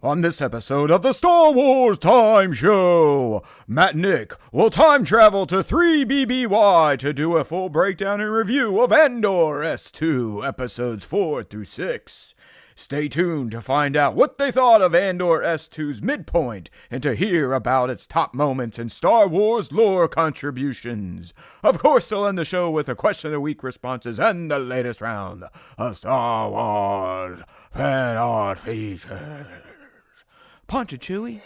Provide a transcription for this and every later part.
On this episode of the Star Wars Time Show, Matt and Nick will time travel to 3 BBY to do a full breakdown and review of Andor S2 episodes 4 through 6. Stay tuned to find out what they thought of Andor S2's midpoint and to hear about its top moments and Star Wars lore contributions. Of course, they'll end the show with a question of the week responses and the latest round of Star Wars fan art features. Punch it, Chewie.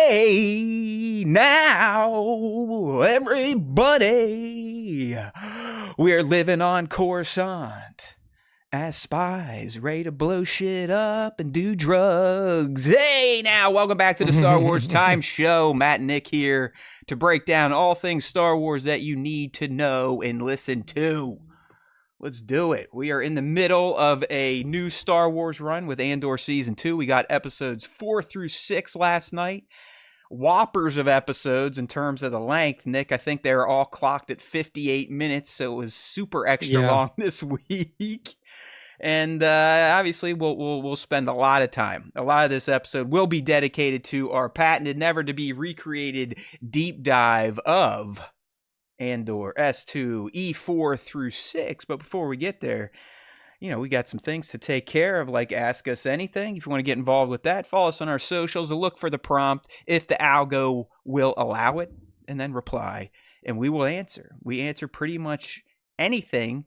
Hey, now, everybody, we're living on Coruscant as spies ready to blow shit up and do drugs. Hey, now, welcome back to the Star Wars Time Show. Matt and Nick here to break down all things Star Wars that you need to know and listen to. Let's do it. We are in the middle of a new Star Wars run with Andor Season 2. We got episodes 4 through 6 last night. Whoppers of episodes in terms of the length. Nick, I think they were all clocked at 58 minutes, so it was super extra long this week. And obviously, we'll spend a lot of time. A lot of this episode will be dedicated to our patented, never-to-be-recreated deep dive of Andor S2 E4 through 6. But before we get there, we got some things to take care of, like Ask Us Anything. If you want to get involved with that, follow us on our socials and look for the prompt if the algo will allow it, and then reply, and we will answer. We answer pretty much anything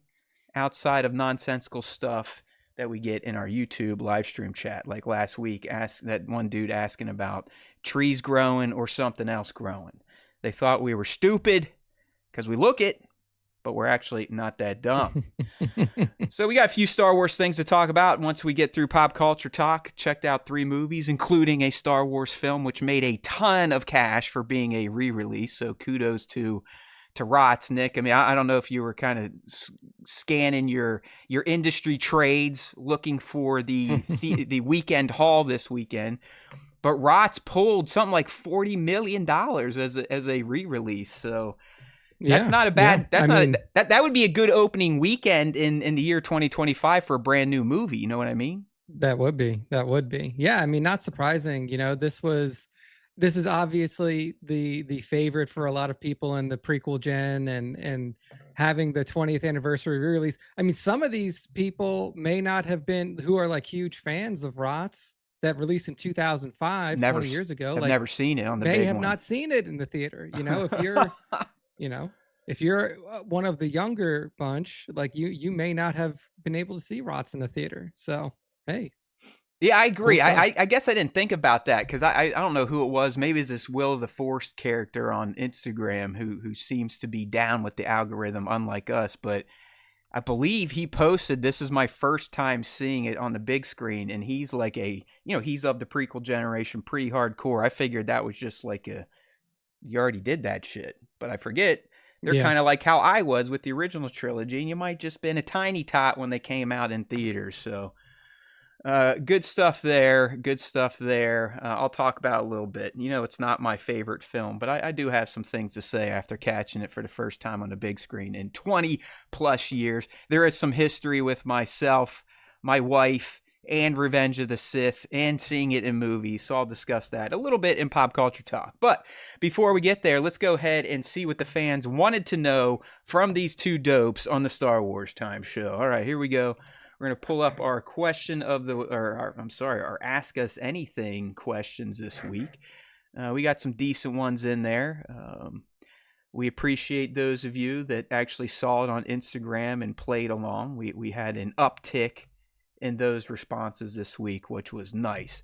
outside of nonsensical stuff that we get in our YouTube live stream chat. Like last week, that one dude asking about trees growing or something else growing. They thought we were stupid, because we look it, but we're actually not that dumb. So we got a few Star Wars things to talk about. Once we get through pop culture talk, checked out 3 movies, including a Star Wars film, which made a ton of cash for being a re-release. So kudos to Rots, Nick. I mean, I don't know if you were kind of scanning your industry trades, looking for the weekend haul this weekend. But Rots pulled something like $40 million as a re-release. So that's not a bad. That would be a good opening weekend in the year 2025 for a brand new movie. You know what I mean? That would be. Yeah, I mean, not surprising. This is obviously the favorite for a lot of people in the prequel gen, and having the 20th anniversary release. I mean, some of these people may not have been who are like huge fans of Rots that released in 2005, 20 years ago. I've never seen it on the big one. May have not seen it in the theater. If you're if you're one of the younger bunch, like you may not have been able to see Rots in the theater. So, hey. Yeah, I agree. Cool. I guess I didn't think about that because I don't know who it was. Maybe it's this Will of the Force character on Instagram who seems to be down with the algorithm, unlike us. But I believe he posted, "This is my first time seeing it on the big screen," and he's like he's of the prequel generation, pretty hardcore. I figured that was just like you already did that shit, but I forget. They're kind of like how I was with the original trilogy, and you might just been a tiny tot when they came out in theaters. So, good stuff there. I'll talk about it a little bit. It's not my favorite film, but I do have some things to say after catching it for the first time on the big screen in 20 plus years. There is some history with myself, my wife, and Revenge of the Sith, and seeing it in movies, so I'll discuss that a little bit in pop culture talk. But before we get there, let's go ahead and see what the fans wanted to know from these two dopes on the Star Wars Time Show. All right, here we go. We're going to pull up our our Ask Us Anything questions this week. We got some decent ones in there. We appreciate those of you that actually saw it on Instagram and played along. We had an uptick in those responses this week, which was nice.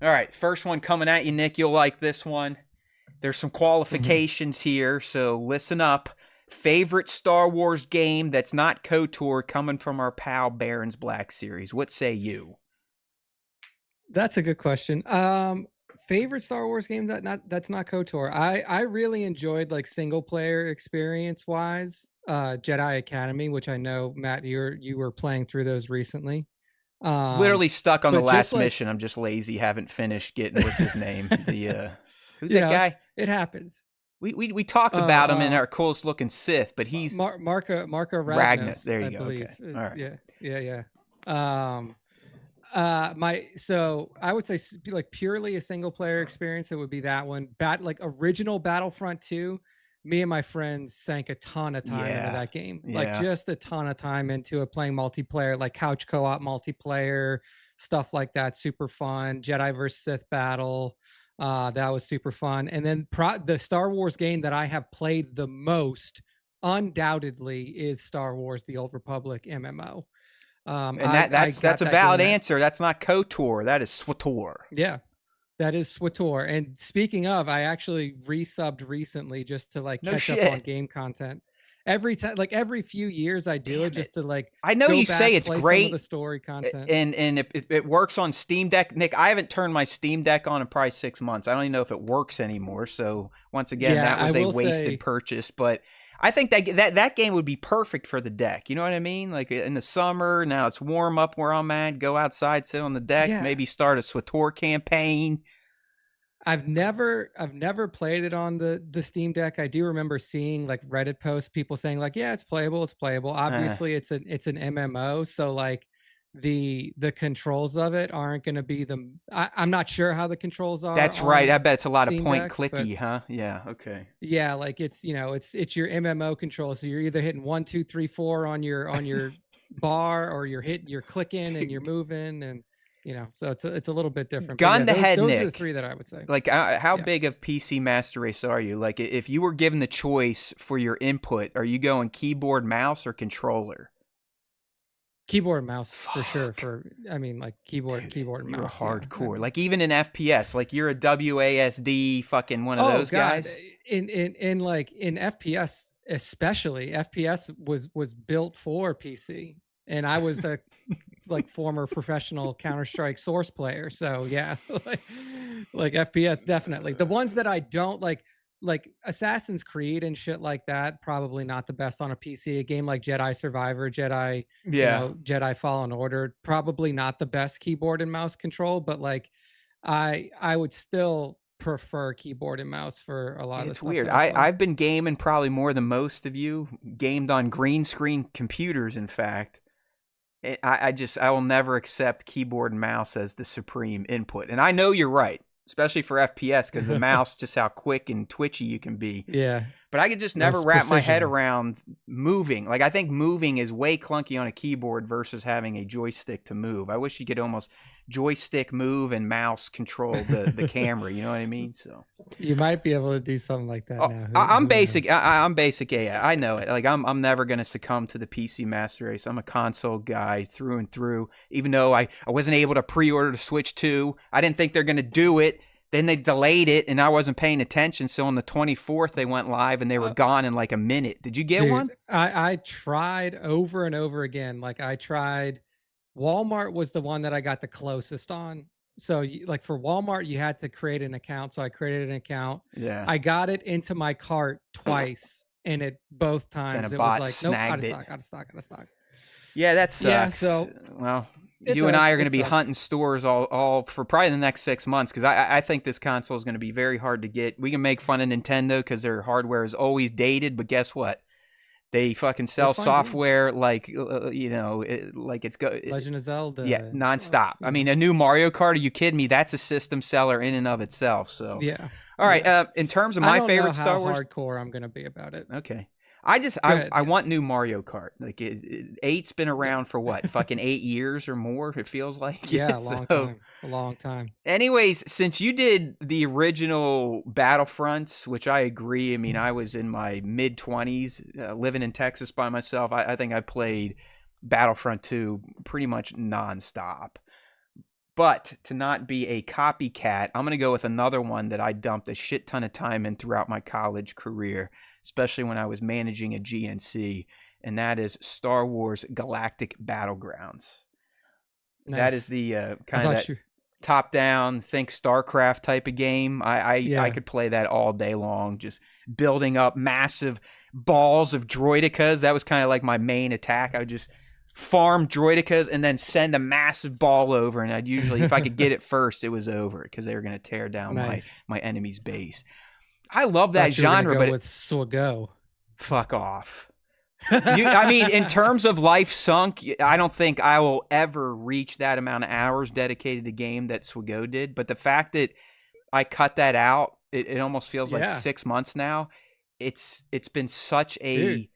All right, first one coming at you, Nick. You'll like this one. There's some qualifications here, so listen up. Favorite Star Wars game that's not KOTOR coming from our pal Baron's Black Series. What say you? That's a good question. Favorite Star Wars game that's not KOTOR. I really enjoyed like single player experience wise, Jedi Academy, which I know Matt you were playing through those recently. Um, Literally stuck on the but just last like mission. I'm just lazy. Haven't finished getting what's his name. The who's you that know, guy? it happens. We talked Oh, about him in our coolest looking Sith, but he's Marco Ragnar. Ragnos, There I you go. believe. Okay. All right. Yeah. Um, my so I would say like purely a single player experience. It would be that one. Like original Battlefront 2. Me and my friends sank a ton of time into Yeah. that game, like Yeah. just a ton of time into it, playing multiplayer, like couch co-op multiplayer, stuff like that. Super fun. Jedi versus Sith battle. That was super fun. And then the Star Wars game that I have played the most, undoubtedly, is Star Wars: The Old Republic MMO. And I that's got a that valid game at answer. That's not KOTOR. That is SWTOR. yeah, that is SWTOR. And speaking of, I actually resubbed recently just to like No catch up on shit. game content. Every time, like every few years, I do it Damn it. just to like I know go you say back, it's play some of the great, story content. and it works on Steam Deck. Nick, I haven't turned my Steam Deck on in probably 6 months. I don't even know if it works anymore. So once again, Yeah, that I was a will wasted say, purchase. But I think that game would be perfect for the deck. You know what I mean? Like in the summer, now it's warm up where I'm at. Go outside, sit on the deck, yeah, maybe start a SWTOR campaign. I've never played it on the Steam Deck. I do remember seeing like Reddit posts, people saying like, yeah, it's playable, it's playable. Uh, Obviously, it's an MMO, so like the controls of it aren't going to be I'm not sure how the controls are that's right. I on bet it's a lot of Steam point Deck, but clicky, huh? Yeah. Okay. yeah, like it's your MMO control. So you're either hitting 1, 2, 3, 4 on your bar, or you're clicking and you're moving, and so it's a little bit different. But yeah, Gun to head, those are the Nick. three that I would say. Like, how Yeah. big of PC Master Race are you? Like, if you were given the choice for your input, are you going keyboard, mouse, or controller? Keyboard and mouse for sure. Fuck, Like dude, keyboard and you're a mouse. Yeah. hardcore. Like, even in FPS, like you're a WASD fucking one of Oh those God. guys. In FPS, especially FPS was built for PC. And I was a like former professional Counter-Strike source player. So yeah, like FPS definitely. The ones that I don't like Assassin's Creed and shit like that, probably not the best on a PC. A game like Jedi Survivor, Yeah, Jedi Fallen Order, probably not the best keyboard and mouse control, but like I would still prefer keyboard and mouse for a lot of the it's stuff weird. that I play. I've been gaming probably more than most of you. Gamed on green screen computers, in fact. I will never accept keyboard and mouse as the supreme input. And I know you're right, especially for FPS, because the mouse, just how quick and twitchy you can be. Yeah. But I could just never Most wrap my head precision. around moving. Like, I think moving is way clunky on a keyboard versus having a joystick to move. I wish you could almost joystick move and mouse control the camera. You know what I mean? So You might be able to do something like that now. I'm Who basic. knows? I'm basic AI. I know it. Like, I'm never gonna succumb to the PC Master Race. I'm a console guy through and through. Even though I wasn't able to pre-order the Switch 2, I didn't think they're gonna do it. Then they delayed it, and I wasn't paying attention. So on the 24th, they went live, and they were gone in like a minute. Did you get Dude, one? I tried over and over again. Like I tried, Walmart was the one that I got the closest on. So like for Walmart, you had to create an account. So I created an account. Yeah. I got it into my cart twice, and it both Then times a it was bot like, nope, out snagged of it. stock, out of stock, out of stock. Yeah, that Yeah, sucks. so Well, it you and does. I are going to It be sucks. hunting stores all for probably the next 6 months, because I think this console is going to be very hard to get. We can make fun of Nintendo because their hardware is always dated, but guess what? They fucking sell They're fun games. software like like it's Legend of Zelda. yeah, and nonstop. stuff, I mean, a new Mario Kart? Are you kidding me? That's a system seller in and of itself. So yeah. all right, Yeah. in terms of I my don't favorite know Star how Wars, hardcore I'm gonna be about it. okay. Go ahead. I Yeah. want new Mario Kart. Like eight's been Yeah. around for what, fucking 8 years or more. It feels like. Yeah, So, a long time. anyways, since you did the original Battlefronts, which I agree. I mean, I was in my mid-20s, living in Texas by myself. I think I played Battlefront 2 pretty much nonstop. But to not be a copycat, I'm going to go with another one that I dumped a shit ton of time in throughout my college career, especially when I was managing a GNC, and that is Star Wars Galactic Battlegrounds. Nice. That is the I kind of thought that. you top down, think StarCraft type of game. I could play that all day long, just building up massive balls of droidicas. That was kind of like my main attack. I would just farm droidicas and then send a massive ball over, and I'd usually, if I could get it first, it was over because they were going to tear down my enemy's base. I love that genre, but with Swago. Fuck off. I mean, in terms of life sunk, I don't think I will ever reach that amount of hours dedicated to game that Swago did. But the fact that I cut that out, it almost feels like 6 months now. It's been such a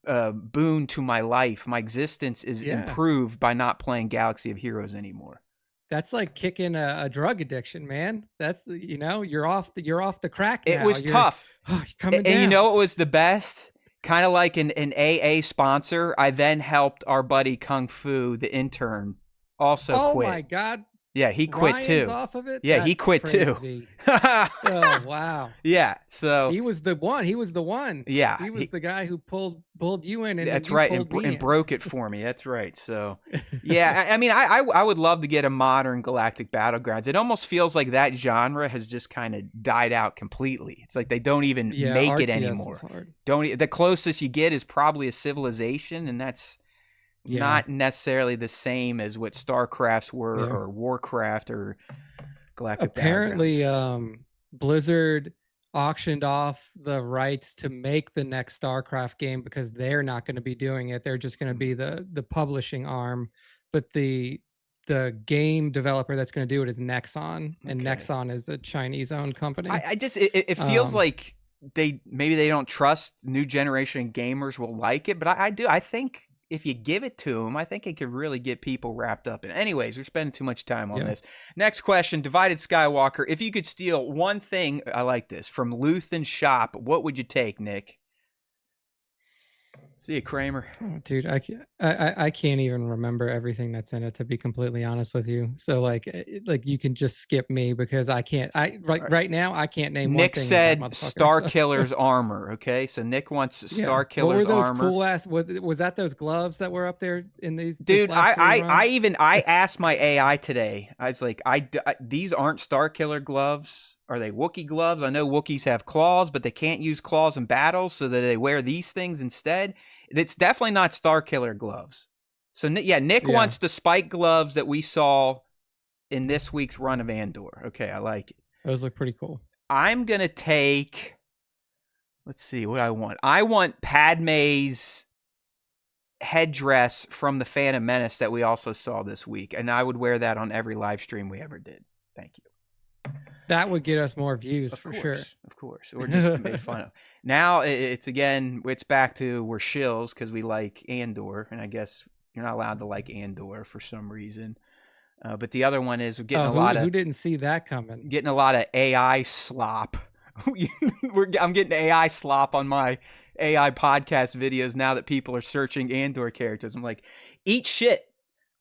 boon to my life. My existence is improved by not playing Galaxy of Heroes anymore. That's like kicking a drug addiction, man. That's, you're off the crack now. It was tough. Coming down. And you know what was the best? Kind of like an AA sponsor. I then helped our buddy Kung Fu, the intern, also quit. Oh my God. Yeah, he quit Ryan's too. Off of it? Yeah, That's he quit crazy. too. Oh wow. Yeah, so he was the one. Yeah, he was the guy who pulled you in. And that's right, and broke it for me. That's right. So, yeah, I mean, I would love to get a modern Galactic Battlegrounds. It almost feels like that genre has just kind of died out completely. It's like they don't even make it anymore. The closest you get is probably a Civilization, and that's not necessarily the same as what StarCrafts were or Warcraft or Galactic Apparently, Battlegrounds. Blizzard auctioned off the rights to make the next StarCraft game because they're not going to be doing it. They're just going to be the publishing arm. But the game developer that's going to do it is Nexon, and Nexon is a Chinese-owned company. It feels like maybe they don't trust new generation gamers will like it, but I do. I think if you give it to them, I think it could really get people wrapped up in it. Anyways, we're spending too much time on this. Next question, Divided Skywalker. If you could steal one thing, I like this, from Luthen's shop, what would you take, Nick? See you, Kramer. Oh, dude, I can't even remember everything that's in it, to be completely honest with you. So like you can just skip me because I can't. Right now I can't name. Nick one thing said Star Killer's armor. Okay, so Nick wants Star Killer's armor. What were those cool ass? Was that those gloves that were up there in these? Dude, I asked my AI today. I was like, these aren't Star Killer gloves. Are they Wookiee gloves? I know Wookiees have claws, but they can't use claws in battle, so that they wear these things instead. It's definitely not Star Killer gloves. So, Nick wants the spike gloves that we saw in this week's run of Andor. Okay, I like it. Those look pretty cool. I'm going to take, let's see what I want. I want Padme's headdress from the Phantom Menace that we also saw this week, and I would wear that on every live stream we ever did. Thank you. That would get us more views sure. Of course. Or just made fun of. Now it's back to we're shills because we like Andor, and I guess you're not allowed to like Andor for some reason. But the other one is we're getting who didn't see that coming? Getting a lot of AI slop. I'm getting AI slop on my AI podcast videos now that people are searching Andor characters. I'm like, eat shit.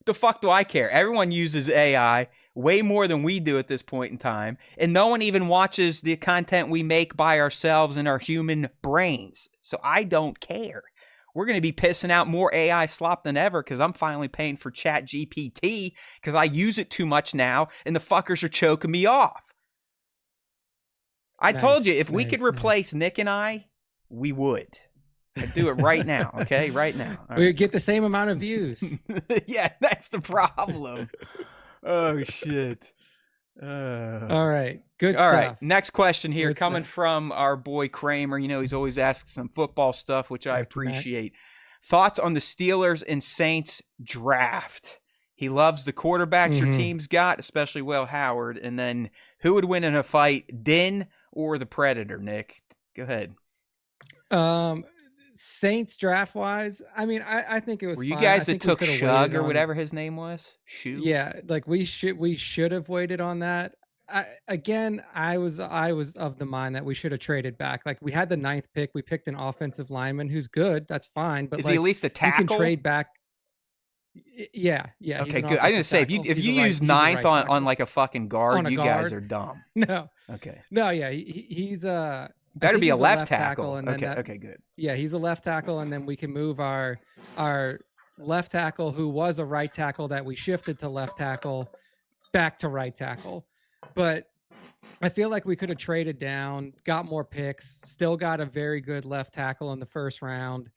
What the fuck do I care? Everyone uses AI way more than we do at this point in time, and no one even watches the content we make by ourselves in our human brains. So I don't care. We're going to be pissing out more AI slop than ever because I'm finally paying for Chat GPT because I use it too much now, and the fuckers are choking me off. I told you, if we could replace Nick and I, we would. I'd do it right now, okay? Right now. We would get the same amount of views. Yeah, that's the problem. Oh, shit. All right. Good stuff. All right. Next question here coming from our boy Kramer. You know, he's always asking some football stuff, which I appreciate. Thoughts on the Steelers and Saints draft? He loves the quarterbacks your team's got, especially Will Howard. And then who would win in a fight, Din or the Predator, Nick? Go ahead. Saints draft wise, I mean, I think it was. Were you guys that took Shug or whatever his name was? Shoe? Yeah, like we should have waited on that. I was of the mind that we should have traded back. Like we had the 9th pick, we picked an offensive lineman who's good. That's fine, but is he at least a tackle? You can trade back. Yeah. Okay, good. I was gonna say if you use 9th on like a fucking guard, you guys are dumb. No. Okay. No, yeah, he's better be a left tackle. And then okay, good. Yeah, he's a left tackle, and then we can move our left tackle, who was a right tackle that we shifted to left tackle, back to right tackle. But I feel like we could have traded down, got more picks, still got a very good left tackle in the first round.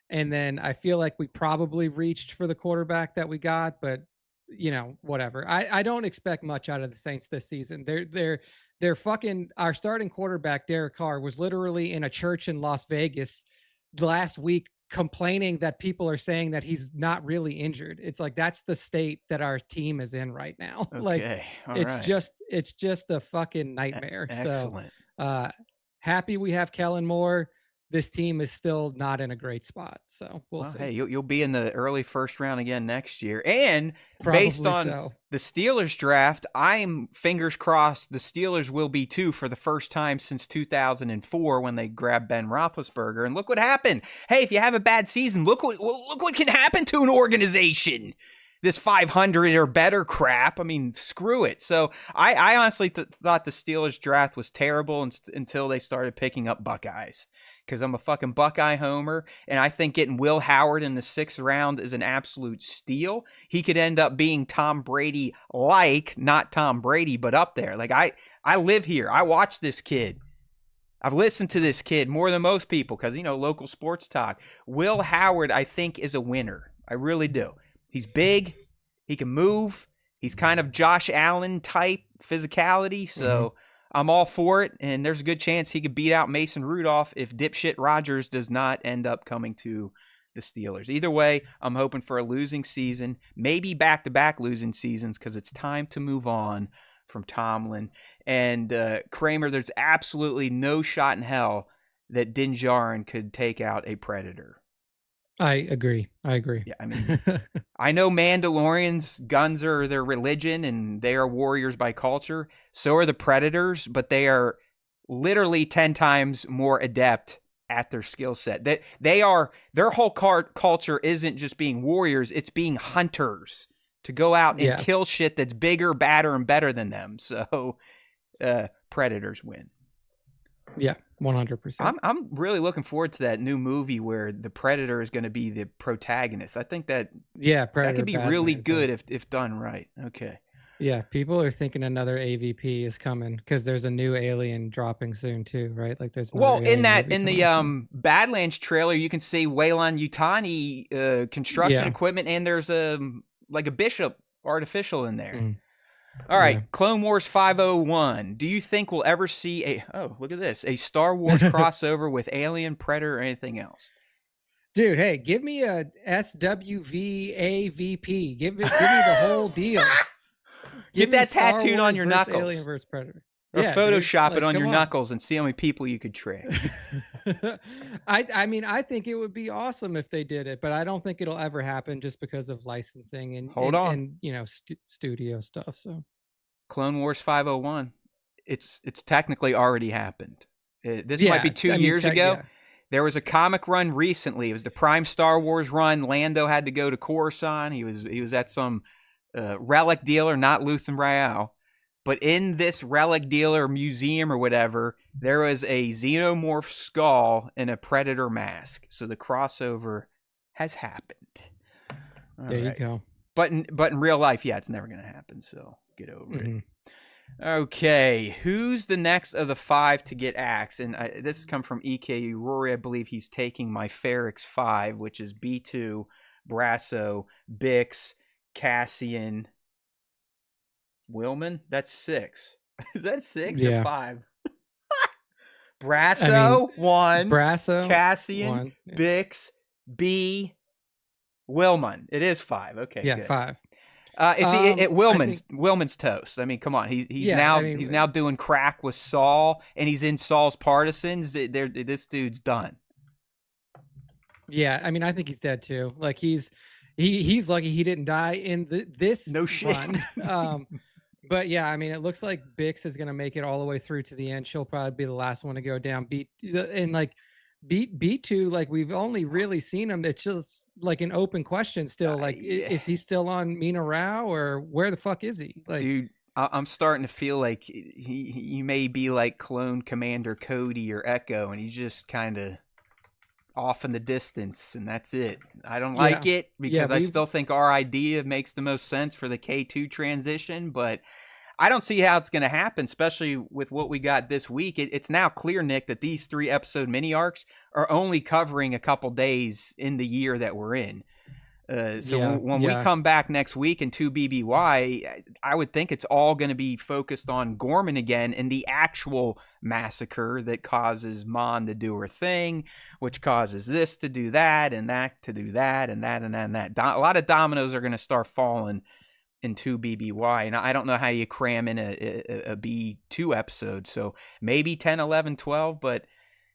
And then I feel like we probably reached for the quarterback that we got, but whatever. I don't expect much out of the Saints this season. They're fucking, our starting quarterback, Derek Carr, was literally in a church in Las Vegas last week complaining that people are saying that he's not really injured. It's like, that's the state that our team is in right now. Okay. Like it's just a fucking nightmare. Excellent. So happy we have Kellen Moore. This team is still not in a great spot. So we'll see. Hey, you'll be in the early first round again next year. And Probably based on the Steelers draft, I'm fingers crossed the Steelers will be too for the first time since 2004 when they grabbed Ben Roethlisberger. And look what happened. Hey, if you have a bad season, look what can happen to an organization. This 500 or better crap. I mean, screw it. So I honestly thought the Steelers draft was terrible until they started picking up Buckeyes. Because I'm a fucking Buckeye homer, and I think getting Will Howard in the 6th round is an absolute steal. He could end up being Tom Brady, not Tom Brady, but up there. Like, I live here. I watch this kid. I've listened to this kid more than most people because, local sports talk. Will Howard, I think, is a winner. I really do. He's big. He can move. He's kind of Josh Allen type physicality, so... I'm all for it, and there's a good chance he could beat out Mason Rudolph if dipshit Rodgers does not end up coming to the Steelers. Either way, I'm hoping for a losing season, maybe back-to-back losing seasons, because it's time to move on from Tomlin. And Kramer, there's absolutely no shot in hell that Din Djarin could take out a Predator. I agree. Yeah, I mean, I know Mandalorians, guns are their religion, and they are warriors by culture. So are the Predators, but they are literally 10 times more adept at their skill set. Their whole culture isn't just being warriors; it's being hunters to go out and kill shit that's bigger, badder, and better than them. So, Predators win. Yeah, 100%. I'm really looking forward to that new movie where the Predator is going to be the protagonist. I think that could be really good if done right. Okay. Yeah, people are thinking another AVP is coming because there's a new alien dropping soon too, right? Like there's in the Badlands trailer, you can see Wayland Yutani construction equipment, and there's a bishop artificial in there. Mm. All right, Clone Wars 501. Do you think we'll ever see look at this, a Star Wars crossover with Alien, Predator, or anything else? Dude, hey, give me a SWVAVP. Give me the whole deal. Get that tattooed on your knuckles. Alien versus Predator. Or Photoshop it on your knuckles and see how many people you could trick. I mean, I think it would be awesome if they did it, but I don't think it'll ever happen just because of licensing and studio stuff. So, Clone Wars 501, it's technically already happened. This might be 2 years ago. Yeah. There was a comic run recently. It was the Prime Star Wars run. Lando had to go to Coruscant. He was at some relic dealer, not Luthen Rael. But in this relic dealer museum or whatever, there was a xenomorph skull and a Predator mask. So the crossover has happened. There you go. But in real life, it's never going to happen. So get over it. Okay, who's the next of the 5 to get axed? And this has come from EK Rory. I believe he's taking my Ferrix 5, which is B2, Brasso, Bix, Cassian, Willman. That's 6. Is that 6 or 5? Brasso, 1. Brasso, Cassian, 1. Bix, B, Willman. It is 5. Okay, yeah, good. 5. It's Willman's toast. I mean, come on. He's now doing crack with Saul, and he's in Saul's partisans. This dude's done. Yeah, I mean, I think he's dead too. Like he's lucky he didn't die in this no shit. Run. But yeah, I mean, it looks like Bix is gonna make it all the way through to the end. She'll probably be the last one to go down. B2, like we've only really seen him. It's just like an open question still. Like, is he still on Mina Rao or where the fuck is he? Like, dude, I'm starting to feel like he may be like clone Commander Cody or Echo, and he's just kind of off in the distance, and that's it. I don't like it because Yeah, I still think our idea makes the most sense for the K2 transition, but I don't see how it's going to happen, especially with what we got this week. It's now clear, Nick, that these 3-episode mini arcs are only covering a couple days in the year that we're in. When we come back next week in 2 BBY, I would think it's all going to be focused on Gorman again and the actual massacre that causes Mon to do her thing, which causes this to do that and that to do that and that and that and that. A lot of dominoes are going to start falling in 2 BBY, and I don't know how you cram in a B2 episode, so maybe 10, 11, 12, but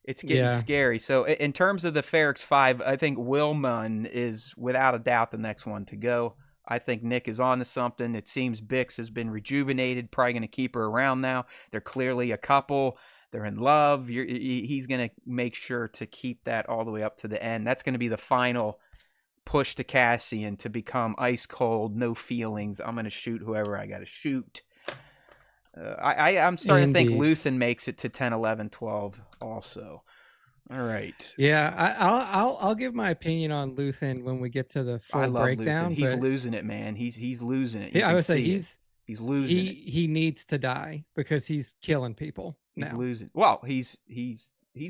it's getting scary. So in terms of the Ferrex 5, I think Wilmon is without a doubt the next one to go. I think Nick is on to something. It seems Bix has been rejuvenated, probably going to keep her around now. They're clearly a couple. They're in love. He's going to make sure to keep that all the way up to the end. That's going to be the final push to Cassian to become ice cold, no feelings. I'm going to shoot whoever I got to shoot. I'm starting to think Luthen makes it to 10, 11, 12 also. All right. Yeah, I'll give my opinion on Luthen when we get to the full breakdown. Luthen. He's losing it, man. He's losing it. I would say he's losing it. He needs to die because he's killing people now. He's losing. Well, he's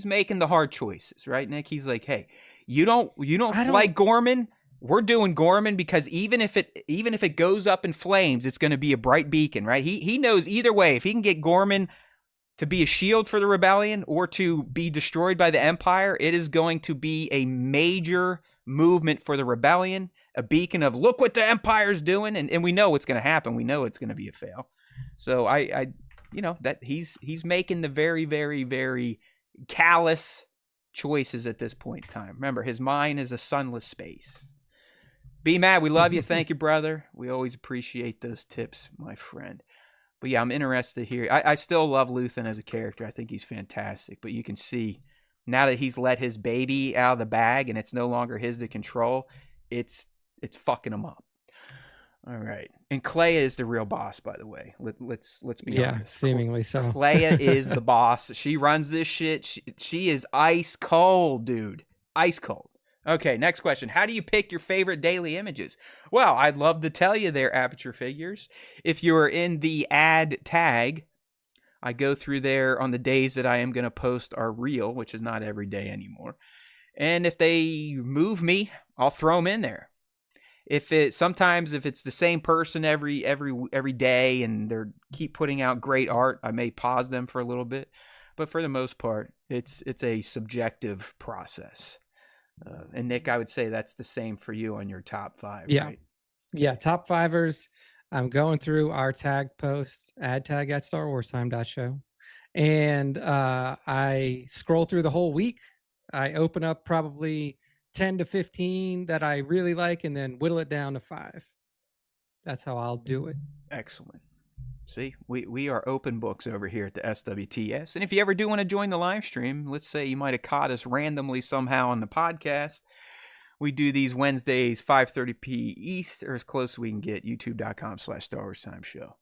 making the hard choices, right, Nick? He's like, hey, you don't like Gorman? We're doing Gorman because even if it goes up in flames, it's going to be a bright beacon, right? He knows either way. If he can get Gorman to be a shield for the rebellion or to be destroyed by the Empire, it is going to be a major movement for the rebellion, a beacon of look what the Empire's doing, and we know what's going to happen. We know it's going to be a fail. So I that he's making the very, very, very callous choices at this point in time. Remember, his mind is a sunless space. Be Matt, we love you. Thank you, brother. We always appreciate those tips, my friend. But yeah, I'm interested here. I still love Luthen as a character. I think he's fantastic. But you can see now that he's let his baby out of the bag and it's no longer his to control, it's fucking him up. All right. And Clea is the real boss, by the way. Let's be honest. Yeah, seemingly so. Clea is the boss. She runs this shit. She is ice cold, dude. Ice cold. Okay, next question. How do you pick your favorite daily images? Well, I'd love to tell you their Aperture Figures. If you're in the ad tag, I go through there on the days that I am going to post our reel, which is not every day anymore. And if they move me, I'll throw them in there. Sometimes if it's the same person every day and they keep putting out great art, I may pause them for a little bit. But for the most part, it's a subjective process. And Nick, I would say that's the same for you on your top 5, right? Yeah, top 5ers. I'm going through our tag post, ad tag at StarWarsTime.show. And I scroll through the whole week. I open up probably 10 to 15 that I really like and then whittle it down to 5. That's how I'll do it. Excellent. See, we are open books over here at the SWTS. And if you ever do want to join the live stream, let's say you might have caught us randomly somehow on the podcast. We do these Wednesdays, 5:30 p. East, or as close as we can get, youtube.com/StarWarsTimeShow.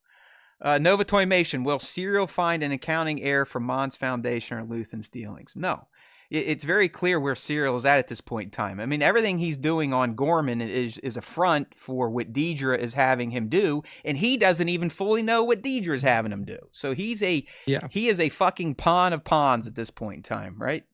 Nova Toymation, will Serial find an accounting error from Mon's Foundation or Luthen's dealings? No. It's very clear where Serial is at this point in time. I mean, everything he's doing on Gorman is a front for what Deidre is having him do, and he doesn't even fully know what Deidre is having him do. So he is a fucking pawn of pawns at this point in time, right?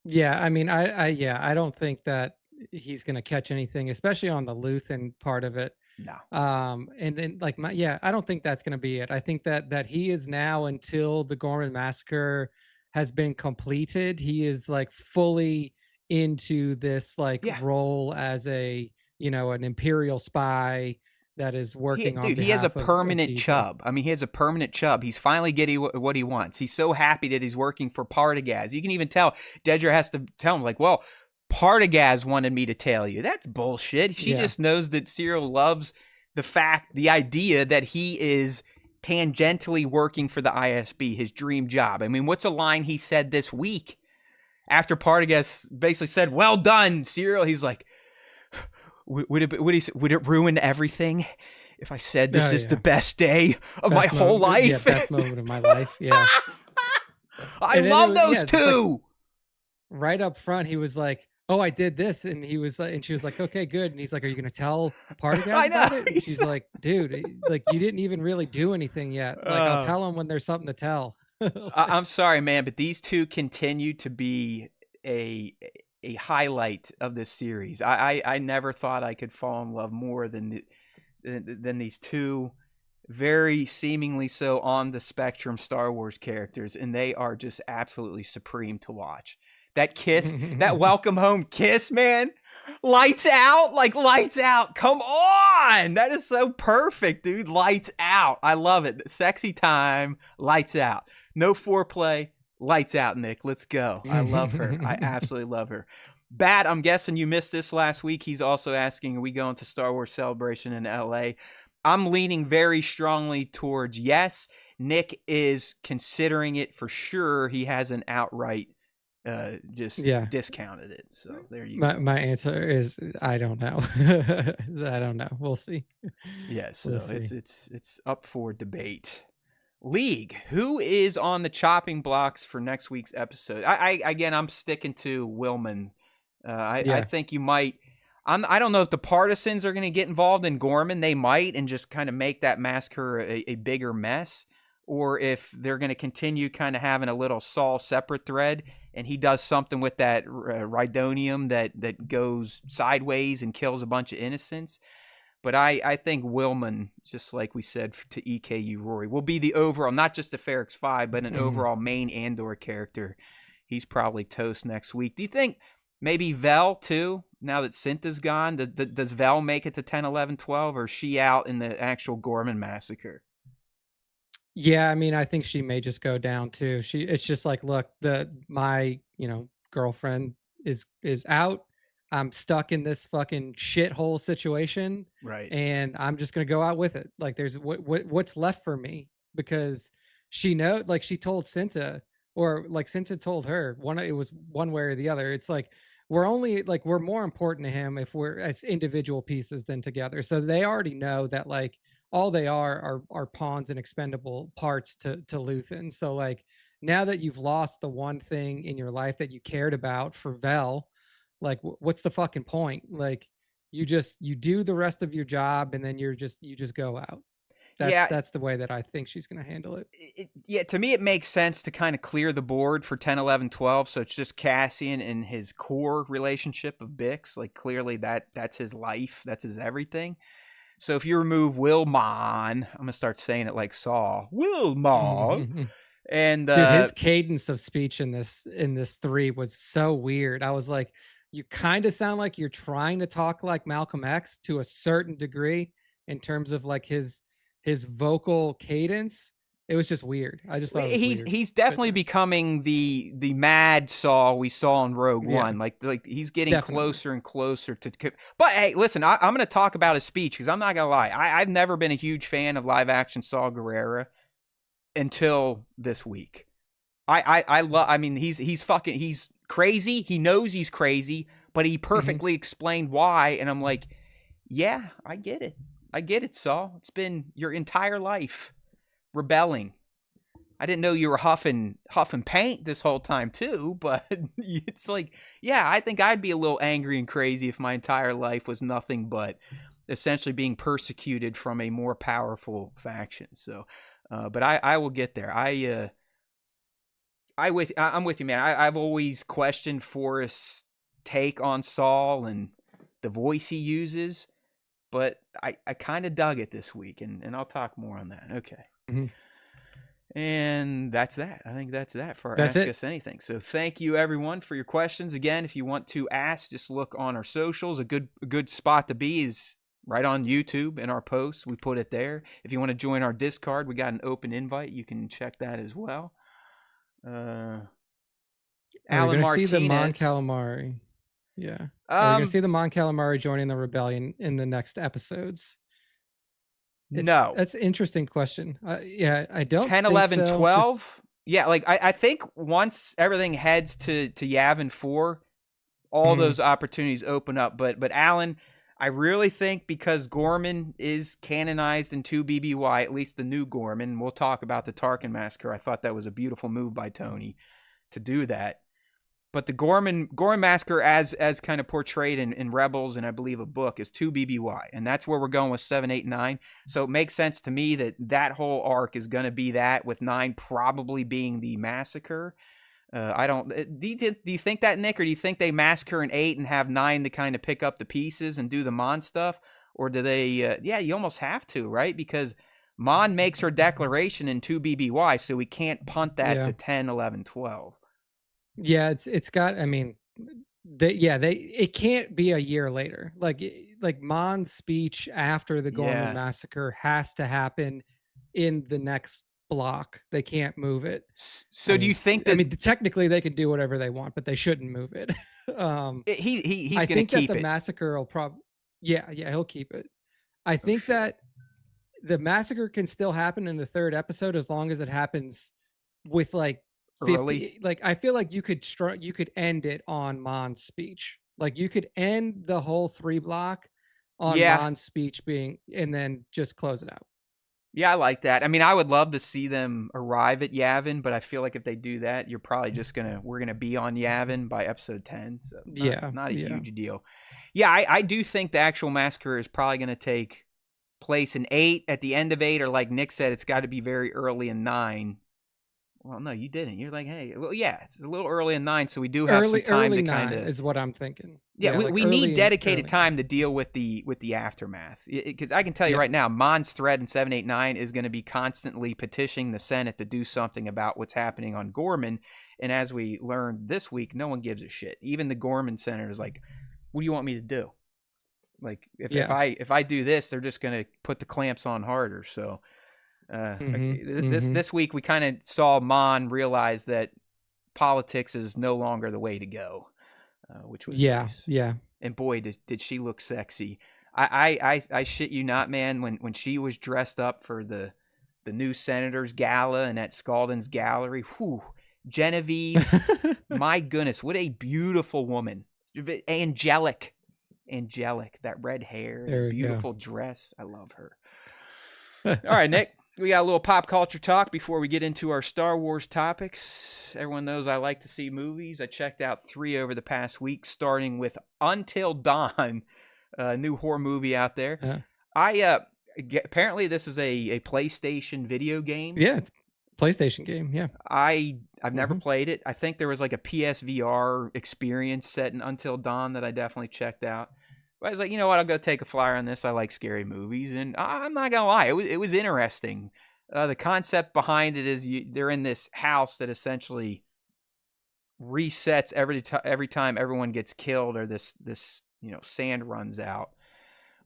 Yeah, I mean, I don't think that he's going to catch anything, especially on the Luthen part of it. No. And then I don't think that's going to be it. I think that he is now, until the Gorman massacre has been completed, he is like fully into this role as an Imperial spy that is working on behalf he has a permanent of chub. I mean, he has a permanent chub. He's finally getting what he wants. He's so happy that he's working for Partagaz. You can even tell Dedra has to tell him, like, well, Partagaz wanted me to tell you. That's bullshit. She just knows that Serial loves the idea that he is tangentially working for the ISB, his dream job. I mean, what's a line he said this week after Partagaz basically said, well done, Serial? He's like, would it ruin everything if I said this is the best day of my whole life? Yeah, best moment of my life. Yeah. I love those two. right up front, he was like, "Oh, I did this," and he was like, and she was like, "Okay, good." And he's like, "Are you gonna tell party guys I know. about it?" And she's like, "Dude, like you didn't even really do anything yet. Like I'll tell them when there's something to tell." I'm sorry, man, but these two continue to be a a highlight of this series. I never thought I could fall in love more than these two very seemingly so on the spectrum Star Wars characters, and they are just absolutely supreme to watch. That kiss, that welcome home kiss, man. Lights out, like lights out. Come on. That is so perfect, dude. Lights out. I love it. Sexy time, lights out. No foreplay, lights out, Nick. Let's go. I love her. I absolutely love her. Bat, I'm guessing you missed this last week. He's also asking, are we going to Star Wars Celebration in LA? I'm leaning very strongly towards yes. Nick is considering it for sure. He hasn't outright discounted it. So there you go. My answer is I don't know. I don't know. We'll see. Yeah, so it's up for debate. League, who is on the chopping blocks for next week's episode? I'm sticking to Willman. I think you might. I don't know if the partisans are going to get involved in Gorman. They might, and just kind of make that massacre a bigger mess, or if they're going to continue kind of having a little Saul separate thread, and he does something with that rhydonium that goes sideways and kills a bunch of innocents. But I think Willman, just like we said to EKU Rory, will be the overall, not just a Ferrix 5, but an overall main Andor character. He's probably toast next week. Do you think maybe Vel, too, now that Cinta's gone? Does Vel make it to 10, 11, 12, or is she out in the actual Gorman massacre? Yeah, I mean, I think she may just go down, too. It's just like, look, my girlfriend is out. I'm stuck in this fucking shithole situation, right? And I'm just gonna go out with it. Like, there's what's left for me, because she like she told Cinta, or like Cinta told her, it was one way or the other. It's like we're more important to him if we're as individual pieces than together. So they already know that like all they are pawns and expendable parts to Luthen. So like now that you've lost the one thing in your life that you cared about for Vel, like what's the fucking point? Like you do the rest of your job and then you just go out. That's the way that I think she's going to handle it. Yeah, to me it makes sense to kind of clear the board for 10, 11, 12, so it's just Cassian and his core relationship of Bix. Like clearly that's his life, that's his everything. So if you remove Wilmon, I'm going to start saying it like Saw, Wilmon. And dude, his cadence of speech in this 3 was so weird. I was like, you kind of sound like you're trying to talk like Malcolm X to a certain degree in terms of like his vocal cadence. It was just weird. I just thought he's definitely becoming the mad Saul we saw in Rogue One. Like he's getting closer and closer to. But hey, listen, I'm going to talk about his speech because I'm not going to lie. I've never been a huge fan of live action Saw Gerrera until this week. I mean, he's crazy. He knows he's crazy, but he perfectly explained why. And I'm like, yeah, I get it, Saul. It's been your entire life rebelling. I didn't know you were huffing paint this whole time too, but it's like, yeah, I think I'd be a little angry and crazy if my entire life was nothing but essentially being persecuted from a more powerful faction. So, but I will get there. I'm with you, man. I've always questioned Forrest's take on Saul and the voice he uses, but I kind of dug it this week, and I'll talk more on that. Okay. And that's that. I think that's that for Ask Us Anything. So thank you, everyone, for your questions. Again, if you want to ask, just look on our socials. A good spot to be is right on YouTube in our posts. We put it there. If you want to join our Discord, we got an open invite. You can check that as well. Alan Martinez. See the Mon Calamari. Yeah. We're going to see the Mon Calamari joining the rebellion in the next episodes. No. That's an interesting question. Yeah, I don't 10, 11, 12? Yeah, like I think once everything heads to Yavin 4, all those opportunities open up. But Alan, I really think because Gorman is canonized in 2 BBY, at least the new Gorman, we'll talk about the Tarkin Massacre. I thought that was a beautiful move by Tony to do that. But the Gorman massacre, as kind of portrayed in Rebels and I believe a book, is 2 BBY, and that's where we're going with 7, 8, 9. So it makes sense to me that whole arc is going to be that, with 9 probably being the massacre. I don't. Do you think that, Nick, or do you think they massacre in 8 and have 9 to kind of pick up the pieces and do the Mon stuff, or do they? Yeah, you almost have to, right? Because Mon makes her declaration in 2 BBY, so we can't punt that to 10, 11, 12. Yeah, it's got. I mean, it can't be a year later. Like Mon's speech after the Gorman massacre has to happen in the next block. They can't move it. So do you think that? I mean, technically they could do whatever they want, but they shouldn't move it. He's I going to think keep that the it. massacre will probably. Yeah, he'll keep it. I think that the massacre can still happen in the 3rd episode as long as it happens with like 50. Early. Like I feel like you could end it on Mon's speech. Like you could end the whole 3 block on Mon's speech being, and then just close it out. Yeah, I like that. I mean, I would love to see them arrive at Yavin, but I feel like if they do that, you're probably just we're gonna be on Yavin by episode 10. So not a huge deal. Yeah, I do think the actual massacre is probably gonna take place in 8, at the end of 8, or like Nick said, it's got to be very early in 9. Well, no, you didn't. You're like, hey, well, yeah, it's a little early in 9, so we do have some time to kind of. Is what I'm thinking. Yeah, we need dedicated time to deal with the aftermath, because I can tell you right now, Mon's threat in 7, 8, 9 is going to be constantly petitioning the Senate to do something about what's happening on Gorman, and as we learned this week, no one gives a shit. Even the Gorman Senator is like, "What do you want me to do? Like, if I do this, they're just going to put the clamps on harder." So. This week we kind of saw Mon realize that politics is no longer the way to go, which was nice. And boy, did she look sexy. I shit you not, man, when she was dressed up for the new Senators Gala and at Scaldon's Gallery, whew, Genevieve, my goodness, what a beautiful woman. Angelic, that red hair, beautiful dress. I love her. All right, Nick. We got a little pop culture talk before we get into our Star Wars topics. Everyone knows I like to see movies. I checked out 3 over the past week, starting with Until Dawn, a new horror movie out there. Apparently this is a PlayStation video game. Yeah, it's a PlayStation game. Yeah, I've never played it. I think there was like a PSVR experience set in Until Dawn that I definitely checked out. I was like, you know what? I'll go take a flyer on this. I like scary movies, and I'm not gonna lie, it was interesting. The concept behind it is they're in this house that essentially resets every time everyone gets killed or this sand runs out.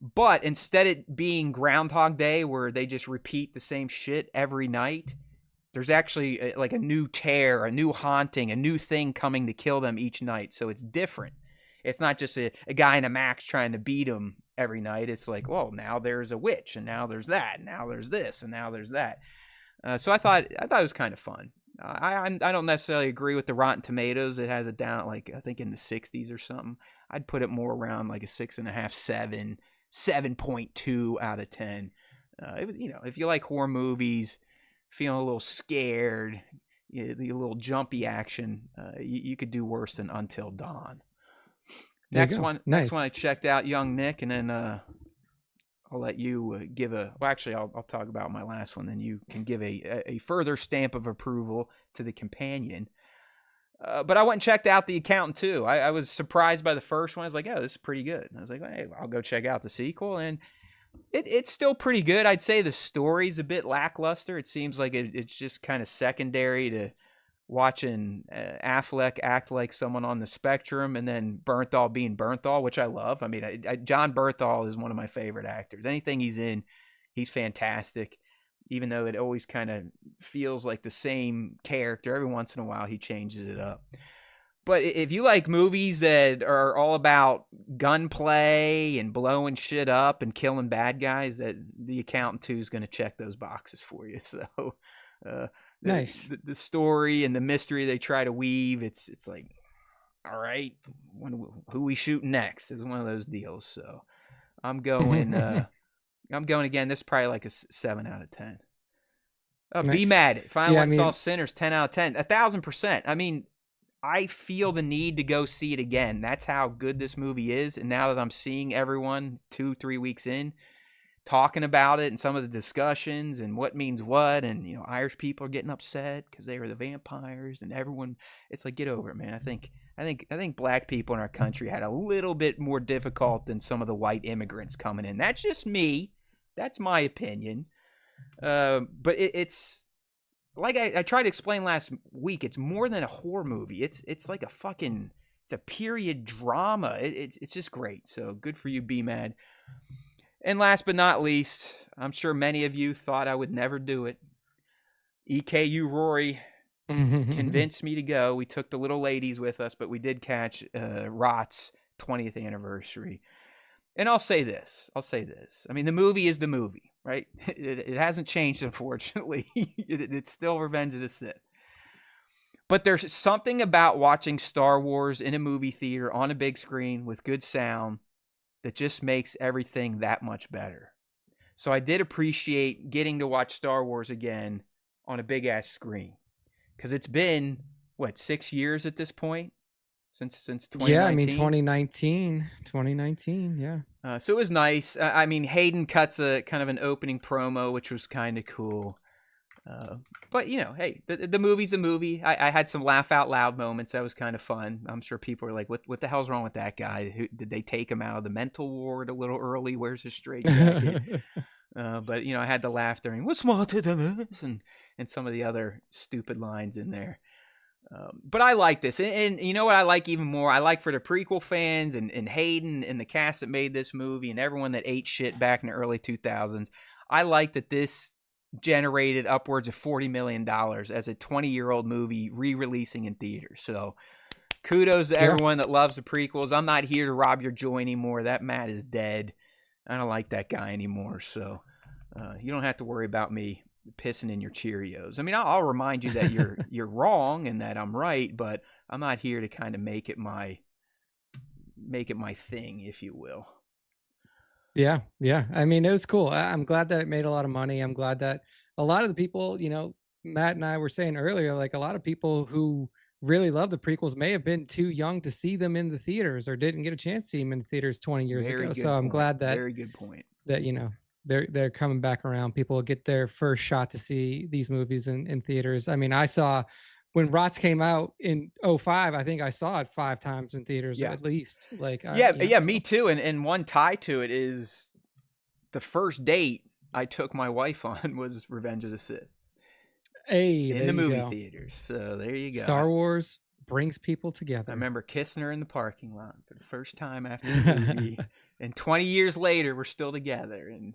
But instead of it being Groundhog Day, where they just repeat the same shit every night, there's actually like a new terror, a new haunting, a new thing coming to kill them each night. So it's different. It's not just a guy in a max trying to beat him every night. It's like, well, now there's a witch, and now there's that, and now there's this, and now there's that. So I thought it was kind of fun. I don't necessarily agree with the Rotten Tomatoes. It has it down at like, I think in the 60s or something. I'd put it more around like a 6.5, 7, 7.2 out of 10. If you like horror movies, feeling a little scared, the little jumpy action, you could do worse than Until Dawn. Next one I checked out, Young Nick, and then I'll let you give I'll talk about my last one, then you can give a further stamp of approval to the companion. But I went and checked out The Accountant too. I was surprised by the first one. I was like, oh, this is pretty good. And I was like, hey, I'll go check out the sequel, and it's still pretty good. I'd say the story's a bit lackluster. It seems like it's just kind of secondary to watching Affleck act like someone on the spectrum, and then Bernthal being Bernthal, which I love. I mean, John Bernthal is one of my favorite actors. Anything he's in, he's fantastic, even though it always kind of feels like the same character. Every once in a while, he changes it up. But if you like movies that are all about gunplay and blowing shit up and killing bad guys, that The Accountant 2 is going to check those boxes for you. So, nice. The story and the mystery they try to weave, it's like, all right, who we shooting next? It's one of those deals. So I'm going again. This is probably like a 7 out of 10. Nice. Be Mad. Finally saw Sinners, 10 out of 10. 1,000%. I mean, I feel the need to go see it again. That's how good this movie is. And now that I'm seeing everyone 2-3 weeks in talking about it and some of the discussions and what means what, and Irish people are getting upset because they were the vampires, and everyone, it's like, get over it, man. I think black people in our country had a little bit more difficult than some of the white immigrants coming in. That's just me. That's my opinion. But it's like I tried to explain last week. It's more than a horror movie. It's like it's a period drama. It's just great. So good for you, B-Mad. And last but not least, I'm sure many of you thought I would never do it. EKU Rory convinced me to go. We took the little ladies with us, but we did catch Rot's 20th anniversary. And I'll say this. I mean, the movie is the movie, right? It hasn't changed, unfortunately. It's still Revenge of the Sith. But there's something about watching Star Wars in a movie theater on a big screen with good sound that just makes everything that much better. So I did appreciate getting to watch Star Wars again on a big-ass screen. Because it's been, 6 years at this point? Since 2019? Yeah, I mean, 2019, yeah. So it was nice. I mean, Hayden cuts a kind of an opening promo, which was kind of cool. But, hey, the movie's a movie. I had some laugh out loud moments. That was kind of fun. I'm sure people are like, what the hell's wrong with that guy? Did they take him out of the mental ward a little early? Where's his straight jacket? But, I had to laugh during, what's smarter than this? And some of the other stupid lines in there. But I like this. And you know what I like even more? I like for the prequel fans and Hayden and the cast that made this movie and everyone that ate shit back in the early 2000s. I like that this generated upwards of $40 million as a 20-year-old movie re-releasing in theaters. So kudos to everyone that loves the prequels. I'm not here to rob your joy anymore. That Matt is dead. I don't like that guy anymore. So you don't have to worry about me pissing in your Cheerios. I mean, I'll remind you that you're wrong and that I'm right, but I'm not here to kind of make it my thing, if you will. Yeah. I mean, it was cool. I'm glad that it made a lot of money. I'm glad that a lot of the people, Matt and I were saying earlier, like a lot of people who really love the prequels may have been too young to see them in the theaters or didn't get a chance to see them in the theaters 20 years ago. So I'm glad that very good point that, they're coming back around. People get their first shot to see these movies in theaters. I mean, I saw when Rots came out in 2005, I think I saw it 5 times in theaters at least. Like, me too. And one tie to it is the first date I took my wife on was Revenge of the Sith. Hey, in the movie theaters. So there you go. Star Wars brings people together. I remember kissing her in the parking lot for the first time after the movie. And 20 years later, we're still together. And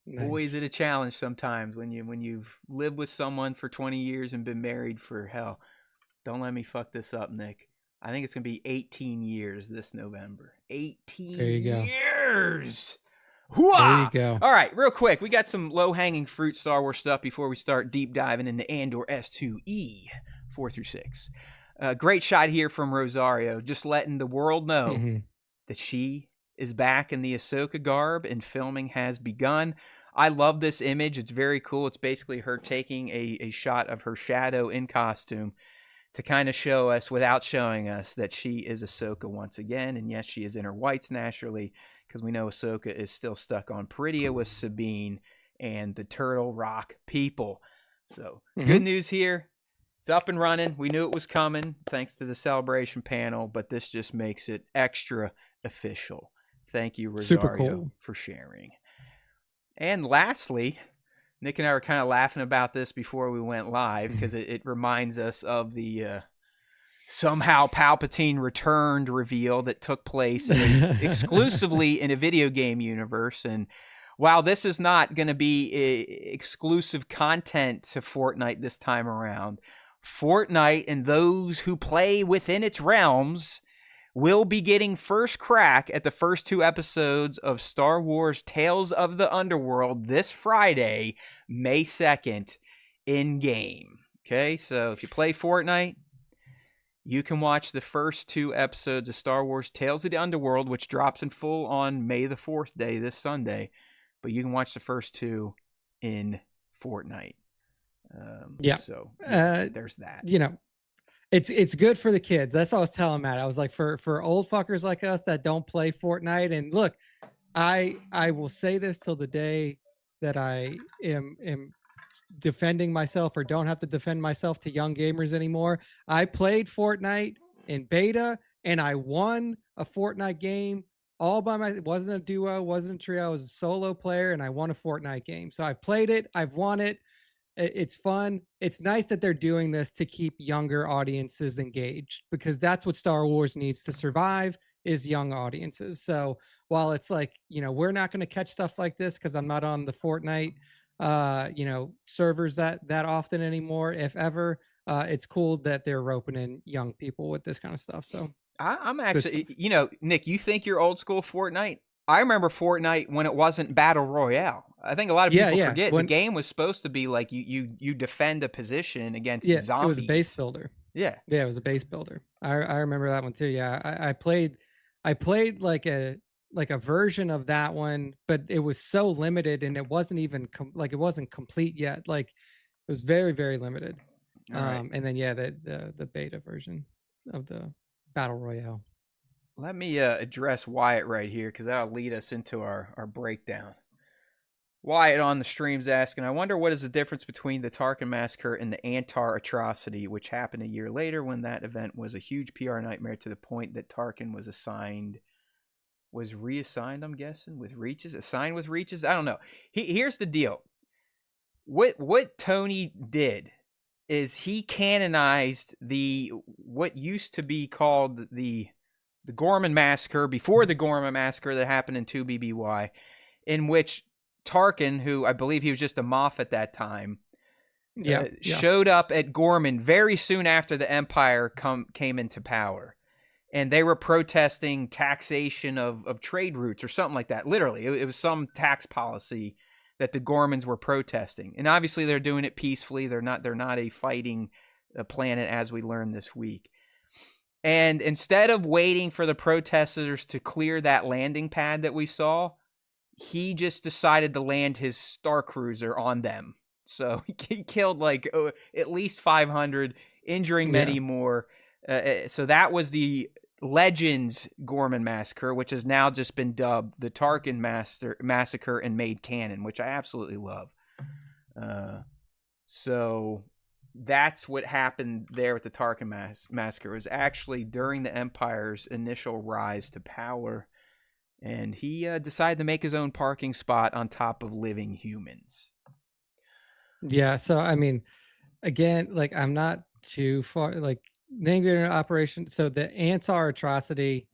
boy, is it a challenge sometimes when you've lived with someone for 20 years and been married for, hell, don't let me fuck this up, Nick. I think it's going to be 18 years this November. 18 years! Hooah! There you go. All right, real quick. We got some low-hanging fruit Star Wars stuff before we start deep diving into Andor S2E 4-6. Great shot here from Rosario, just letting the world know that she is back in the Ahsoka garb and filming has begun. I love this image. It's very cool. It's basically her taking a shot of her shadow in costume to kind of show us, without showing us, that she is Ahsoka once again. And yes, she is in her whites naturally, because we know Ahsoka is still stuck on Peridia with Sabine and the Turtle Rock people. So good news here. It's up and running. We knew it was coming thanks to the celebration panel, but this just makes it extra official. Thank you, Rosario, for sharing. And lastly, Nick and I were kind of laughing about this before we went live because it reminds us of the somehow Palpatine returned reveal that took place exclusively in a video game universe. And while this is not going to be exclusive content to Fortnite this time around, Fortnite and those who play within its realms will be getting first crack at the first 2 episodes of Star Wars Tales of the Underworld this Friday, May 2nd, in-game. Okay, so if you play Fortnite, you can watch the first 2 episodes of Star Wars Tales of the Underworld, which drops in full on May the 4th day, this Sunday. But you can watch the first 2 in Fortnite. So there's that. It's good for the kids. That's what I was telling Matt. I was like, for old fuckers like us that don't play Fortnite, and look, I will say this till the day that I am defending myself or don't have to defend myself to young gamers anymore. I played Fortnite in beta and I won a Fortnite game all by myself. It wasn't a duo, wasn't a trio. I was a solo player and I won a Fortnite game. So I've played it, I've won it. It's fun. It's nice that they're doing this to keep younger audiences engaged, because that's what Star Wars needs to survive, is young audiences. So while it's like, we're not going to catch stuff like this because I'm not on the Fortnite servers that often anymore, if ever, it's cool that they're roping in young people with this kind of stuff. So I'm actually, Nick, you think you're old school Fortnite? I remember Fortnite when it wasn't Battle Royale. I think a lot of people forget the game was supposed to be like you defend a position against zombies. It was a base builder. Yeah, it was a base builder. I remember that one too. Yeah, I played like a version of that one, but it was so limited and it wasn't even it wasn't complete yet. Like it was very, very limited. Right. And then the beta version of the Battle Royale. Let me address Wyatt right here, because that'll lead us into our breakdown. Wyatt on the stream's asking, I wonder what is the difference between the Tarkin massacre and the Antar atrocity, which happened a year later, when that event was a huge PR nightmare to the point that Tarkin was reassigned, I'm guessing, with Reaches? Assigned with Reaches? I don't know. Here's the deal. What Tony did is he canonized what used to be called the Gorman Massacre, before the Gorman Massacre that happened in 2 BBY, in which Tarkin, who I believe he was just a Moff at that time, showed up at Gorman very soon after the Empire came into power. And they were protesting taxation of trade routes or something like that. Literally, it was some tax policy that the Gormans were protesting. And obviously they're doing it peacefully. They're not a fighting planet, as we learned this week. And instead of waiting for the protesters to clear that landing pad that we saw, he just decided to land his Star Cruiser on them. So he killed at least 500, injuring many more. So that was the Legends Gorman Massacre, which has now just been dubbed the Tarkin Massacre and made canon, which I absolutely love. So that's what happened there with the Tarkin Massacre. It was actually during the Empire's initial rise to power, and he decided to make his own parking spot on top of living humans. Yeah, so I mean, again, I'm not too far, the operation. So the Antar atrocity,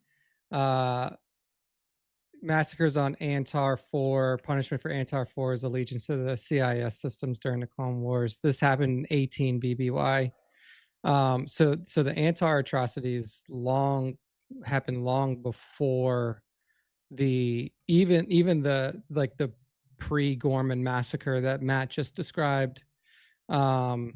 massacres on Antar 4, punishment for Antar 4 is allegiance to the CIS systems during the Clone Wars. This happened in 18 BBY. So the Antar atrocities happened long before even the pre-Gorman massacre that Matt just described. So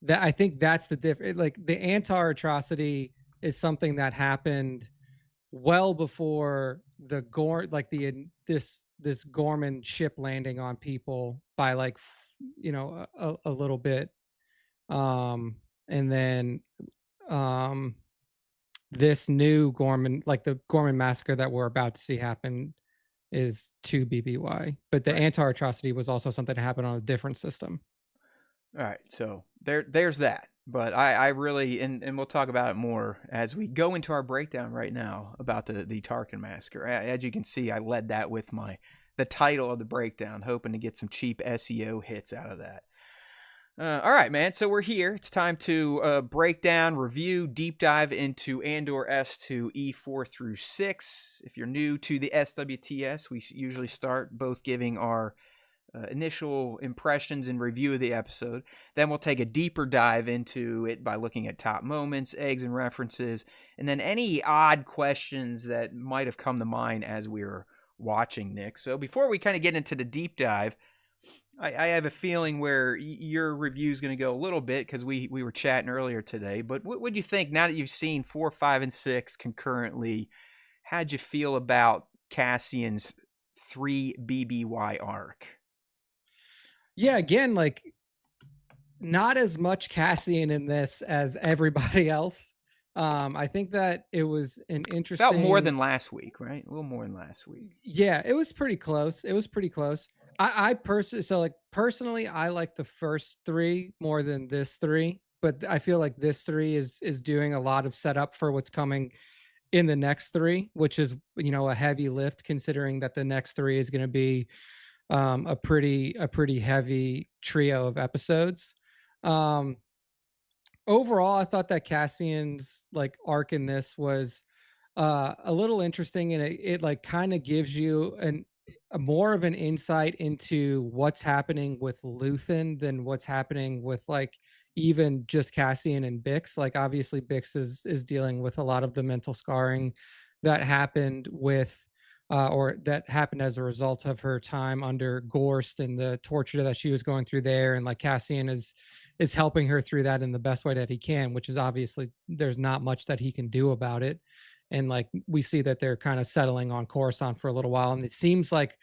that, I think that's the difference. The Antar atrocity is something that happened well before the this Gorman ship landing on people by a little bit, and then this new Gorman, the Gorman massacre that we're about to see happen, is 2 BBY, but the Antar atrocity was also something that happened on a different system. All right, so there's that. But I really, and we'll talk about it more as we go into our breakdown right now about the Tarkin Massacre. As you can see, I led that with the title of the breakdown, hoping to get some cheap SEO hits out of that. All right, man, so we're here. It's time to break down, review, deep dive into Andor S2 E4 through 6. If you're new to the SWTS, we usually start both giving our initial impressions and review of the episode. Then we'll take a deeper dive into it by looking at top moments, eggs and references, and then any odd questions that might have come to mind as we were watching, Nick. So before we kind of get into the deep dive, I have a feeling where your review is going to go a little bit, because we were chatting earlier today. But what would you think, now that you've seen 4, 5, and 6 concurrently? How'd you feel about Cassian's 3 BBY arc? Yeah, again, not as much Cassian in this as everybody else. I think that it was an Felt more interesting. than last week, right? A little more than last week. Yeah, it was pretty close. It was pretty close. I personally, so like personally, I like the first three more than this three, but I feel like this three is doing a lot of setup for what's coming in the next three, which is, you know, a heavy lift considering that the next three is going to be a pretty heavy trio of episodes. Um, Overall, I thought that Cassian's like arc in this was a little interesting, and it like kind of gives you a more of an insight into what's happening with Luthen than what's happening with like even just Cassian and Bix. Like obviously Bix is dealing with a lot of the mental scarring that happened with or that happened as a result of her time under Gorst and the torture that she was going through there. And like Cassian is helping her through that in the best way that he can, which is obviously there's not much that he can do about it. And like we see that they're kind of settling on Coruscant for a little while. And it seems like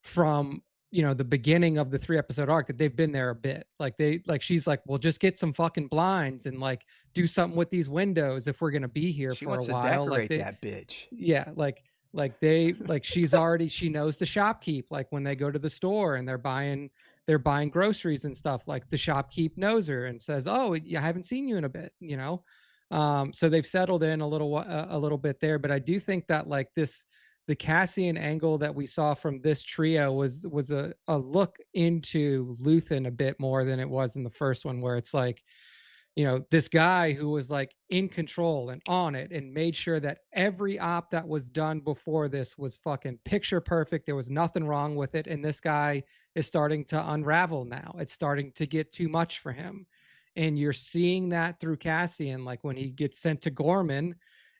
from the beginning of the 3 episode arc that they've been there a bit. Like she's like, well, just get some fucking blinds and like do something with these windows if we're gonna be here She for a wants to while. decorate that bitch. Yeah, like she knows the shopkeep. Like when they go to the store and they're buying groceries and stuff, like the shopkeep knows her and says, oh, I haven't seen you in a bit. So they've settled in a little bit there, but I do think that like the Cassian angle that we saw from this trio was a look into Luthen a bit more than it was in the first one, where it's like, this guy who was like in control and on it and made sure that every op that was done before this was fucking picture perfect. There was nothing wrong with it. And this guy is starting to unravel now. It's starting to get too much for him. And you're seeing that through Cassian, like when he gets sent to Gorman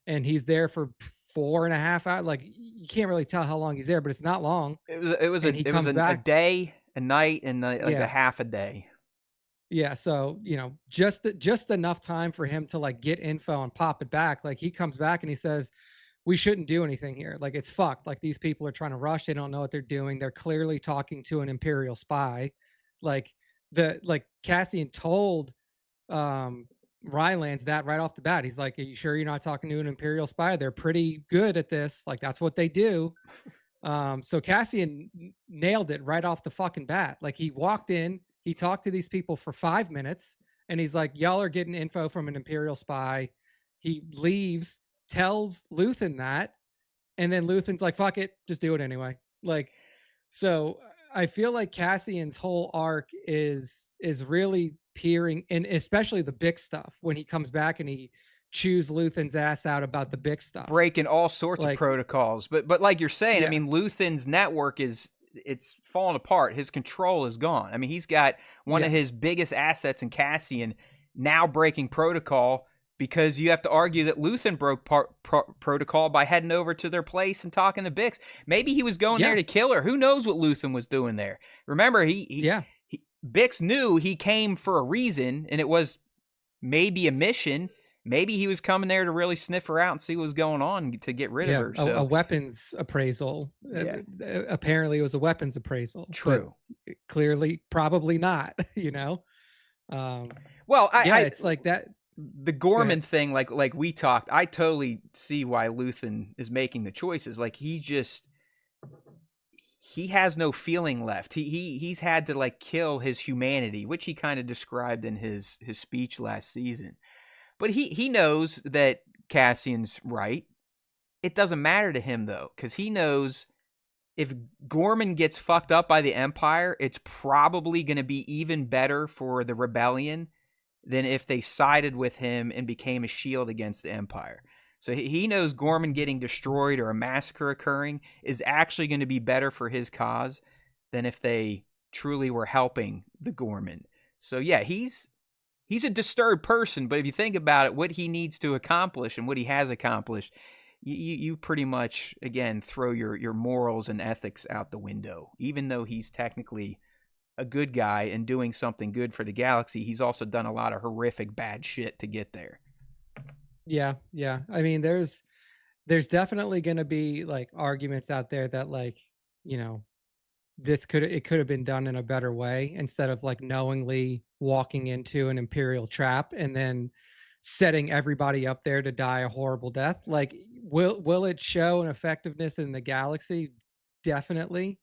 and he's there for 4.5 hours. Like you can't really tell how long he's there, but it's not long. It was And he comes a back. day, a night, and like a Yeah. half a day. Yeah, so just enough time for him to like get info and pop it back. Like he comes back and he says, "We shouldn't do anything here. Like it's fucked. Like these people are trying to rush. They don't know what they're doing. They're clearly talking to an Imperial spy." Like Cassian told Rylance that right off the bat. He's like, "Are you sure you're not talking to an Imperial spy? They're pretty good at this. Like that's what they do." So Cassian nailed it right off the fucking bat. Like he walked in, he talked to these people for 5 minutes, and he's like, "Y'all are getting info from an Imperial spy." He leaves, tells Luthen that, and then Luthen's like, "Fuck it, just do it anyway." Like, so I feel like Cassian's whole arc is really peering, and especially the big stuff when he comes back and he chews Luthen's ass out about the big stuff, breaking all sorts of protocols. But like you're saying, yeah. I mean, Luthen's network it's falling apart. His control is gone. I mean, he's got one of his biggest assets in Cassian now breaking protocol, because you have to argue that Luthen broke protocol by heading over to their place and talking to Bix. Maybe he was going there to kill her. Who knows what Luthen was doing there? Remember, Bix knew he came for a reason, and it was maybe a mission. Maybe he was coming there to really sniff her out and see what was going on to get rid of her. So. A weapons appraisal. Apparently, it was a weapons appraisal. True. Clearly, probably not. Well, it's like that. The Gorman thing, like we talked, I totally see why Luthen is making the choices. Like he has no feeling left. He's had to like kill his humanity, which he kind of described in his speech last season. But he knows that Cassian's right. It doesn't matter to him, though, because he knows if Gorman gets fucked up by the Empire, it's probably going to be even better for the rebellion than if they sided with him and became a shield against the Empire. So he knows Gorman getting destroyed or a massacre occurring is actually going to be better for his cause than if they truly were helping the Gorman. So yeah, he's a disturbed person, but if you think about it, what he needs to accomplish and what he has accomplished, you pretty much, again, throw your morals and ethics out the window. Even though he's technically a good guy and doing something good for the galaxy, he's also done a lot of horrific bad shit to get there. Yeah. I mean, there's definitely going to be like arguments out there that like, it could have been done in a better way instead of like knowingly walking into an Imperial trap and then setting everybody up there to die a horrible death. Like, will it show an effectiveness in the galaxy? Definitely.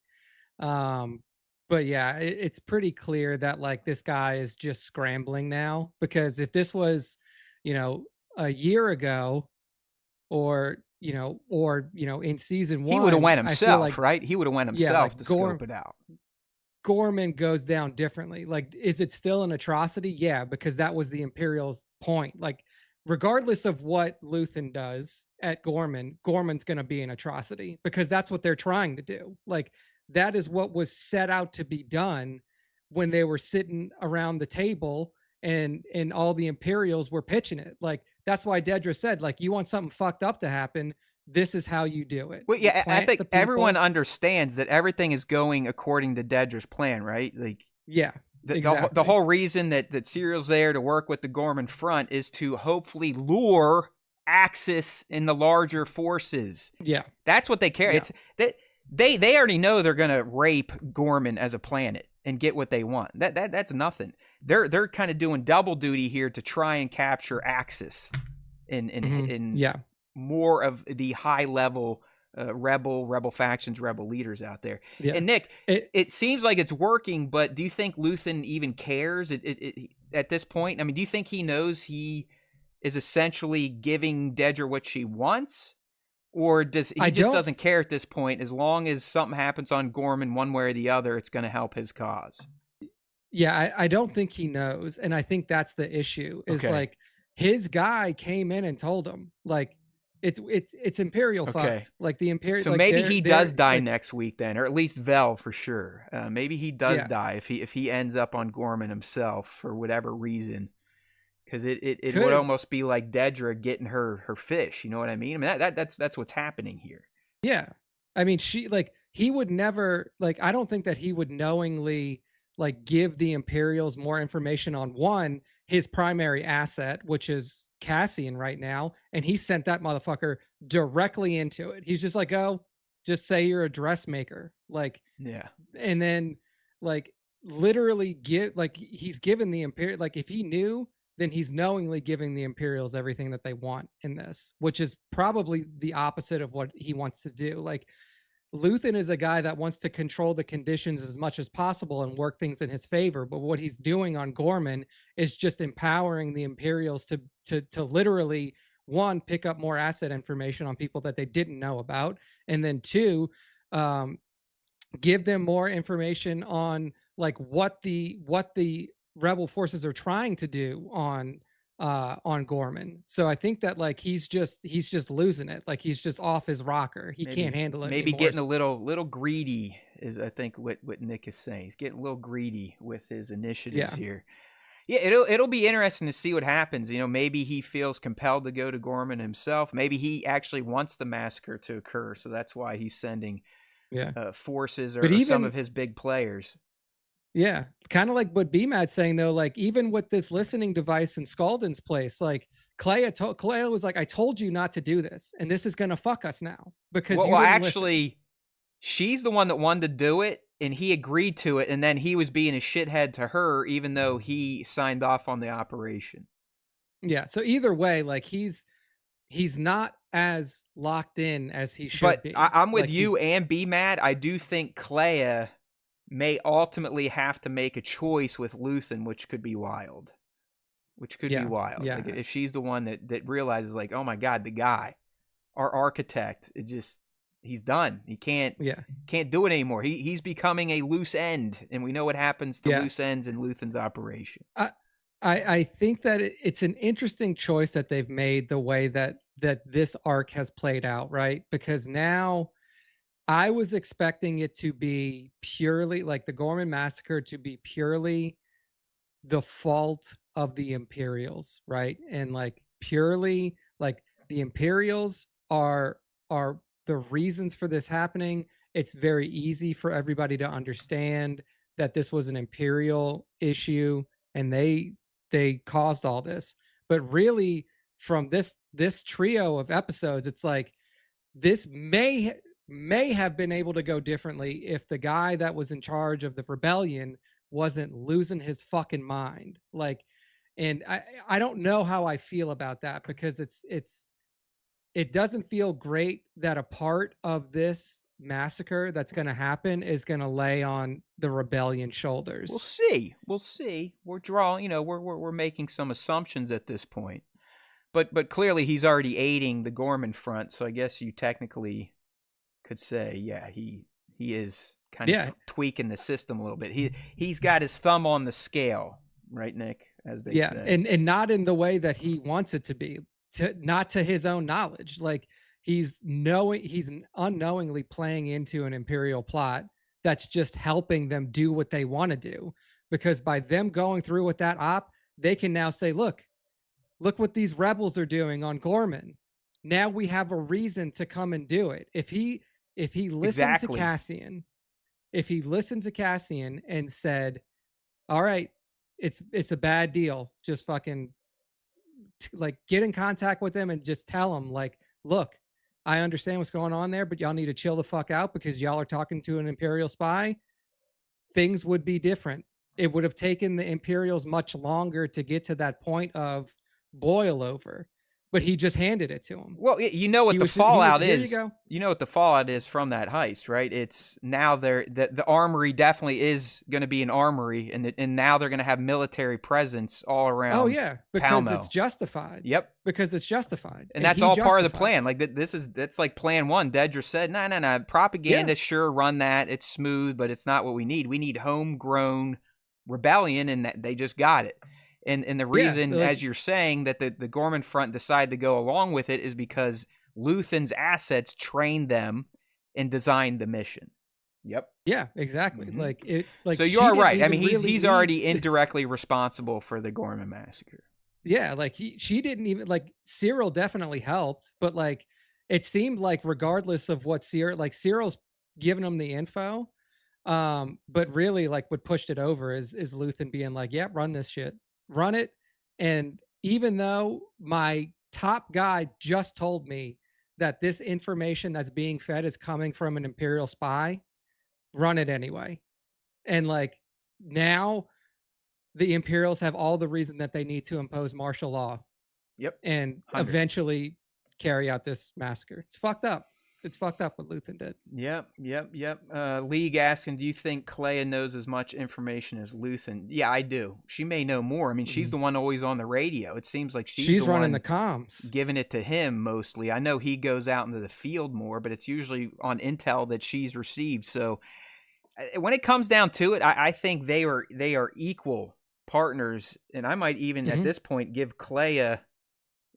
Um, but yeah, it's pretty clear that like this guy is just scrambling now, because if this was, you know, a year ago, or in season He would have one, went I feel himself, like, right? He would have went yeah, himself like to scope it out. Gorman goes down differently. Like, is it still an atrocity? Yeah, because that was the Imperial's point. Like, regardless of what Luthen does at Gorman, Gorman's going to be an atrocity because that's what they're trying to do. Like, that is what was set out to be done when they were sitting around the table and all the Imperials were pitching it. Like, that's why Dedra said, like, you want something fucked up to happen, this is how you do it. Well, You yeah, I plant think the everyone people. understands that everything is going according to Dedra's plan, right? Like Yeah, the exactly. whole reason that Serial's there to work with the Gorman front is to hopefully lure Axis in the larger forces. Yeah. That's what they care. Yeah. It's that they already know they're gonna rape Gorman as a planet and get what they want. That's nothing. They're kind of doing double duty here to try and capture Axis in Yeah. more of the high level rebel factions, rebel leaders out there. Yeah. And Nick, it seems like it's working, but do you think Luthen even cares at this point? I mean, do you think he knows he is essentially giving Dedra what she wants? Or does he just doesn't care at this point? As long as something happens on Gorman one way or the other, it's going to help his cause. Yeah, I don't think he knows, and I think that's the issue. Is like his guy came in and told him like it's Imperial fucked. Like the Imperial. So like maybe he does die like, next week then, or at least Vel for sure. Maybe he does die if he ends up on Gorman himself for whatever reason. Because it would almost be like Dedra getting her fish. You know what I mean? I mean that's what's happening here. Yeah, I mean he would never like. I don't think that he would knowingly like give the Imperials more information on his primary asset, which is Cassian right now, and he sent that motherfucker directly into it. He's just like, oh, just say you're a dressmaker, like, yeah, and then like literally he's given the Imperial, like if he knew, then he's knowingly giving the Imperials everything that they want in this, which is probably the opposite of what he wants to do. Like Luthen is a guy that wants to control the conditions as much as possible and work things in his favor. But what he's doing on Gorman is just empowering the Imperials to literally, one, pick up more asset information on people that they didn't know about, and then two, give them more information on like what the rebel forces are trying to do on Gorman. So I think that like he's just losing it. Like he's just off his rocker. He can't handle it maybe anymore. Getting a little greedy is, I think, what Nick is saying. He's getting a little greedy with his initiatives here. Yeah, it'll be interesting to see what happens. You know, maybe he feels compelled to go to Gorman himself. Maybe he actually wants the massacre to occur, so that's why he's sending forces or some of his big players. Yeah, kind of like what BMAD's saying though. Like even with this listening device in Scaldon's place, like Clea was like, "I told you not to do this, and this is gonna fuck us now because you didn't actually, listen." She's the one that wanted to do it, and he agreed to it, and then he was being a shithead to her, even though he signed off on the operation. Yeah. So either way, like he's not as locked in as he should be. I'm with you and BMAD. I do think Clea may ultimately have to make a choice with Luthen, which could be wild. Yeah. Like if she's the one that realizes, like, oh my God, the guy, our architect, he's done. He can't do it anymore. He's becoming a loose end, and we know what happens to loose ends in Luthen's operation. I think that it's an interesting choice that they've made, the way that this arc has played out, right? Because now I was expecting it to be purely like the Gorman massacre to be purely the fault of the Imperials, right? And like purely like the Imperials are the reasons for this happening. It's very easy for everybody to understand that this was an Imperial issue and they caused all this. But really, from this trio of episodes, it's like this may may have been able to go differently if the guy that was in charge of the rebellion wasn't losing his fucking mind. Like, and I don't know how I feel about that, because it doesn't feel great that a part of this massacre that's going to happen is going to lay on the rebellion shoulders. We'll see. We're drawing, you know, we're making some assumptions at this point. But clearly he's already aiding the Gorman front, so I guess you technically could say, yeah, he is kind of tweaking the system a little bit. He's got his thumb on the scale, right, Nick? As they say. and not in the way that he wants it to be, not to his own knowledge. Like, he's unknowingly playing into an imperial plot that's just helping them do what they want to do, because by them going through with that op, they can now say, look what these rebels are doing on Gorman. Now we have a reason to come and do it. If he listened to Cassian, and said, all right, it's a bad deal, just fucking like get in contact with them and just tell them, like, look, I understand what's going on there, but y'all need to chill the fuck out because y'all are talking to an Imperial spy, things would be different. It would have taken the Imperials much longer to get to that point of boil over, but he just handed it to him. Well, you know what the fallout is. You know what the fallout is from that heist, right? It's now the armory definitely is going to be an armory, and now they're going to have military presence all around. Oh yeah, because it's justified. Yep, because it's justified, and that's all part of the plan. Like that's like plan one. Dedra said, no, propaganda, sure, run that. It's smooth, but it's not what we need. We need homegrown rebellion, and that they just got it. And the reason, as you're saying, that the Gorman front decided to go along with it is because Luthen's assets trained them and designed the mission. Yep. Yeah, exactly. Mm-hmm. Like, it's like, so you are right. I mean, he's already indirectly responsible for the Gorman massacre. Yeah, like she didn't even, like, Cyril definitely helped, but like it seemed like regardless of what Cyril's giving him the info, but really like what pushed it over is Luthen being like, yeah, run this shit. Run it. And even though my top guy just told me that this information that's being fed is coming from an Imperial spy, run it anyway. And like, now the Imperials have all the reason that they need to impose martial law. Yep. And 100. Eventually carry out this massacre. It's fucked up. It's fucked up what Luthen did. Yep. League asking, do you think Kleya knows as much information as Luthen? Yeah, I do. She may know more. I mean, she's the one always on the radio. It seems like she's the running one the comms, giving it to him mostly. I know he goes out into the field more, but it's usually on intel that she's received. So when it comes down to it, I think they are equal partners, and I might even at this point give Kleya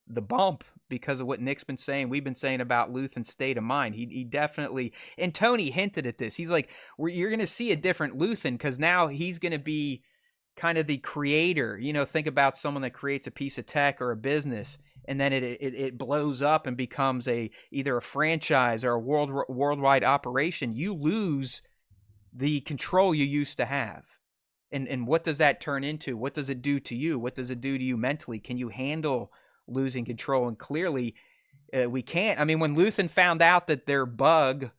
the bump because of what Nick's been saying. We've been saying about Luthen's state of mind. He definitely, and Tony hinted at this. He's like, you're going to see a different Luthen because now he's going to be kind of the creator. You know, think about someone that creates a piece of tech or a business, and then it blows up and becomes either a franchise or a worldwide operation. You lose the control you used to have. And what does that turn into? What does it do to you? What does it do to you mentally? Can you handle losing control? And clearly we can't. I mean, when Luthen found out that their bug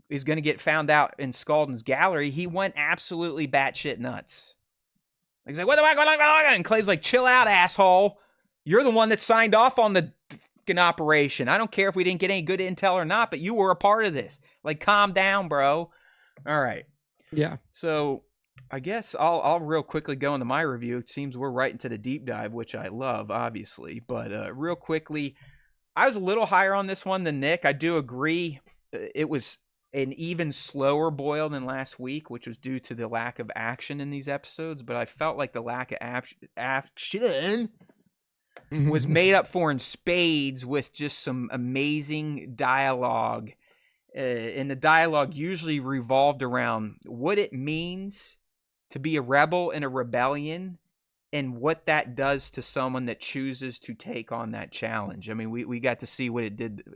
is going to get found out in Scaldon's gallery, he went absolutely batshit nuts. He's like, what the fuck going on? And Clay's like, chill out, asshole. You're the one that signed off on the fucking operation. I don't care if we didn't get any good intel or not, but you were a part of this. Like, calm down, bro. All right. Yeah. So I guess I'll real quickly go into my review. It seems we're right into the deep dive, which I love, obviously. But real quickly, I was a little higher on this one than Nick. I do agree. It was an even slower boil than last week, which was due to the lack of action in these episodes. But I felt like the lack of action was made up for in spades with just some amazing dialogue. And the dialogue usually revolved around what it means to be a rebel in a rebellion and what that does to someone that chooses to take on that challenge. I mean, we got to see what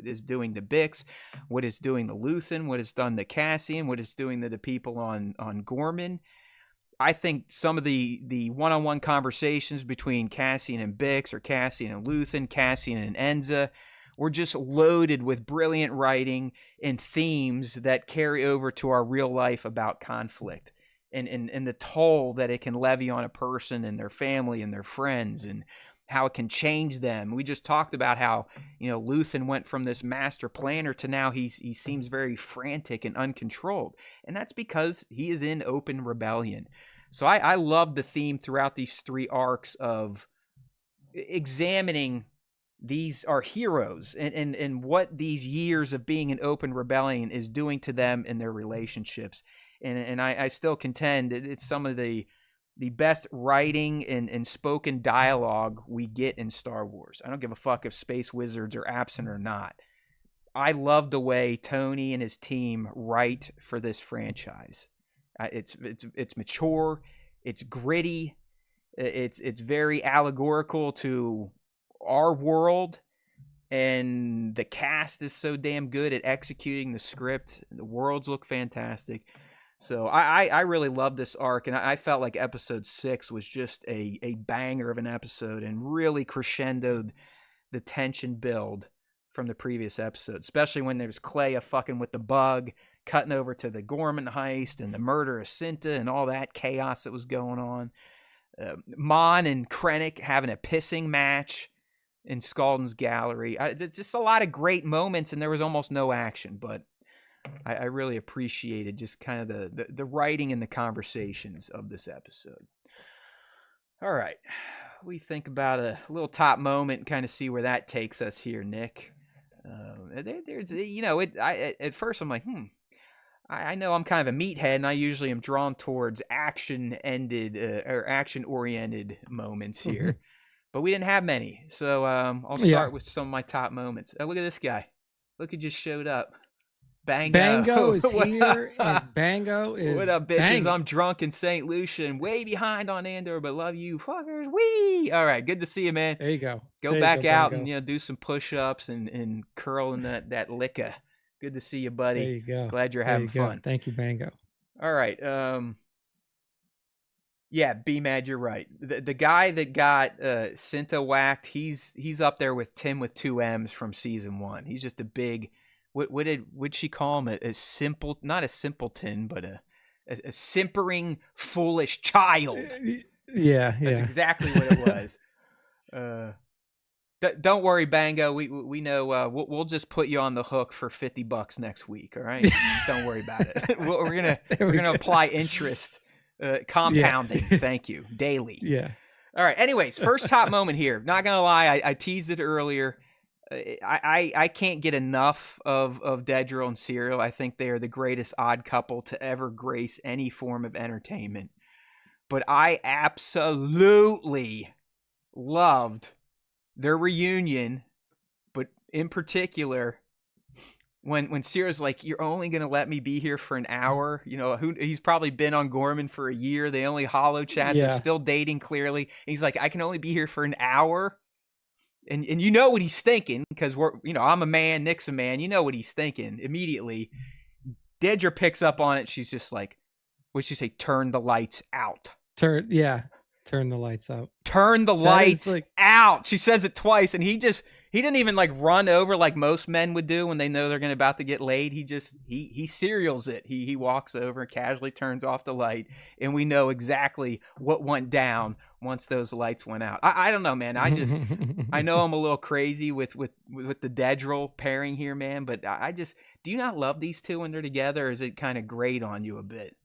is doing to Bix, what it's doing to Luthen, what it's done to Cassian, what it's doing to the people on Gorman. I think some of the one-on-one conversations between Cassian and Bix or Cassian and Luthen, Cassian and Enza were just loaded with brilliant writing and themes that carry over to our real life about conflict and the toll that it can levy on a person and their family and their friends, and how it can change them. We just talked about how, Luthen went from this master planner to now he seems very frantic and uncontrolled. And that's because he is in open rebellion. So I love the theme throughout these 3 arcs of examining our heroes and what these years of being in open rebellion is doing to them and their relationships. And I still contend it's some of the best writing and spoken dialogue we get in Star Wars. I don't give a fuck if Space Wizards are absent or not. I love the way Tony and his team write for this franchise. It's mature, it's gritty, it's very allegorical to our world, and the cast is so damn good at executing the script. The worlds look fantastic. So I really love this arc, and I felt like episode 6 was just a banger of an episode and really crescendoed the tension build from the previous episode, especially when there's Clea fucking with the bug, cutting over to the Gorman heist and the murder of Cinta and all that chaos that was going on. Mon and Krennic having a pissing match in Scaldon's gallery. Just a lot of great moments, and there was almost no action, but I really appreciated just kind of the writing and the conversations of this episode. All right. We think about a little top moment and kind of see where that takes us here, Nick. There's, at first I'm like, I know I'm kind of a meathead, and I usually am drawn towards action-ended or action-oriented moments here. But we didn't have many, so I'll start with some of my top moments. Look at this guy. Look who just showed up. Bango is here, and Bango is what up, bitches? I'm drunk in St. Lucia and way behind on Andor, but love you fuckers. Wee! All right, good to see you, man. There you go. Go back out and do some push-ups and curl in that liquor. Good to see you, buddy. There you go. Glad you're having fun. Thank you, Bango. All right. Yeah, B-Mad, you're right. The guy that got Cinta whacked, he's up there with Tim with 2 M's from season 1. He's just a big, what'd she call him? Not a simpleton, but a simpering, foolish child. Yeah. That's exactly what it was. Don't worry, Bango. We know. We'll just put you on the hook for $50 next week. All right. Don't worry about it. we're gonna apply interest. Compounding. Yeah. Thank you. Daily. Yeah. All right. Anyways, first top moment here. Not gonna lie, I teased it earlier. I can't get enough of Dedrill and Serial. I think they are the greatest odd couple to ever grace any form of entertainment. But I absolutely loved their reunion, but in particular, when Sierra's like, "You're only gonna let me be here for an hour," he's probably been on Gorman for a year. They only holo chat. Yeah. They're still dating clearly. And he's like, "I can only be here for an hour," and you know what he's thinking, because I'm a man, Nick's a man. You know what he's thinking immediately. Dedra picks up on it. She's just like, "What'd she say? Turn the lights out." Turn the lights out. Turn the lights out. She says it twice, and he didn't even run over like most men would do when they know they're about to get laid. He serials it. He walks over and casually turns off the light, and we know exactly what went down once those lights went out. I don't know, man. I know I'm a little crazy with the Dedrill pairing here, man, but do you not love these two when they're together, or is it kind of grate on you a bit?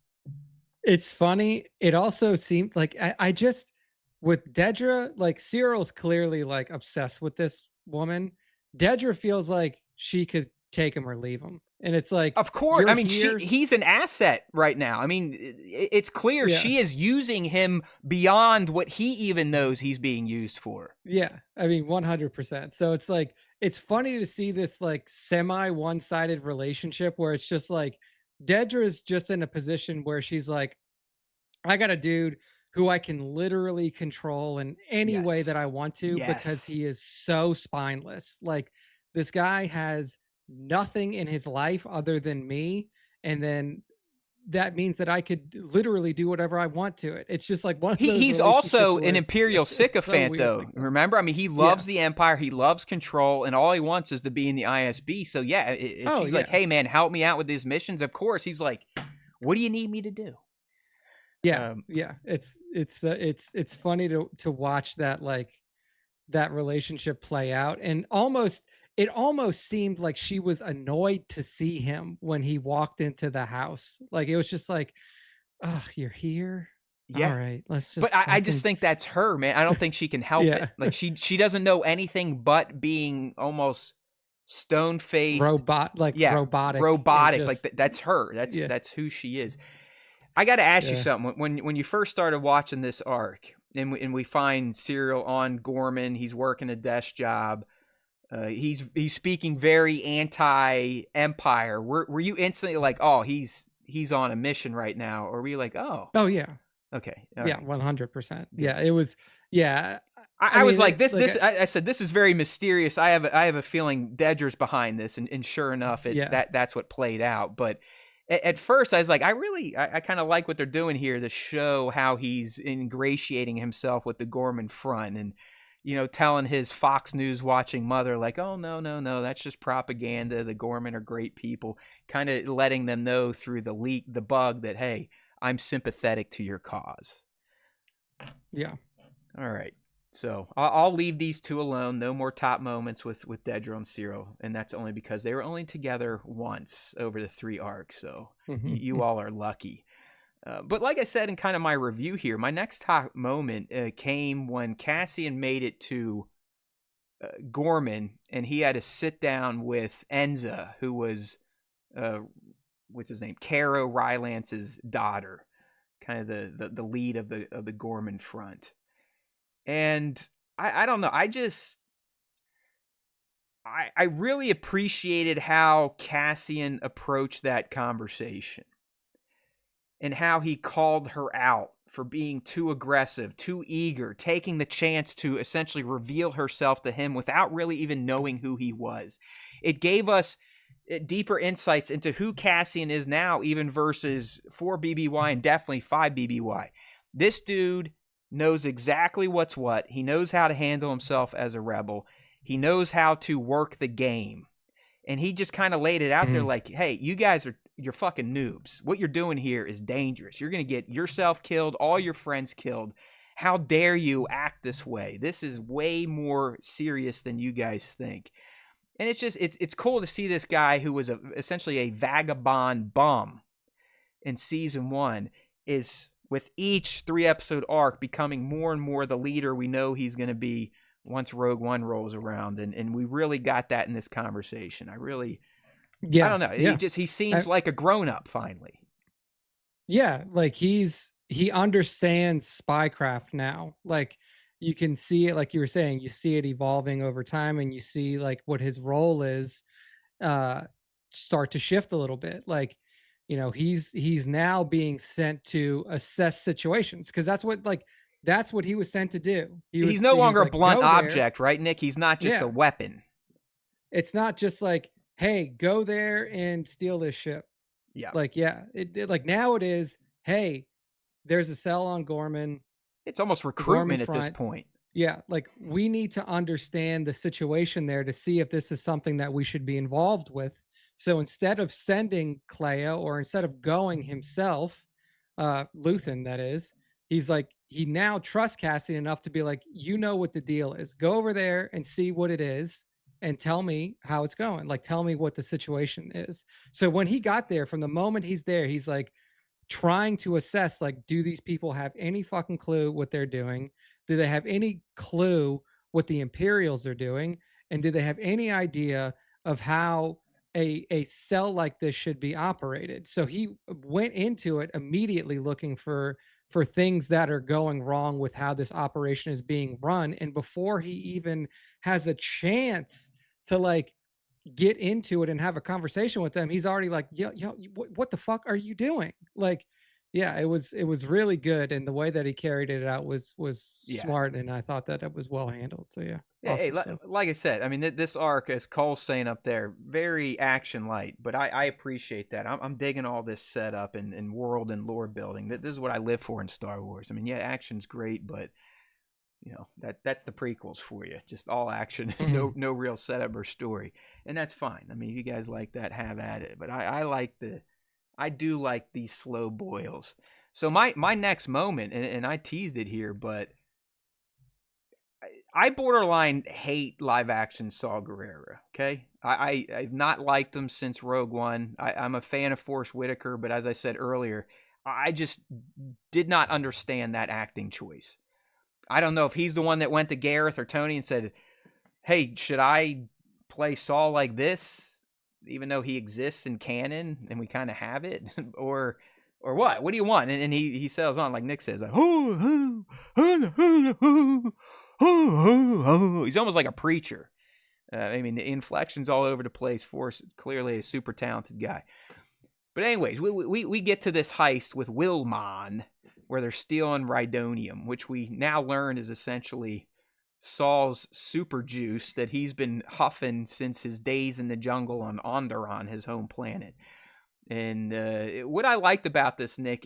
It's funny. It also seemed like I just, with Dedra, Cyril's clearly obsessed with this woman. Dedra feels like she could take him or leave him. And it's like, of course. I mean, he's an asset right now. I mean, it's clear she is using him beyond what he even knows he's being used for. Yeah. I mean, 100%. So it's it's funny to see this semi one-sided relationship where it's just Dedra is just in a position where she's like, I got a dude who I can literally control in any way that I want to because he is so spineless. This guy has nothing in his life other than me. And then that means that I could literally do whatever I want to it. It's just like one of those He's relationships also where an imperial it's so sycophant, weird though. like that. Remember, I mean, he loves the Empire, he loves control, and all he wants is to be in the ISB. So yeah, if she's like, "Hey, man, help me out with these missions," of course he's like, "What do you need me to do?" Yeah, it's funny to watch that, like, that relationship play out, and it almost seemed like she was annoyed to see him when he walked into the house. Like, it was just like, "Oh, you're here? All Yeah. right, let's But just I just fucking." think that's her, man. I don't think she can help it. Yeah. Like she doesn't know anything but being almost stone-faced. Yeah, Robotic and robotic. Like just that's her. yeah, That's who she is. I got to ask you yeah. something. When you first started watching this arc, and we find Cyril on Gorman, he's working a desk job. He's speaking very anti-Empire. Were you instantly like, oh, he's on a mission right now, or were you like, oh, Oh, yeah. okay, Yeah, right. 100%. Yeah, it was yeah, I was mean, like, it like, I said, this is very mysterious. I have a feeling Dedger's behind this, and sure enough, yeah. that's what played out. But at first, I was like, I kind of like what they're doing here to show how he's ingratiating himself with the Gorman front, and telling his Fox News watching mother like, oh no, that's just propaganda. The Gorman are great people, kind of letting them know through the bug that, hey, I'm sympathetic to your cause. Yeah. All right. So I'll leave these two alone. No more top moments with Dedra and Cyril, and that's only because they were only together once over the 3 arcs. So you all are lucky. But like I said in kind of my review here, my next top moment came when Cassian made it to Gorman, and he had to sit down with Enza, who was what's his name, Caro Rylance's daughter, kind of the lead of the Gorman front. And I don't know. I really appreciated how Cassian approached that conversation and how he called her out for being too aggressive, too eager, taking the chance to essentially reveal herself to him without really even knowing who he was. It gave us deeper insights into who Cassian is now, even versus 4 BBY and definitely 5 BBY. This dude knows exactly what's what. He knows how to handle himself as a rebel. He knows how to work the game. And he just kind of laid it out there like, hey, you guys you're fucking noobs. What you're doing here is dangerous. You're going to get yourself killed, all your friends killed. How dare you act this way? This is way more serious than you guys think. And it's cool to see this guy who was essentially a vagabond bum in season 1 is, with each 3-episode arc, becoming more and more the leader we know he's going to be once Rogue One rolls around. And we really got that in this conversation. I don't know. He seems like a grown-up finally. Yeah, like he understands spycraft now. Like, you can see it, like you were saying, you see it evolving over time, and you see like what his role is start to shift a little bit. Like, he's now being sent to assess situations, because that's what he was sent to do. He's no longer a blunt object, right, Nick? He's not just a weapon. It's not just like, hey, go there and steal this ship. Yeah. Like, like now it is, hey, there's a cell on Gorman. It's almost recruitment at this point. Yeah, like, we need to understand the situation there to see if this is something that we should be involved with. So instead of sending Cleo, or instead of going himself, Luthen, that is, he's like, he now trusts Cassian enough to be like, you know what the deal is. Go over there and see what it is and tell me how it's going. Like, tell me what the situation is. So when he got there, from the moment he's there, he's like trying to assess, like, do these people have any fucking clue what they're doing? Do they have any clue what the Imperials are doing? And do they have any idea of how a cell like this should be operated? So he went into it immediately looking for things that are going wrong with how this operation is being run. And before he even has a chance to like get into it and have a conversation with them, he's already like, yo, what the fuck are you doing? Like, Yeah, it was really good, and the way that he carried it out was Yeah. smart, and I thought that it was well handled. So yeah, Yeah, hey, awesome stuff. like I said, I mean, this arc, as Cole's saying up there, very action light, but I appreciate that. I'm digging all this setup and world and lore building. This is what I live for in Star Wars. I mean, yeah, action's great, but you know that's the prequels for you, just all action, no real setup or story, and that's fine. I mean, if you guys like that, have at it. But I do like these slow boils. So my next moment, and I teased it here, but I borderline hate live action Saw Gerrera. Okay, I've not liked him since Rogue One. I'm a fan of Forrest Whitaker, but as I said earlier, I just did not understand that acting choice. I don't know if he's the one that went to Gareth or Tony and said, "Hey, should I play Saul like this, even though he exists in canon and we kind of have it, or what? What do you want?" And he sails on like Nick says, like, he's almost like a preacher. I mean, the inflections all over the place. Forrest clearly a super talented guy. But anyways, we get to this heist with Wilmon, where they're stealing Rhydonium, which we now learn is essentially Saul's super juice that he's been huffing since his days in the jungle on Onderon, his home planet. And what I liked about this, Nick,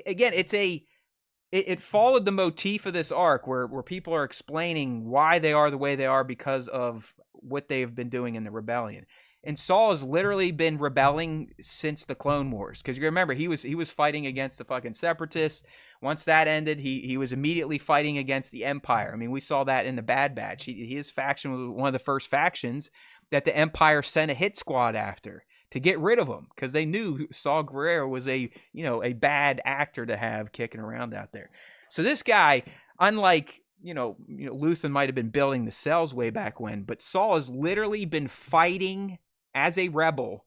again, it followed the motif of this arc where people are explaining why they are the way they are because of what they've been doing in the rebellion. And Saul has literally been rebelling since the Clone Wars. Because you remember, he was fighting against the fucking Separatists. Once that ended, he was immediately fighting against the Empire. I mean, we saw that in the Bad Batch. His faction was one of the first factions that the Empire sent a hit squad after to get rid of him. Because they knew Saul Gerrera was a bad actor to have kicking around out there. So this guy, unlike Luthen might have been building the cells way back when, but Saul has literally been fighting as a rebel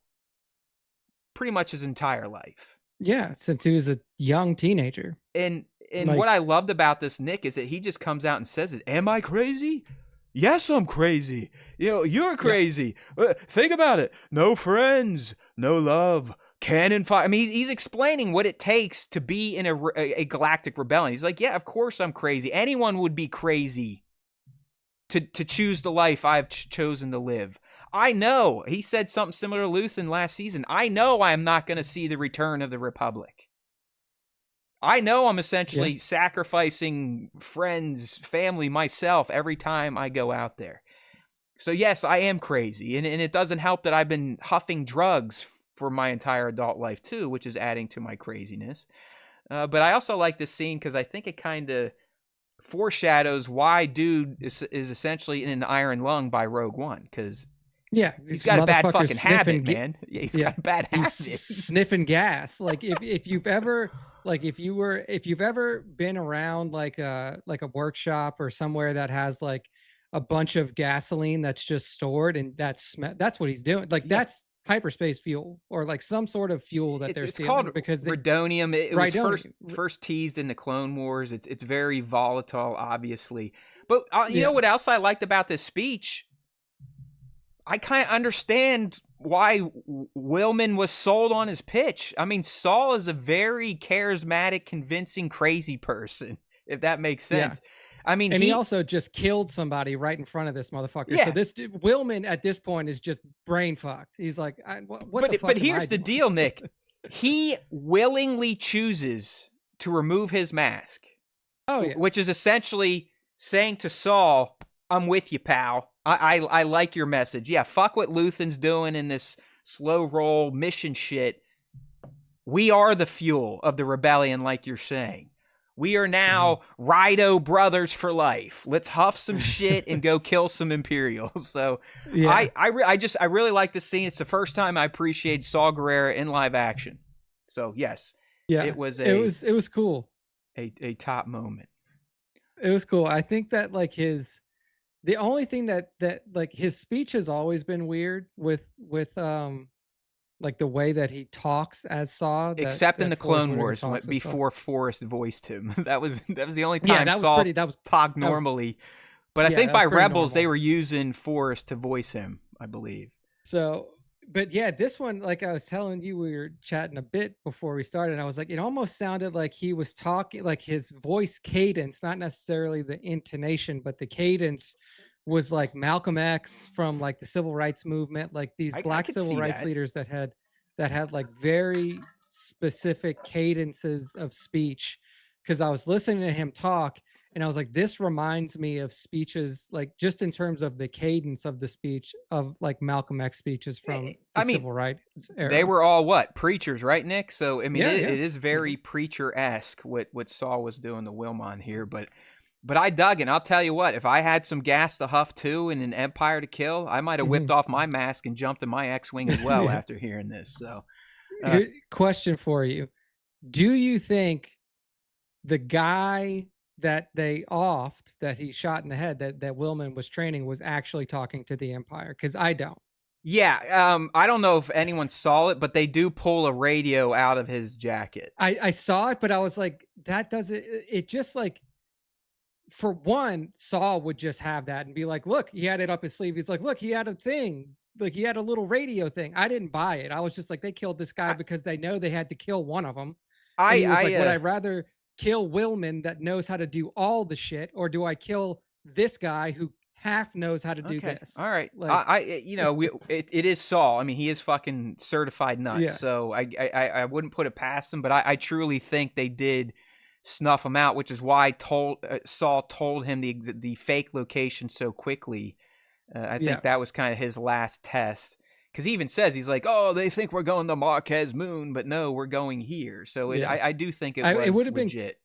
pretty much his entire life. Yeah, since he was a young teenager. And what I loved about this, Nick, is that he just comes out and says it. Am I crazy? Yes, I'm crazy. You're crazy. Yeah. Think about it. No friends, no love, cannon fire. I mean, he's explaining what it takes to be in a galactic rebellion. He's like, yeah, of course I'm crazy. Anyone would be crazy to choose the life I've chosen to live. I know. He said something similar to Luthen last season. I know I'm not going to see the return of the Republic. I know I'm essentially sacrificing friends, family, myself every time I go out there. So yes, I am crazy. And it doesn't help that I've been huffing drugs for my entire adult life too, which is adding to my craziness. But I also like this scene because I think it kind of foreshadows why dude is essentially in an iron lung by Rogue One, because he's got a bad fucking habit, man. Yeah, he's got a bad habit. Sniffing gas. Like if you've ever been around like a workshop or somewhere that has like a bunch of gasoline that's just stored, and that's what he's doing. Like that's hyperspace fuel or like some sort of fuel that they're stealing, because Rhydonium. It was first teased in the Clone Wars. It's very volatile, obviously. But you know what else I liked about this speech? I kind of understand why Wilmon was sold on his pitch. I mean, Saul is a very charismatic, convincing, crazy person, if that makes sense. Yeah. I mean, and he also just killed somebody right in front of this motherfucker. Yeah. So this Wilmon at this point is just brain fucked. He's like, what the fuck? But here's the deal, Nick. He willingly chooses to remove his mask. Oh yeah. Which is essentially saying to Saul, "I'm with you, pal. I like your message. Yeah, fuck what Luthen's doing in this slow roll mission shit. We are the fuel of the rebellion, like you're saying. We are now Rhydo brothers for life. Let's huff some shit and go kill some Imperials." So yeah. I really like this scene. It's the first time I appreciate Saul Gerrera in live action. So yes, it was cool. A top moment. It was cool. I think that like the only thing that like his speech has always been weird with like the way that he talks as Saw, except in the Clone Wars before Forrest voiced him. that was the only time Saul talked normally. But I think by Rebels they were using Forrest to voice him, I believe. So but yeah, this one, like I was telling you, we were chatting a bit before we started. And I was like, it almost sounded like he was talking, like his voice cadence, not necessarily the intonation, but the cadence was like Malcolm X from like the civil rights movement, like these I black could civil see rights that. leaders that had like very specific cadences of speech. Cause I was listening to him talk and I was like, this reminds me of speeches, like just in terms of the cadence of the speech of like Malcolm X speeches from the I mean, civil rights they era. were all what, preachers, right, Nick? So I mean, Yeah, it yeah. is very Mhm. preacher-esque what Saul was doing to Wilmon here, but I dug it. And I'll tell you what, if I had some gas to huff too and an empire to kill, I might have whipped Mhm. off my mask and jumped in my X-wing as well after hearing this. So uh, Here, question for you. Do you think the guy that they offed, that he shot in the head, that Willman was training, was actually talking to the Empire? Because I don't. yeah, I don't know if anyone saw it, but they do pull a radio out of his jacket. I saw it, but I was like, that doesn't. It just like, for one, Saul would just have that and be like, look, he had it up his sleeve. He's like, look, he had a thing. Like he had a little radio thing. I didn't buy it. I was just like, they killed this guy I, because they know they had to kill one of them. And I, he was like, would I I rather kill Willman that knows how to do all the shit, or do I kill this guy who half knows how to do Okay. this? All right. Like, You know, it is Saul. I mean, he is fucking certified nuts. yeah, So I wouldn't put it past him, but I truly think they did snuff him out, which is why Saul told him the fake location so quickly. I yeah, think that was kind of his last test. Because he even says, he's like, oh, they think we're going to Marquez Moon, but no, we're going here. So yeah. I do think it It would was have been. legit.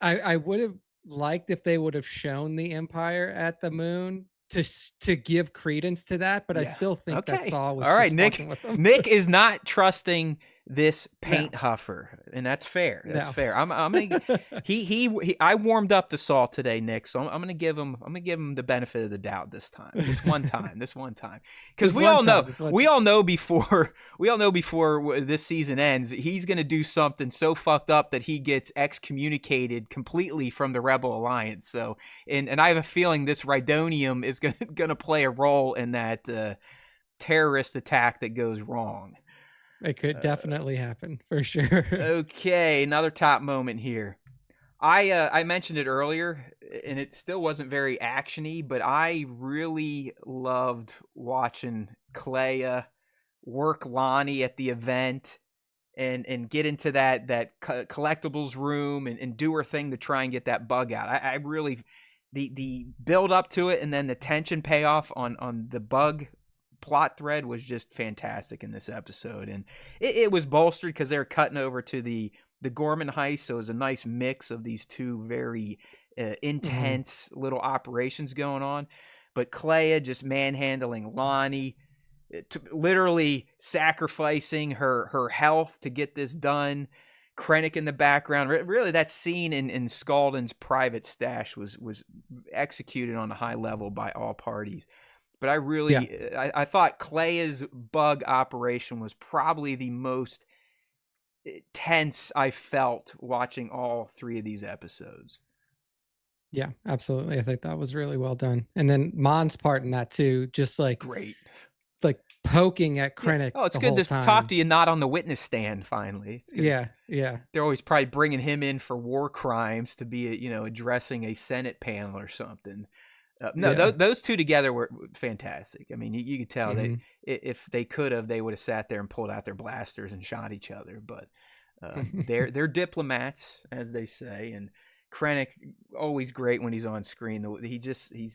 I would have liked if they would have shown the Empire at the moon to give credence to that, but I Yeah. still think that Okay. Saul was All right, just Nick. fucking with them. Nick is not trusting this No, paint huffer, and that's fair. That's no. fair. I'm gonna I warmed up to Saul today, Nick. So I'm gonna give him the benefit of the doubt this time. This one time. This one time. Because This one time, this one we time. all know before this season ends, he's gonna do something so fucked up that he gets excommunicated completely from the Rebel Alliance. So and I have a feeling this Rhydonium is gonna play a role in that terrorist attack that goes wrong. It could definitely happen for sure. Okay, another top moment here. I mentioned it earlier, and it still wasn't very actiony, but I really loved watching Clea work Lonnie at the event and get into that collectibles room and do her thing to try and get that bug out. I really the build up to it and then the tension payoff on the bug plot thread was just fantastic in this episode, and it was bolstered because they're cutting over to the Gorman heist, so it was a nice mix of these two very Mhm. intense little operations going on. But Clea just manhandling Lonnie, literally sacrificing her health to get this done. Krennic in the background. Really, that scene in Scaldon's private stash was executed on a high level by all parties. But Yeah, I thought Clea's bug operation was probably the most tense I felt watching all three of these episodes. yeah, absolutely. I think that was really well done. And then Mon's part in that too, just Great. like poking at Yeah. Krennic Oh, it's the good whole to talk time. to you not on the witness stand finally. It's because Yeah, yeah. they're always probably bringing him in for war crimes to be, addressing a Senate panel or something. No, Yeah. those two together were fantastic. I mean, you could tell that Mhm. if they could have, they would have sat there and pulled out their blasters and shot each other. But they're diplomats, as they say, and Krennic always great when he's on screen. He's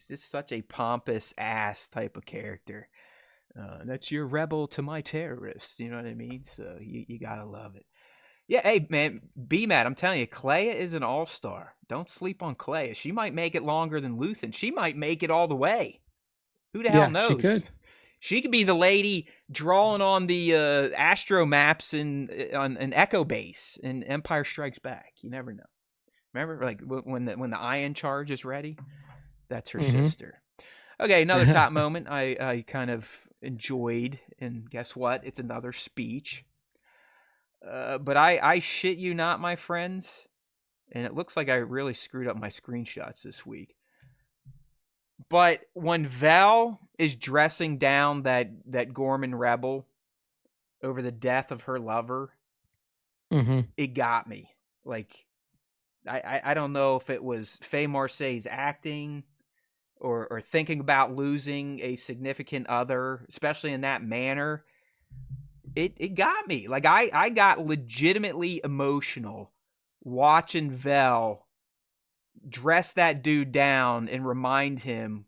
just such a pompous ass type of character. That's your rebel to my terrorist. You know what I mean? So you gotta love it. Yeah, hey man, B Matt, I'm telling you, Clea is an all-star. Don't sleep on Clea. She might make it longer than Luthen. She might make it all the way. Who the hell Yeah, she knows? could. She could be the lady drawing on the astro maps on an Echo base in Empire Strikes Back. You never know. Remember, like when the Ion Charge is ready, that's her Mhm. sister. Okay, another top moment I kind of enjoyed, and guess what? It's another speech. But I shit you not, my friends, and it looks like I really screwed up my screenshots this week. But when Vel is dressing down that Gorman rebel over the death of her lover, it got me. Like, I don't know if it was Faye Marseille's acting or thinking about losing a significant other, especially in that manner. It got me. Like, I got legitimately emotional watching Vel dress that dude down and remind him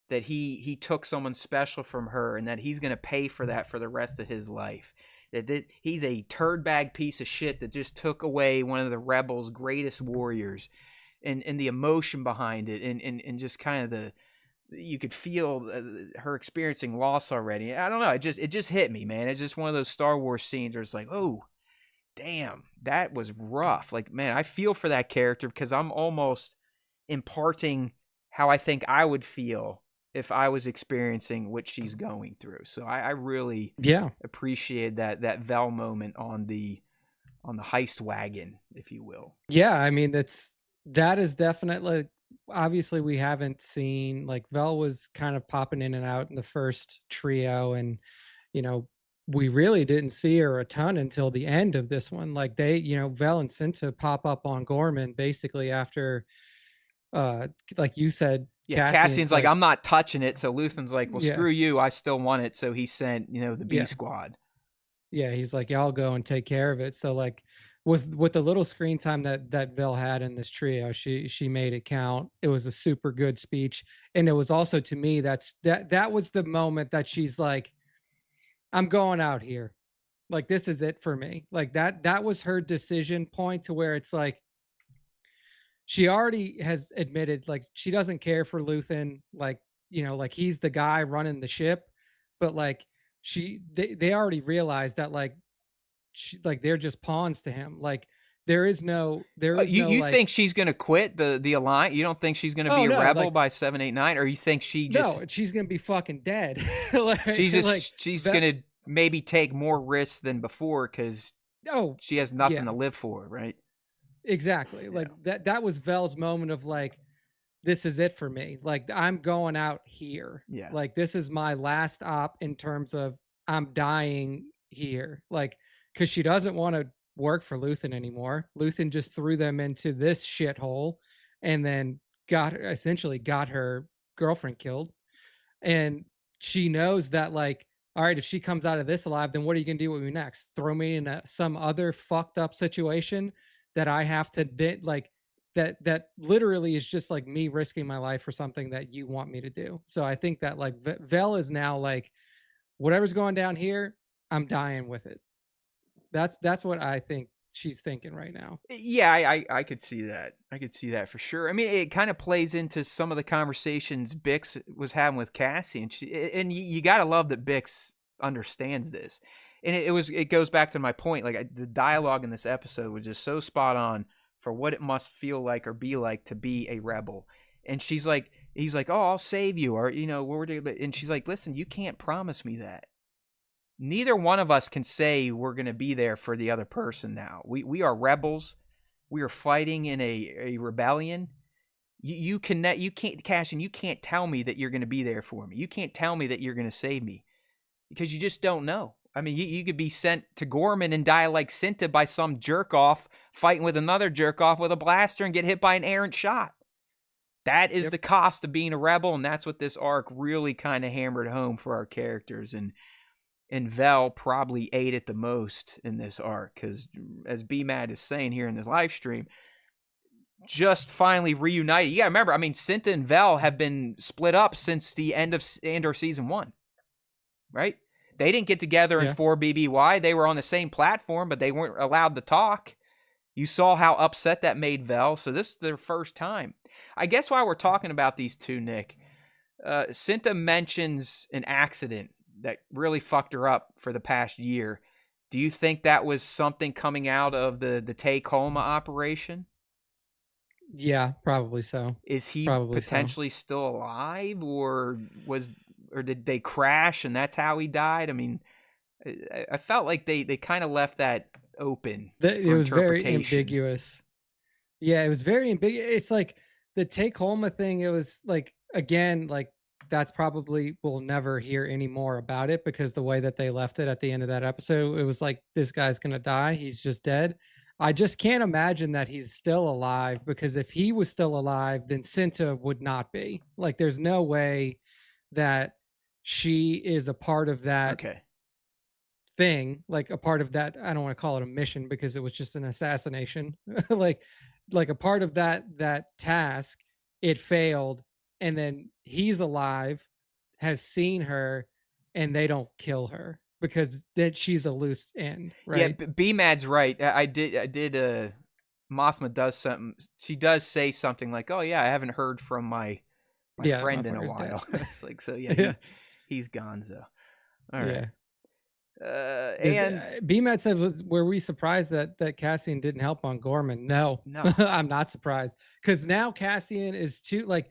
that he took someone special from her and that he's going to pay for that for the rest of his life. That he's a turd bag piece of shit that just took away one of the rebels' greatest warriors, and the emotion behind it, and just kind of you could feel her experiencing loss already. I don't know. It just hit me, man. It's just one of those Star Wars scenes where it's like, oh, damn, that was rough. Like, man, I feel for that character because I'm almost imparting how I think I would feel if I was experiencing what she's going through. So I really appreciate that Vel moment on the heist wagon, if you will. Yeah, I mean that is definitely, obviously we haven't seen, like, Vel was kind of popping in and out in the first trio, and you know, we really didn't see her a ton until the end of this one. Like, they, you know, Vel and Cinta pop up on Gorman basically after like you said, yeah, Cassian's like, I'm not touching it. So Luthen's like, well, screw you, I still want it. So he sent, the B squad. Yeah, he's like, y'all go and take care of it. So like with the little screen time that Vel had in this trio, she made it count. It was a super good speech. And it was also, to me, that was the moment that she's like, I'm going out here. Like, this is it for me. Like, that was her decision point, to where it's like, she already has admitted, like, she doesn't care for Luthen, like, like, he's the guy running the ship, but like, they already realized that, like, they're just pawns to him. Like, there is no you like, think she's gonna quit the alliance? You don't think she's gonna be a rebel, like, by 7, 8, 9, or you think she just she's gonna be fucking dead? Like, she's gonna maybe take more risks than before because she has nothing to live for, right? Exactly. Yeah. Like that was Vel's moment of like, this is it for me. Like, I'm going out here. Yeah. Like, this is my last op in terms of I'm dying here. Like, because she doesn't want to work for Luthen anymore. Luthen just threw them into this shithole and then essentially got her girlfriend killed. And she knows that, like, all right, if she comes out of this alive, then what are you going to do with me next? Throw me in some other fucked up situation that I have to admit, like, that literally is just like me risking my life for something that you want me to do. So I think that, like, Vel is now like, whatever's going down here, I'm dying with it. That's what I think she's thinking right now. Yeah, I could see that. I could see that for sure. I mean, it kind of plays into some of the conversations Bix was having with Cassie, and you gotta love that Bix understands this. And it goes back to my point. Like, the dialogue in this episode was just so spot on for what it must feel like or be like to be a rebel. And he's like, oh, I'll save you, or and she's like, listen, you can't promise me that. Neither one of us can say we're going to be there for the other person now. We are rebels. We are fighting in a rebellion. You can't, Cassian, you can't tell me that you're going to be there for me. You can't tell me that you're going to save me because you just don't know. I mean, you could be sent to Gorman and die like Cinta by some jerk-off fighting with another jerk-off with a blaster and get hit by an errant shot. That is the cost of being a rebel, and that's what this arc really kind of hammered home for our characters. And Vel probably ate it the most in this arc because, as B-Mad is saying here in this live stream, just finally reunited. You got to remember, I mean, Cinta and Vel have been split up since the end of Andor Season 1, right? They didn't get together in 4 BBY. They were on the same platform, but they weren't allowed to talk. You saw how upset that made Vel, so this is their first time. I guess while we're talking about these two, Nick, Cinta mentions an accident that really fucked her up for the past year. Do you think that was something coming out of the Tacoma operation? Yeah, probably so. Is he potentially still alive, or did they crash and that's how he died? I mean, I felt like they kind of left that open. It was very ambiguous. Yeah, it was very ambiguous. It's like the Tacoma thing. It was like, again, like that's probably we'll never hear any more about it, because the way that they left it at the end of that episode, it was like, this guy's gonna die, he's just dead. I just can't imagine that he's still alive, because if he was still alive, then Cinta would not be. Like, there's no way that she is a part of that Okay. thing, like a part of that. I don't want to call it a mission, because it was just an assassination. like a part of that task, it failed, and then he's alive, has seen her, and they don't kill her because that she's a loose end, Yeah, right? B-Mad's right. I did Mothma does something. She does say something like, "Oh yeah, I haven't heard from my Yeah, friend in a motherfucker's dead. while." It's like, so yeah, Yeah, he's gonzo. All right. yeah. And BMAT said, were we surprised that Cassian didn't help on Gorman? No, no. I'm not surprised, because now Cassian is too, like,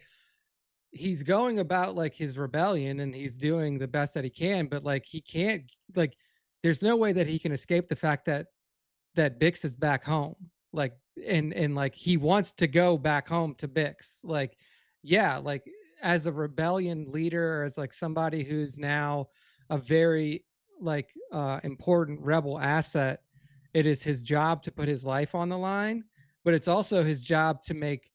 he's going about like his rebellion, and he's doing the best that he can, but like he can't, like, there's no way that he can escape the fact that Bix is back home. Like, and like he wants to go back home to Bix. Like, yeah, like as a rebellion leader, or as like somebody who's now a very like important rebel asset, it is his job to put his life on the line, but it's also his job to make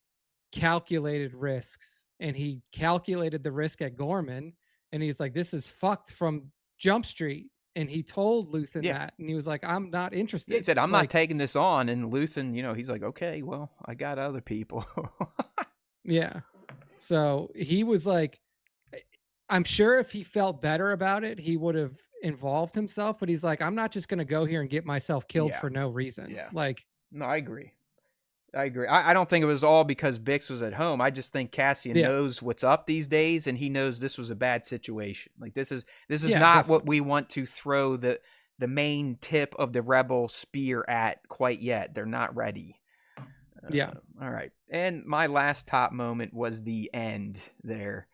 calculated risks. And he calculated the risk at Gorman, and he's like, this is fucked from Jump Street. And he told Luthen Yeah. that, and he was like, I'm not interested. Yeah, he said, "I'm like, not taking this on." And Luthen, he's like, "Okay, well, I got other people." yeah. So he was like, I'm sure if he felt better about it, he would have involved himself, but he's like, I'm not just going to go here and get myself killed Yeah. for no reason. Yeah. Like, No, I agree. I don't think it was all because Bix was at home. I just think Cassian Yeah. knows what's up these days, and he knows this was a bad situation. Like, this is Yeah, not definitely. what we want to throw the main tip of the rebel spear at quite yet. They're not ready. Yeah. All right. And my last top moment was the end there.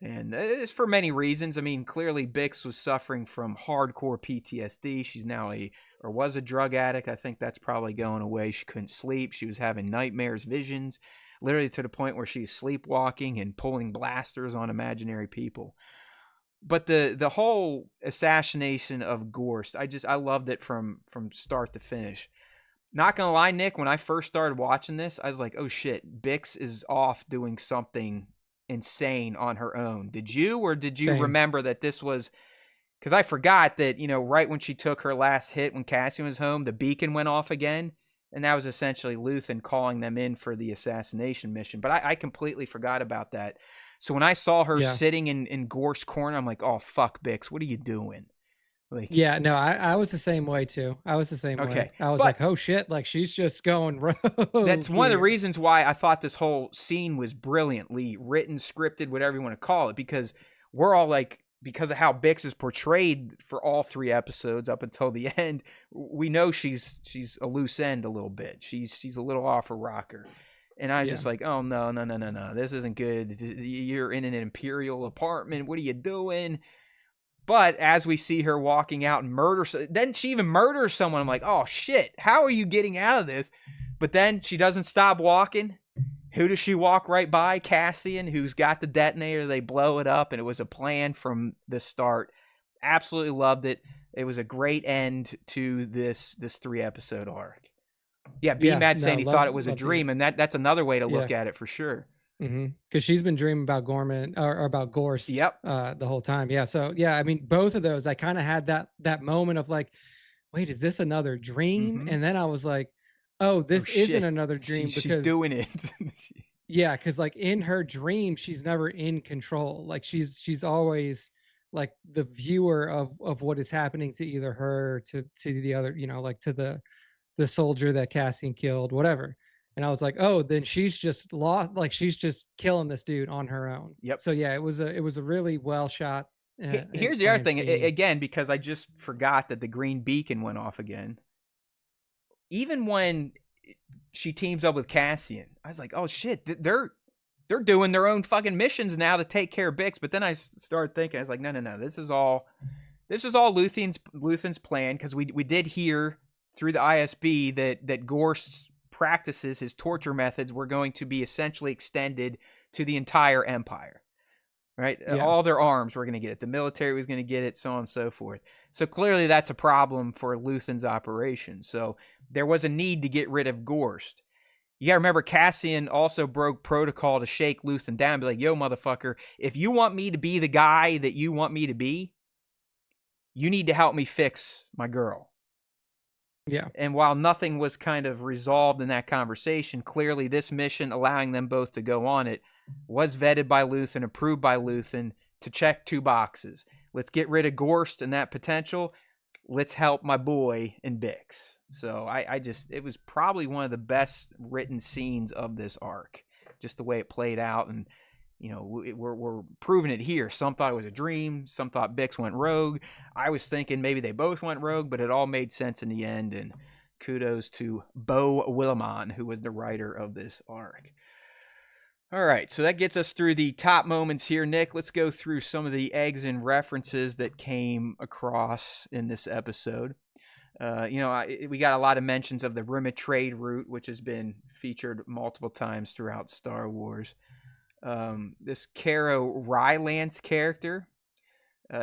And it's for many reasons. I mean, clearly Bix was suffering from hardcore PTSD. She's now was a drug addict. I think that's probably going away. She couldn't sleep. She was having nightmares, visions, literally to the point where she's sleepwalking and pulling blasters on imaginary people. But the whole assassination of Gorst, I loved it from start to finish. Not gonna lie, Nick, when I first started watching this, I was like, oh shit, Bix is off doing something insane on her own. Did you, or did you Same. remember that this was, because I forgot that, right when she took her last hit, when Cassian was home, the beacon went off again, and that was essentially Luthen calling them in for the assassination mission. But I completely forgot about that. So when I saw her sitting in Gorst's corner, I'm like, oh fuck, Bix, what are you doing? Like, yeah, no, I was the same way too. I was the same way. I was like, oh shit, like she's just going rogue. That's one of the here. reasons why I thought this whole scene was brilliantly written, scripted, whatever you want to call it, because we're all like, because of how Bix is portrayed for all 3 episodes up until the end, we know she's a loose end a little bit. She's a little off her rocker. And I was just like, oh no, this isn't good. You're in an Imperial apartment. What are you doing? But as we see her walking out and then she even murders someone. I'm like, oh shit, how are you getting out of this? But then she doesn't stop walking. Who does she walk right by? Cassian, who's got the detonator. They blow it up, and it was a plan from the start. Absolutely loved it. It was a great end to this 3-episode arc. Yeah, B-Mad saying he thought it was a dream, and that's another way to look at it for sure. Because she's been dreaming about Gorman or about Gorst the whole time. Yeah. So yeah, I mean, both of those, I kind of had that moment of like, wait, is this another dream? And then I was like, oh, this isn't another dream, because she's doing it. Yeah, because like in her dream, she's never in control. Like she's always like the viewer of what is happening to either her, to the other, like to the soldier that Cassian killed, whatever. And I was like, oh, then she's just lost. Like she's just killing this dude on her own. Yep. So yeah, it was a really well shot. Here's the other thing, again, because I just forgot that the green beacon went off again. Even when she teams up with Cassian, I was like, oh shit, they're doing their own fucking missions now to take care of Bix. But then I started thinking, I was like, no, this is all Luthen's plan, because we did hear through the ISB that Gorst's practices, his torture methods were going to be essentially extended to the entire empire, right? Yeah. All their arms were going to get it. The military was going to get it, so on and so forth. So clearly that's a problem for Luthen's operation. So there was a need to get rid of Gorst. You got to remember, Cassian also broke protocol to shake Luthen down and be like, yo, motherfucker, if you want me to be the guy that you want me to be, you need to help me fix my girl. Yeah. And while nothing was kind of resolved in that conversation, clearly this mission, allowing them both to go on it, was vetted by Luthen, approved by Luthen to check 2 boxes. Let's get rid of Gorst and that potential. Let's help my boy in Bix. So it was probably one of the best written scenes of this arc, just the way it played out. And, you know, we're proving it here. Some thought it was a dream. Some thought Bix went rogue. I was thinking maybe they both went rogue, but it all made sense in the end. And kudos to Bo Willimon, who was the writer of this arc. All right, so that gets us through the top moments here. Nick, let's go through some of the eggs and references that came across in this episode. We got a lot of mentions of the Rimma trade route, which has been featured multiple times throughout Star Wars. This Caro Rylance character,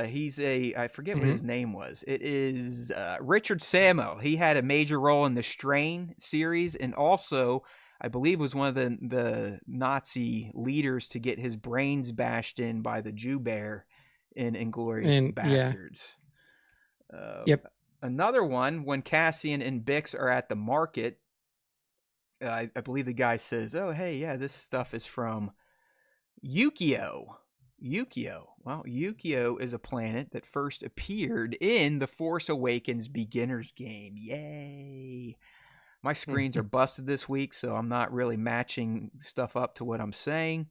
he's I forget what his name was. It is Richard Samuel. He had a major role in the Strain series, and also I believe was one of the Nazi leaders to get his brains bashed in by the Jew Bear in Inglourious Bastards. Yep. Another one, when Cassian and Bix are at the market, I believe the guy says, oh, hey, yeah, this stuff is from Yukio. Well, Yukio is a planet that first appeared in the Force Awakens beginner's game. Yay. My screens are busted this week, so I'm not really matching stuff up to what I'm saying.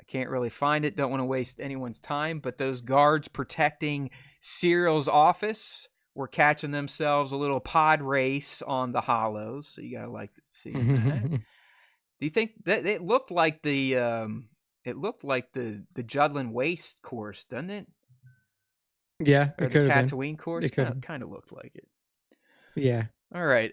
I can't really find it. Don't want to waste anyone's time, but those guards protecting Cyril's office were catching themselves a little pod race on the Hollows, so you gotta like to see that. Do you think that it looked like the Judlin Waste course, doesn't it? Yeah, or it could the have Tatooine course. It could Kind of looked like it. Yeah. All right.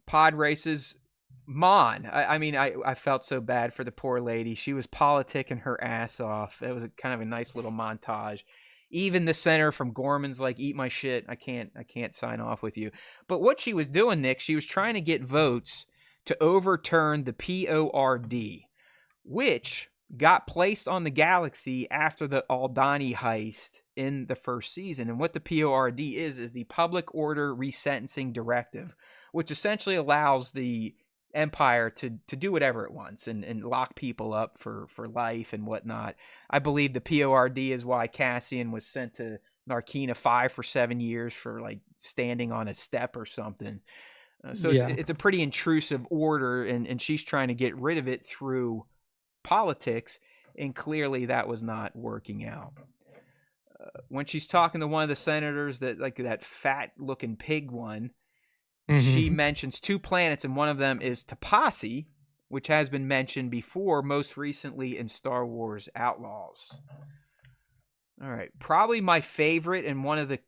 Pod races. Mon. I felt so bad for the poor lady. She was politicking her ass off. It was kind of a nice little montage. Even the senator from Gorman's like, eat my shit. I can't sign off with you. But what she was doing, Nick, she was trying to get votes to overturn the PORD, which got placed on the galaxy after the Aldani heist in the first season. And what the PORD is the Public Order Resentencing Directive, which essentially allows the Empire to do whatever it wants and lock people up for life and whatnot. I believe the PORD is why Cassian was sent to Narkina 5 for 7 years for like standing on a step or something. It's a pretty intrusive order, and she's trying to get rid of it through politics, and clearly that was not working out. When she's talking to one of the senators, that fat looking pig one, she mentions 2 planets, and one of them is Tapasi, which has been mentioned before, most recently in Star Wars Outlaws. All right, probably my favorite, and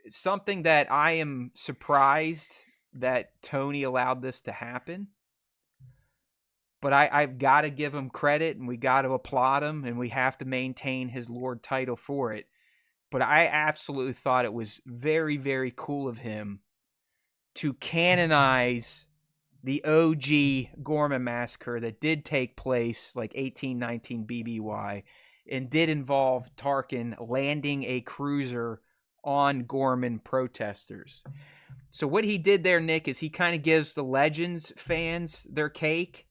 something that I am surprised that Tony allowed this to happen. But I've got to give him credit, and we got to applaud him, and we have to maintain his Lord title for it. But I absolutely thought it was very, very cool of him to canonize the OG Gorman massacre that did take place like 1819 BBY and did involve Tarkin landing a cruiser on Gorman protesters. So what he did there, Nick, is he kind of gives the Legends fans their cake,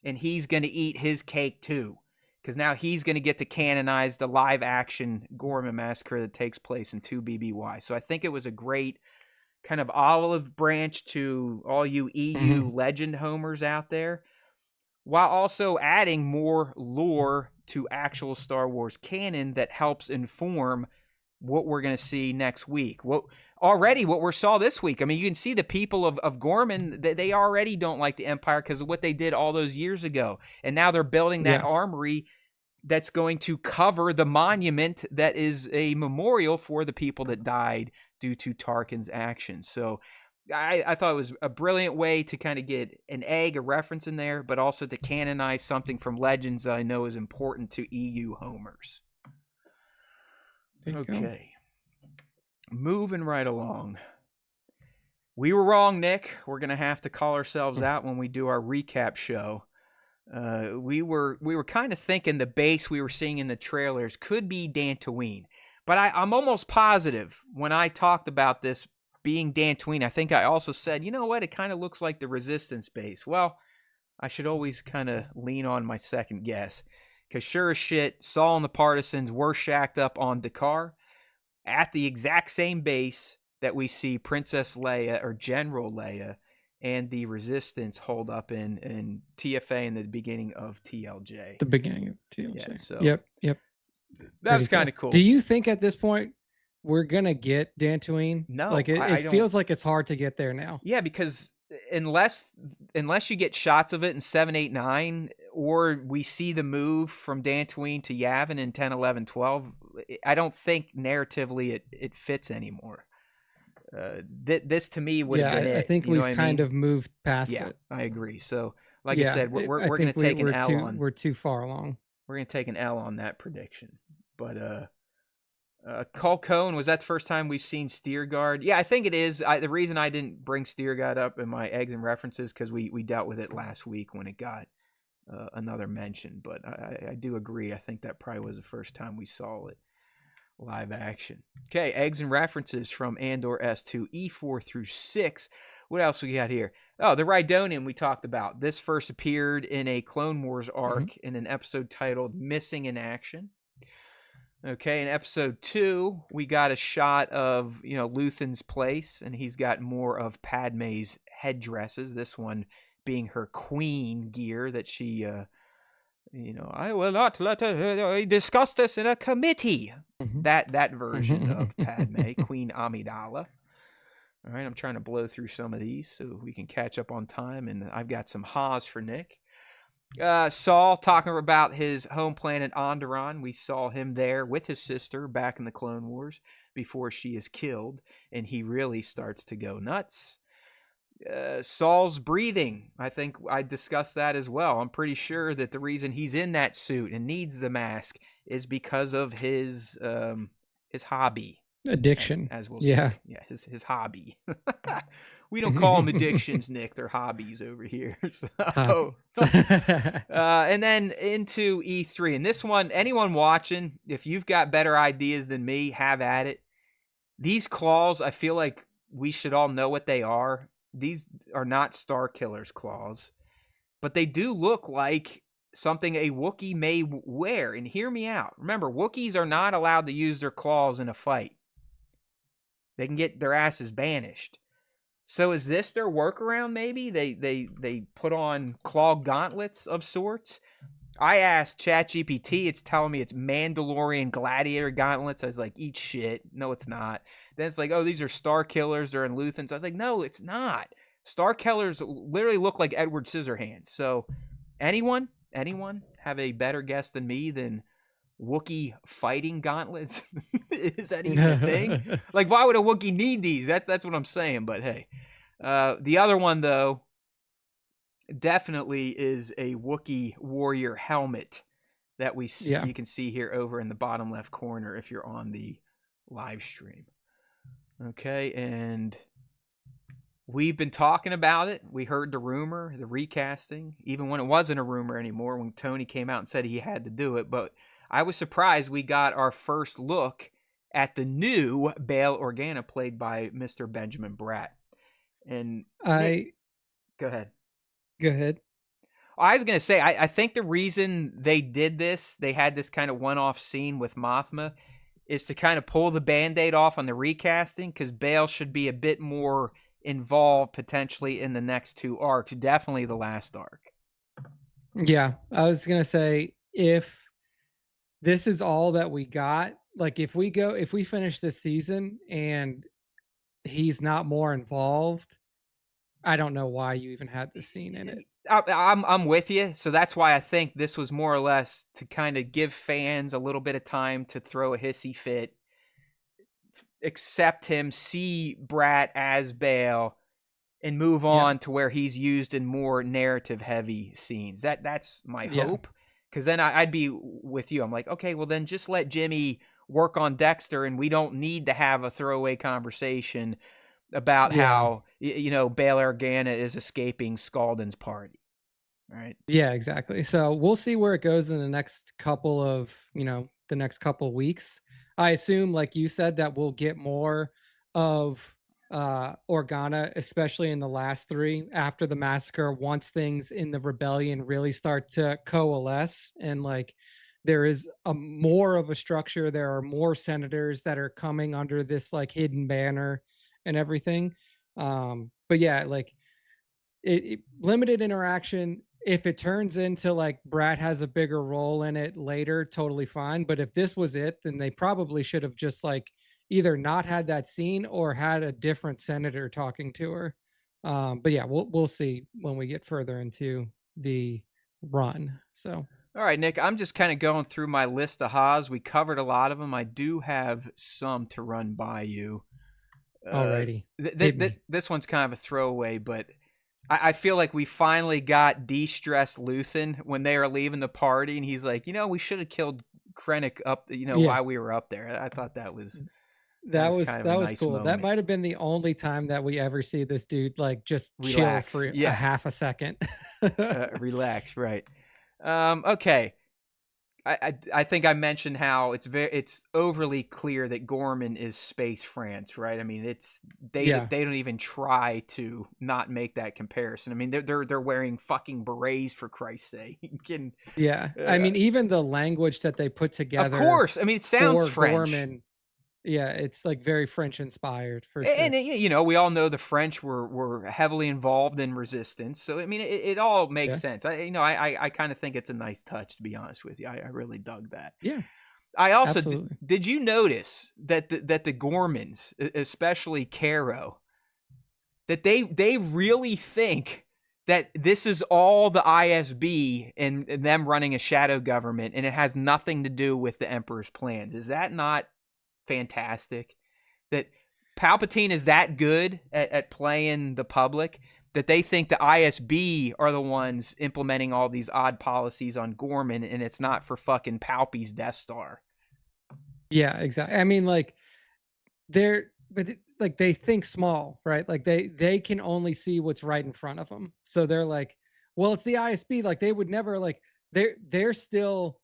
and he's going to eat his cake too, because now he's going to get to canonize the live-action Gorman massacre that takes place in 2 BBY. So I think it was a great kind of olive branch to all you EU legend homers out there, while also adding more lore to actual Star Wars canon that helps inform what we're going to see next week. What we saw this week. I mean, you can see the people of Gorman, they already don't like the Empire because of what they did all those years ago. And now they're building that armory that's going to cover the monument that is a memorial for the people that died due to Tarkin's actions. So I thought it was a brilliant way to kind of get an egg, a reference in there, but also to canonize something from Legends that I know is important to EU homers. Okay. Moving right along. We were wrong, Nick. We're going to have to call ourselves out when we do our recap show. We were kind of thinking the base we were seeing in the trailers could be Dantooine. But I'm almost positive when I talked about this being Dantooine, I think I also said, you know what, it kind of looks like the Resistance base. Well, I should always kind of lean on my second guess. Because sure as shit, Saul and the Partisans were shacked up on Dakar at the exact same base that we see Princess Leia or General Leia and the Resistance hold up in TFA in the beginning of TLJ. The beginning of TLJ. Yeah, so yep. That was kind of cool. Do you think at this point we're going to get Dantooine? No. Like it feels like it's hard to get there now. Yeah, because unless you get shots of it in 7, 8, 9, or we see the move from Dantooine to Yavin in 10, 11, 12, I don't think narratively it fits anymore. This to me would have been it. I think we've kind of moved past it. I agree. So, like I said, we're going to take an L on. We're too far along. We're going to take an L on that prediction. But Colcone, was that the first time we've seen Steerguard? Yeah, I think it is. The reason I didn't bring Steerguard up in my eggs and references because we dealt with it last week when it got another mention. But I do agree. I think that probably was the first time we saw it live action. Okay, eggs and references from Andor S2, E4 through 6. What else we got here? Oh, the Rhydonian we talked about. This first appeared in a Clone Wars arc in an episode titled Missing in Action. Okay, in episode 2, we got a shot of, Luthen's place, and he's got more of Padme's headdresses, this one being her queen gear that she, I will not let her discuss this in a committee. That version of Padme, Queen Amidala. All right, I'm trying to blow through some of these so we can catch up on time, and I've got some ha's for Nick. Saul talking about his home planet Onderon. We saw him there with his sister back in the Clone Wars before she is killed, and he really starts to go nuts. Saul's breathing. I think I discussed that as well. I'm pretty sure that the reason he's in that suit and needs the mask is because of his hobby. Addiction. As we'll say. Yeah, his hobby. We don't call them addictions, Nick. They're hobbies over here. So, and then into E3. And this one, anyone watching, if you've got better ideas than me, have at it. These claws, I feel like we should all know what they are. These are not Star Killer's claws, but they do look like something a Wookiee may wear. And hear me out. Remember, Wookiees are not allowed to use their claws in a fight. They can get their asses banished. So is this their workaround maybe? They put on claw gauntlets of sorts? I asked ChatGPT, it's telling me it's Mandalorian gladiator gauntlets. I was like, eat shit. No, it's not. Then it's like, oh, these are Star Killers. They're in Luthens. I was like, no, it's not. Star Killers literally look like Edward Scissorhands. So anyone have a better guess than me than Wookiee fighting gauntlets? Is that even a thing? Like, why would a Wookiee need these? That's what I'm saying. But hey, the other one though definitely is a Wookiee warrior helmet that you can see here over in the bottom left corner if you're on the live stream. Okay, and we've been talking about it. We heard the rumor, the recasting, even when it wasn't a rumor anymore, when Tony came out and said he had to do it. But I was surprised we got our first look at the new Bail Organa, played by Mr. Benjamin Bratt. And go ahead. I was going to say, I think the reason they did this, they had this kind of one-off scene with Mothma, is to kind of pull the Band-Aid off on the recasting, because Bail should be a bit more involved potentially in the next 2 arcs, definitely the last arc. Yeah, I was going to say, if this is all that we got, like if we finish this season and he's not more involved, I don't know why you even had this scene in it. I'm with you. So that's why I think this was more or less to kind of give fans a little bit of time to throw a hissy fit, accept him, see Bratt as Bail, and move on to where he's used in more narrative heavy scenes. That's my hope. Because then I'd be with you. I'm like, okay, well then just let Jimmy work on Dexter, and we don't need to have a throwaway conversation about how Bail Organa is escaping Scaldon's party. Right. Yeah, exactly. So we'll see where it goes in the next couple of, the next couple of weeks. I assume, like you said, that we'll get more of Organa, especially in the last 3 after the massacre, once things in the rebellion really start to coalesce and like there is a more of a structure. There are more senators that are coming under this like hidden banner and everything. But yeah, like it limited interaction. If it turns into like Brad has a bigger role in it later, totally fine. But if this was it, then they probably should have just like either not had that scene or had a different senator talking to her. But yeah, we'll see when we get further into the run. So all right, Nick, I'm just kind of going through my list of Haas. We covered a lot of them. I do have some to run by you. Alrighty. This one's kind of a throwaway, but I feel like we finally got de-stressed Luthen when they were leaving the party, and he's like, we should have killed Krennic up, while we were up there. I thought that was kind of a nice cool. moment. That might have been the only time that we ever see this dude like just relax, chill for a half a second. Relax, right? Okay. I think I mentioned how it's overly clear that Gorman is space France, right? I mean, they don't even try to not make that comparison. I mean, they're wearing fucking berets for Christ's sake. I mean, even the language that they put together. Of course, I mean it sounds French. Gorman, yeah, it's like very French inspired for sure. And we all know the French were heavily involved in resistance, so I mean it all makes sense. I kind of think it's a nice touch, to be honest with you. I really dug that. Yeah. I also did you notice that the Gormans, especially Caro, that they really think that this is all the ISB and them running a shadow government, and it has nothing to do with the Emperor's plans? Is that not fantastic? That Palpatine is that good at playing the public that they think the ISB are the ones implementing all these odd policies on Gorman, and it's not for fucking Palpy's Death Star. Yeah, exactly. I mean, like but they think small, right? Like they can only see what's right in front of them. So they're like, well, it's the ISB. Like they would never like they're still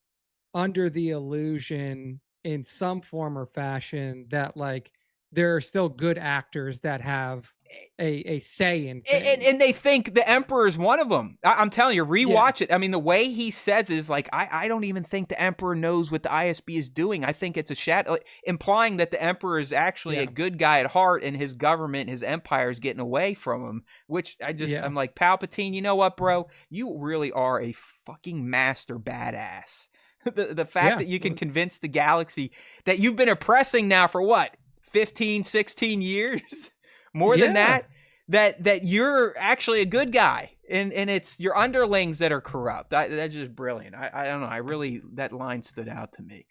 under the illusion in some form or fashion that like there are still good actors that have a say in things. And they think the Emperor is one of them. I'm telling you, rewatch it. I mean, the way he says is like, I don't even think the Emperor knows what the ISB is doing. I think it's a shadow, implying that the Emperor is actually a good guy at heart, and his government, his empire is getting away from him, which I'm like, Palpatine, you know what, bro? You really are a fucking master badass. The fact that you can convince the galaxy that you've been oppressing now for what, 15, 16 years? More than that you're actually a good guy, and it's your underlings that are corrupt. That's just brilliant. I don't know. That line stood out to me.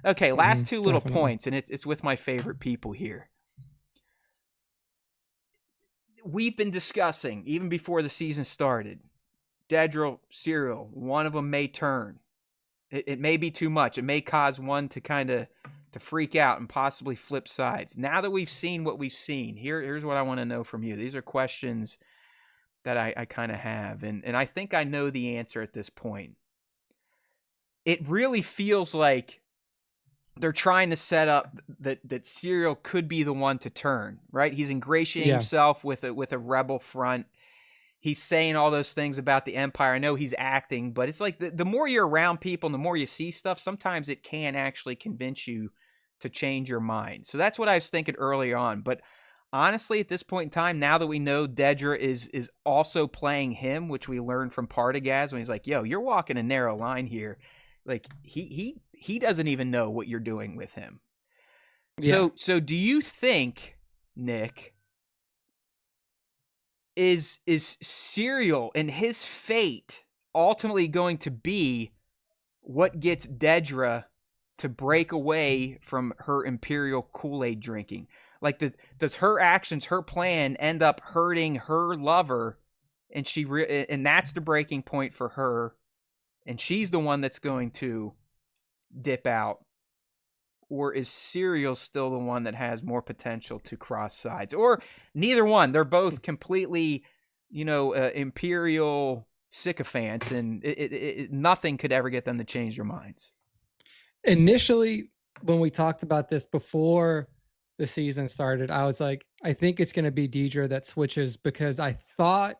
Okay, last two little points, and it's with my favorite people here. We've been discussing, even before the season started, Dedra, Syril, one of them may turn. It may be too much. It may cause one to kind of to freak out and possibly flip sides. Now that we've seen what we've seen, here's what I want to know from you. These are questions that I kind of have, and I think I know the answer at this point. It really feels like they're trying to set up that Syril could be the one to turn, right? He's ingratiating himself with a rebel front. He's saying all those things about the Empire. I know he's acting, but it's like the more you're around people and the more you see stuff, sometimes it can actually convince you to change your mind. So that's what I was thinking early on. But honestly, at this point in time, now that we know Dedra is also playing him, which we learned from Partagaz when he's like, yo, you're walking a narrow line here. Like he doesn't even know what you're doing with him. Yeah. So do you think, Nick, is Syril and his fate ultimately going to be what gets Dedra to break away from her Imperial Kool-Aid drinking? Like, does her actions, her plan, end up hurting her lover, and and that's the breaking point for her, and she's the one that's going to dip out, or is Serial still the one that has more potential to cross sides, or neither one? They're both completely, imperial sycophants, and nothing could ever get them to change their minds. Initially, when we talked about this before the season started, I was like, I think it's going to be Deidre that switches, because I thought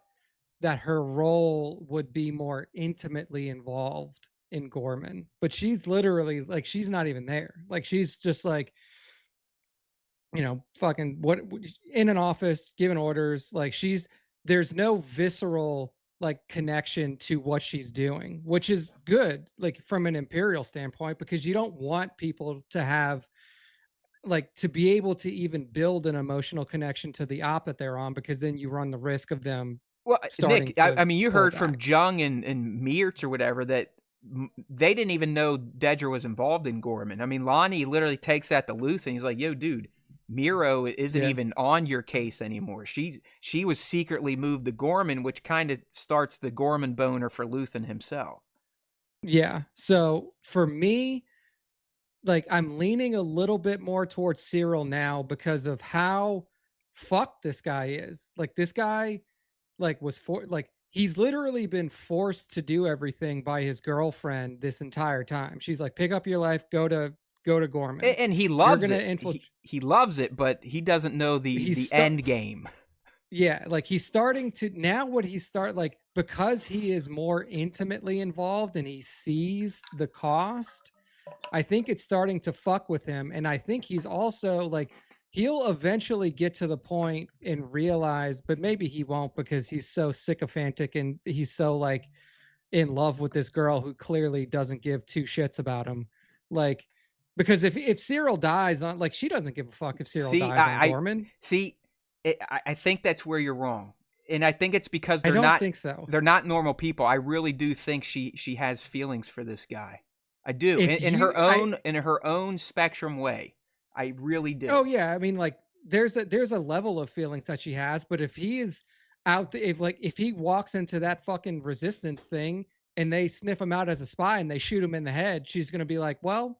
that her role would be more intimately involved in Gorman, but she's literally like, she's not even there. Like, she's just like, fucking what, in an office giving orders. Like, there's no visceral like connection to what she's doing, which is good, like from an imperial standpoint, because you don't want people to have like to be able to even build an emotional connection to the op that they're on, because then you run the risk of them starting Nick, to I mean, you heard back. from Jung and Meerts or whatever that they didn't even know Dedra was involved in Gorman. I mean, Lonnie literally takes that to Luthen. He's like, yo, dude, Miro isn't even on your case anymore. She was secretly moved to Gorman, which kind of starts the Gorman boner for Luthen himself. Yeah. So for me, like, I'm leaning a little bit more towards Cyril now because of how fucked this guy is. Like, this guy, like, he's literally been forced to do everything by his girlfriend this entire time. She's like, pick up your life, go to Gorman. And he loves it. He loves it, but he doesn't know the end game. Yeah, like, he's starting to now because he is more intimately involved and he sees the cost, I think it's starting to fuck with him. And I think he's also like, he'll eventually get to the point and realize, but maybe he won't, because he's so sycophantic and he's so like in love with this girl who clearly doesn't give two shits about him. Like, because if Cyril dies on, like, she doesn't give a fuck if Cyril dies on Gorman. I think that's where you're wrong. And I think it's because I don't think so. They're not normal people. I really do think she has feelings for this guy. I do. In her own spectrum way. I really do. Oh yeah. I mean, like, there's a level of feelings that she has, but if he is out if he walks into that fucking resistance thing and they sniff him out as a spy and they shoot him in the head, she's going to be like, well,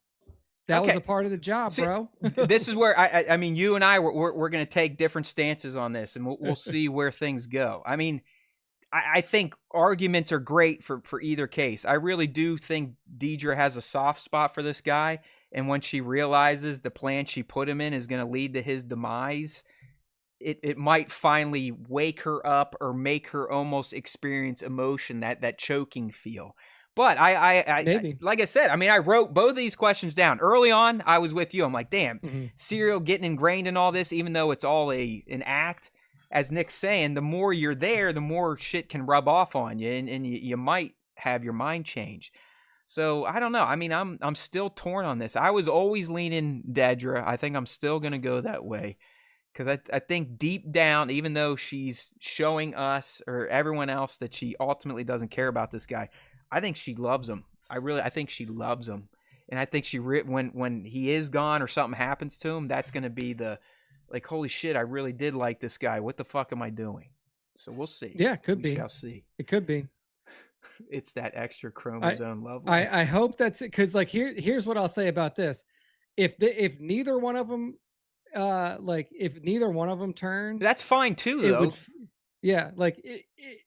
that was a part of the job, bro. This is where I mean, you and I we're going to take different stances on this, and we'll see where things go. I mean, I think arguments are great for either case. I really do think Deidre has a soft spot for this guy, and when she realizes the plan she put him in is going to lead to his demise, it might finally wake her up or make her almost experience emotion, that choking feel. But I like I said, I mean, I wrote both of these questions down early on. I was with you. I'm like, damn, Serial getting ingrained in all this, even though it's all an act. As Nick's saying, the more you're there, the more shit can rub off on you, and you might have your mind change. So I don't know. I mean, I'm still torn on this. I was always leaning Dedra. I think I'm still gonna go that way, because I think deep down, even though she's showing us or everyone else that she ultimately doesn't care about this guy, I think she loves him. I think she loves him, and I think when he is gone or something happens to him, that's gonna be the like, holy shit, I really did like this guy. What the fuck am I doing? So we'll see. Yeah, it could be. We shall see. It could be. It's that extra chromosome level. I hope that's it, because like here's what I'll say about this: if neither one of them, if neither one of them turn, that's fine too, though.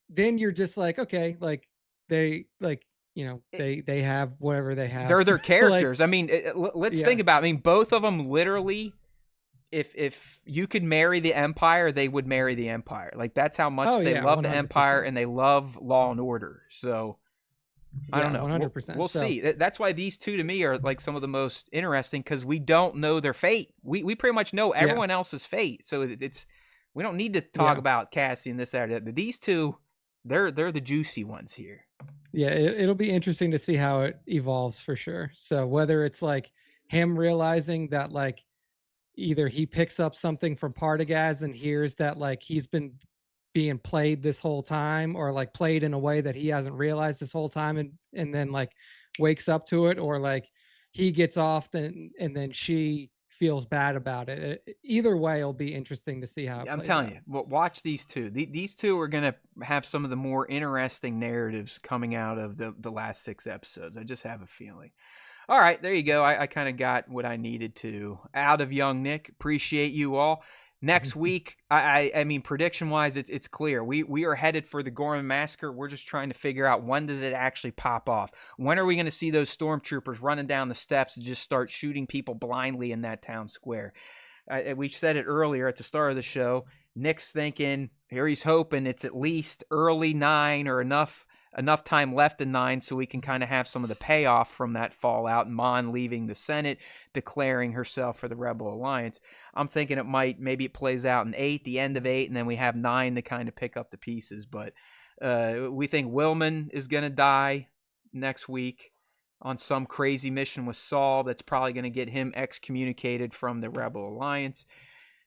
Then you're just like, okay, like they they have whatever they have. They're their characters. Like, I mean, let's think about it. I mean, both of them literally. If you could marry the Empire, they would marry the Empire. Like, that's how much they love 100%. The Empire, and they love Law and Order. So I don't know. 100%. We'll see. That's why these two to me are like some of the most interesting, because we don't know their fate. We pretty much know everyone else's fate. So it's we don't need to talk about Cassian this or that. These two, they're the juicy ones here. Yeah, it'll be interesting to see how it evolves for sure. So whether it's like him realizing that like either he picks up something from Partagaz and hears that like he's been being played this whole time, or like played in a way that he hasn't realized this whole time, and then like wakes up to it, or like he gets off and then she feels bad about it. Either way, it'll be interesting to see how it I'm plays telling out. you, watch these two. These two are going to have some of the more interesting narratives coming out of the last 6 episodes. I just have a feeling. All right, there you go. I kind of got what I needed to out of young Nick. Appreciate you all. Next week, I mean, prediction-wise, it's clear. We are headed for the Gorman Massacre. We're just trying to figure out, when does it actually pop off? When are we going to see those stormtroopers running down the steps and just start shooting people blindly in that town square? We said it earlier at the start of the show. Nick's thinking, here he's hoping it's at least early 9 or enough time left in 9 so we can kind of have some of the payoff from that fallout. Mon leaving the Senate, declaring herself for the Rebel Alliance. I'm thinking maybe it plays out in 8, the end of 8, and then we have 9 to kind of pick up the pieces. But we think Willman is going to die next week on some crazy mission with Saul that's probably going to get him excommunicated from the Rebel Alliance.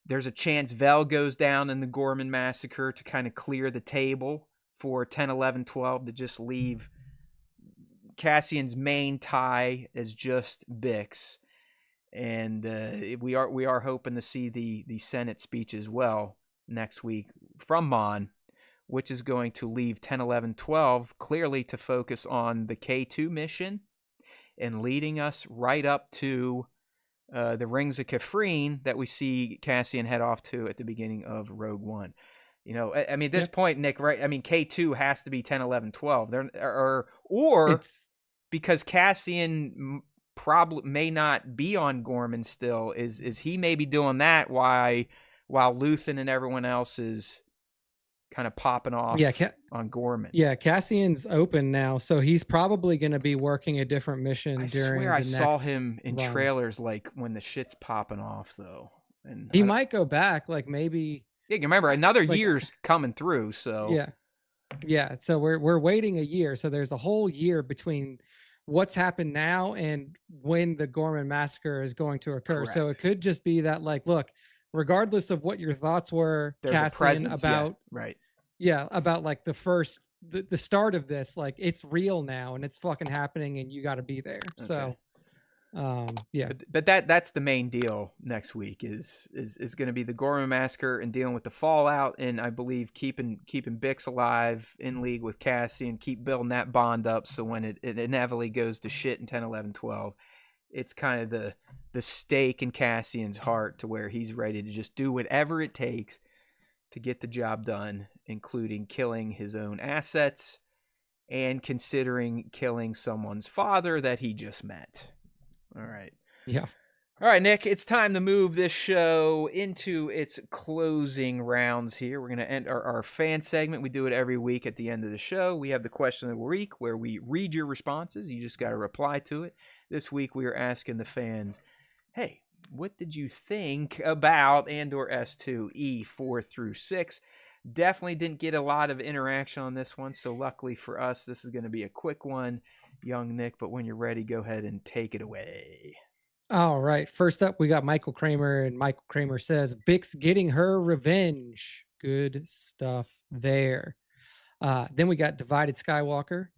There's a chance Vel goes down in the Gorman Massacre to kind of clear the table for 10, 11, 12 to just leave Cassian's main tie as just Bix. And we are hoping to see the Senate speech as well next week from Mon, which is going to leave 10, 11, 12 clearly to focus on the K2 mission and leading us right up to the Rings of Kafrene that we see Cassian head off to at the beginning of Rogue One. You know, I mean, at this point, Nick, right? I mean, K2 has to be 10, 11, 12. Or because Cassian probably may not be on Gorman still, is he maybe doing that while Luthen and everyone else is kind of popping off on Gorman? Yeah, Cassian's open now, so he's probably going to be working a different mission I saw him in trailers, like when the shit's popping off, though. And he might go back, like maybe... Yeah, remember, another year's coming through, so... Yeah, so we're waiting a year, so there's a whole year between what's happened now and when the Gorman Massacre is going to occur. Correct. So it could just be that, like, look, regardless of what your thoughts were, there's Cassian, about... Yeah, right. Yeah, about like the start of this, like it's real now and it's fucking happening and you got to be there. Okay. So, yeah. But that's the main deal next week is going to be the Gorman Massacre and dealing with the fallout, and I believe keeping Bix alive in league with Cassie and keep building that bond up. So when it inevitably goes to shit in 10, 11, 12, it's kind of the stake in Cassian's heart to where he's ready to just do whatever it takes to get the job done, including killing his own assets and considering killing someone's father that he just met. All right. Yeah. All right, Nick, it's time to move this show into its closing rounds here. We're going to end our fan segment. We do it every week at the end of the show. We have the question of the week where we read your responses. You just got to reply to it. This week we are asking the fans, hey, what did you think about Andor S2 E4 through 6? Definitely didn't get a lot of interaction on this one, so luckily for us, this is going to be a quick one, young Nick, but when you're ready, go ahead and take it away. All right. First up, we got Michael Kramer, and Michael Kramer says, Bix getting her revenge. Good stuff there. Then we got Divided Skywalker.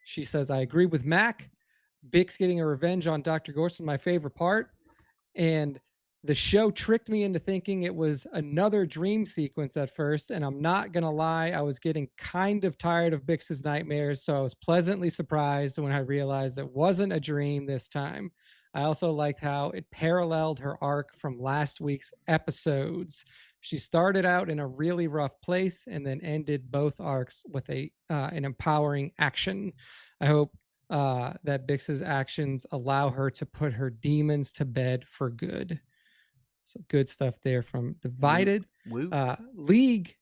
She says, I agree with Mac. Bix getting a revenge on Dr. Gorson, my favorite part. And the show tricked me into thinking it was another dream sequence at first. And I'm not going to lie, I was getting kind of tired of Bix's nightmares. So I was pleasantly surprised when I realized it wasn't a dream this time. I also liked how it paralleled her arc from last week's episodes. She started out in a really rough place and then ended both arcs with an empowering action. I hope that Bix's actions allow her to put her demons to bed for good. So good stuff there from Divided. League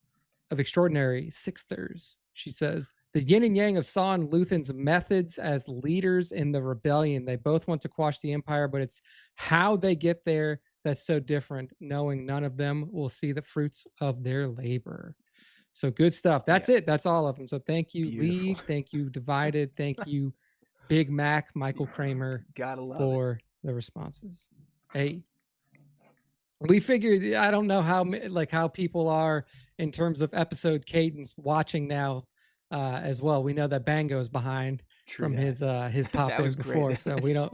of Extraordinary Sixthers. She says, the yin and yang of Saw and Luthen's methods as leaders in the rebellion. They both want to quash the Empire, but it's how they get there that's so different, knowing none of them will see the fruits of their labor. So good stuff. That's it. That's all of them. So thank you, Beautiful. League. Thank you, Divided. Thank you, Big Mac, Michael Kramer, for the responses. Hey, we figured, I don't know how people are in terms of episode cadence watching now as well. We know that Bango's behind from his pop-ins before, so we don't.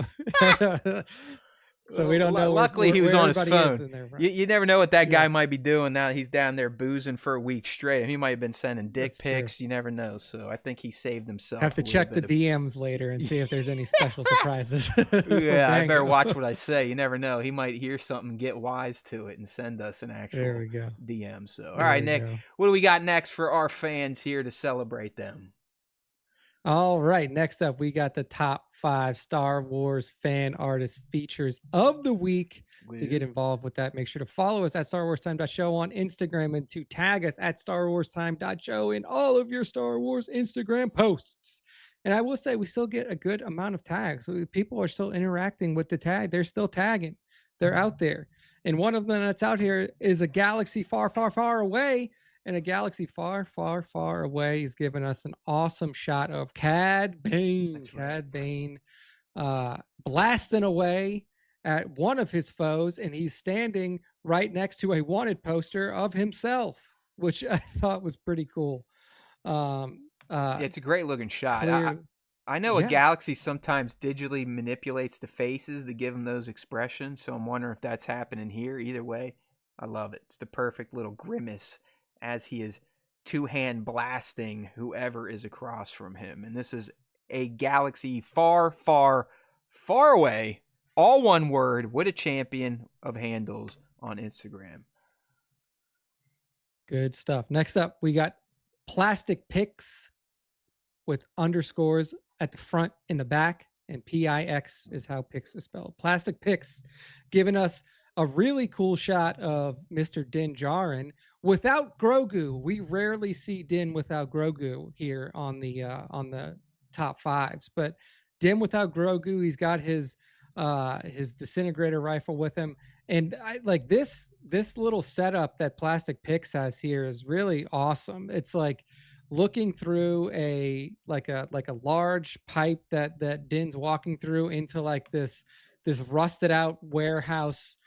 So we don't know. Luckily, he was on his phone. In there, you never know what that guy might be doing now. He's down there boozing for a week straight. He might have been sending dick pics. True. You never know. So I think he saved himself. Have to check the DMs later and see if there's any special surprises. Yeah, I better watch what I say. You never know. He might hear something, get wise to it, and send us an actual DM. So, all right, Nick, what do we got next for our fans here to celebrate them? All right, next up, we got the top 5 Star Wars fan artist features of the week. To get involved with that, make sure to follow us at StarWarsTime.show on Instagram and to tag us at StarWarsTime.show in all of your Star Wars Instagram posts. And I will say we still get a good amount of tags. So people are still interacting with the tag. They're still tagging. They're out there. And one of them that's out here is a galaxy far, far, far away. And a galaxy far, far, far away is giving us an awesome shot of Cad Bane. Cad Bane blasting away at one of his foes, and he's standing right next to a wanted poster of himself, which I thought was pretty cool. It's a great looking shot. I know a galaxy sometimes digitally manipulates the faces to give them those expressions, so I'm wondering if that's happening here. Either way, I love it. It's the perfect little grimace as he is two-hand blasting whoever is across from him. And this is a galaxy far, far, far away, all one word, with a champion of handles on Instagram. Good stuff. Next up, we got plastic pics with underscores at the front and the back, and PIX is how pics is spelled. Plastic pics giving us a really cool shot of Mr. Din Djarin without Grogu. We rarely see Din without Grogu here on the top 5s, but Din without Grogu, he's got his disintegrator rifle with him, and I like this little setup that Plastic Pix has here is really awesome. It's like looking through a large pipe that Din's walking through into like this rusted out warehouse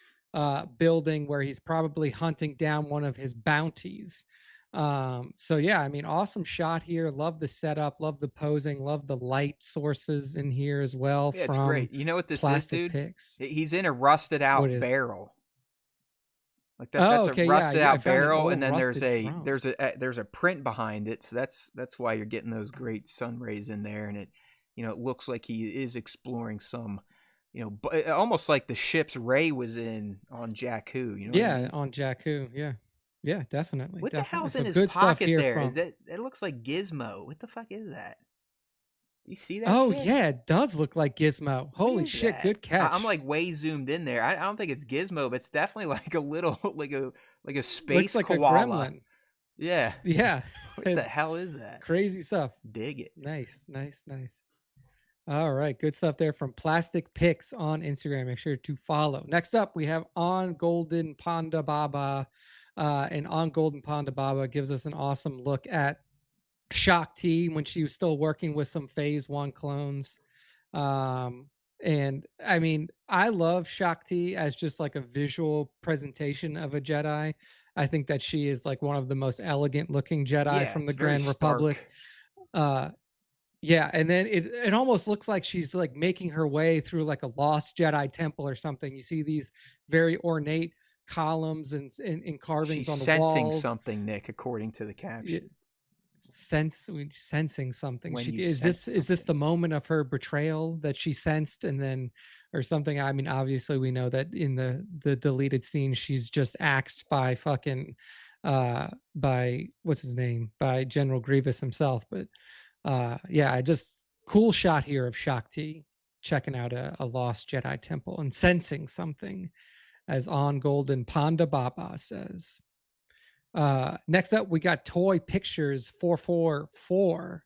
building where he's probably hunting down one of his bounties. So yeah, I mean, awesome shot here. Love the setup, love the posing, love the light sources in here as well. Yeah, it's great. You know what this is, dude? Pix. He's in a rusted out barrel. Like that's a rusted out barrel, and then there's a print behind it. So that's why you're getting those great sun rays in there, and it looks like he is exploring some, almost like the ship's Ray was in on Jakku. On Jakku. Yeah, definitely. What the hell's in so his pocket there? It looks like Gizmo. What the fuck is that? You see that? Oh shit? Yeah, it does look like Gizmo. Holy shit, that? Good catch. I'm like way zoomed in there. I don't think it's Gizmo, but it's definitely like a little like a space looks like koala. a gremlin. Yeah. What the hell is that? Crazy stuff. Dig it. Nice. All right, good stuff there from Plastic Pix on Instagram. Make sure to follow. Next up, we have On Golden Panda Baba. And On Golden Panda Baba gives us an awesome look at Shakti when she was still working with some Phase 1 clones. And I mean, I love Shakti as just like a visual presentation of a Jedi. I think that she is like one of the most elegant looking Jedi from the Grand Republic. Yeah, and then it almost looks like she's like making her way through like a lost Jedi temple or something. You see these very ornate columns and carvings on the walls. She's sensing something, Nick, according to the caption. Sensing something. Is this the moment of her betrayal that she sensed, and then or something? I mean, obviously we know that in the deleted scene she's just axed by fucking by what's his name, by General Grievous himself. But yeah, just cool shot here of Shakti checking out a lost Jedi temple and sensing something, as On Golden Panda Baba says. Next up, we got Toy Pictures 444.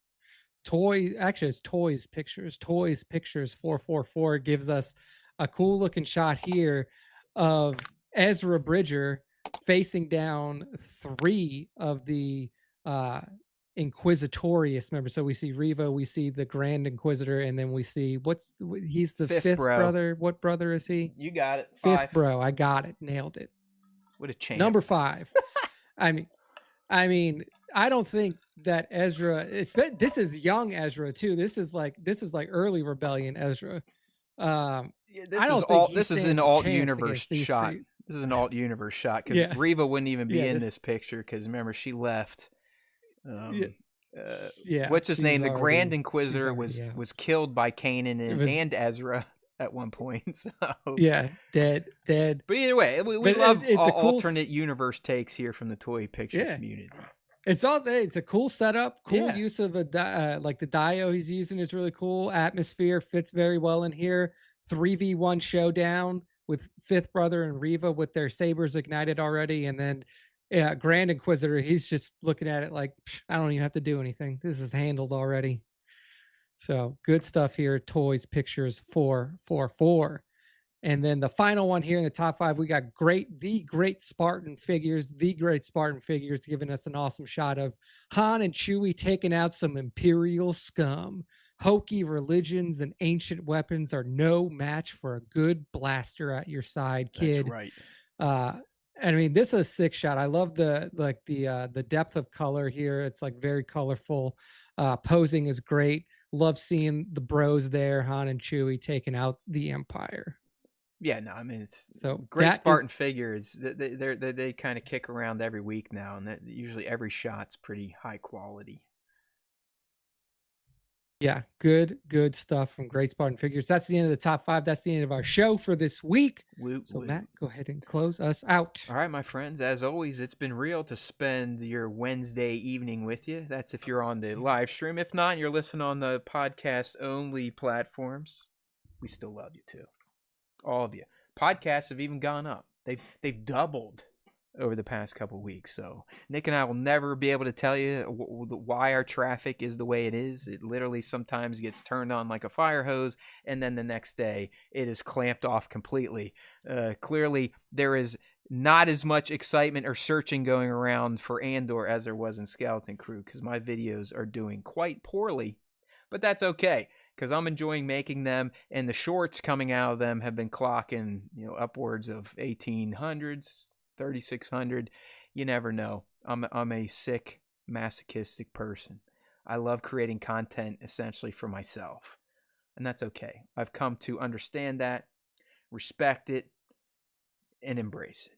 It's Toys Pictures. Toys Pictures 444 gives us a cool looking shot here of Ezra Bridger facing down 3 of the Inquisitorius members. So we see Reva, we see the Grand Inquisitor, and then we see he's the fifth brother. What brother is he? You got it. 5th bro. I got it. Nailed it. What a champ. Number 5. I mean, I don't think that Ezra. This is young Ezra too. This is like early rebellion Ezra. This is an alt universe shot. This is an alt universe shot because Reva wouldn't even be in this picture because remember she left. What's his name? The Grand Inquisitor was killed by Kanan and Ezra at one point. So dead. But either way, we love alternate universe takes here from the toy picture community. It's a cool setup, cool use of like the Dio he's using is really cool. Atmosphere fits very well in here. 3v1 showdown with Fifth Brother and Reva with their sabers ignited already, and then Grand Inquisitor, he's just looking at it like, I don't even have to do anything. This is handled already. So good stuff here. Toys, pictures, 444. And then the final one here in the top 5, we got the Great Spartan Figures. The Great Spartan Figures giving us an awesome shot of Han and Chewie taking out some Imperial scum. Hokey religions and ancient weapons are no match for a good blaster at your side, kid. That's right. I mean, this is a sick shot. I love the depth of color here. It's like very colorful. Posing is great. Love seeing the bros there, Han and Chewie taking out the Empire. Yeah, no, I mean it's so Great Spartan Figures. They kind of kick around every week now, and usually every shot's pretty high quality. Yeah, good stuff from Great Spartan Figures. That's the end of the top 5. That's the end of our show for this week. Matt, go ahead and close us out. All right, my friends. As always, it's been real to spend your Wednesday evening with you. That's if you're on the live stream. If not, you're listening on the podcast only platforms. We still love you too. All of you. Podcasts have even gone up. They've doubled over the past couple of weeks. So Nick and I will never be able to tell you why our traffic is the way it is. It literally sometimes gets turned on like a fire hose, and then the next day it is clamped off completely. Clearly, there is not as much excitement or searching going around for Andor as there was in Skeleton Crew because my videos are doing quite poorly, but that's okay. Because I'm enjoying making them, and the shorts coming out of them have been clocking, upwards of 1800s, 3600. You never know. I'm a sick, masochistic person. I love creating content essentially for myself, and that's okay. I've come to understand that, respect it, and embrace it.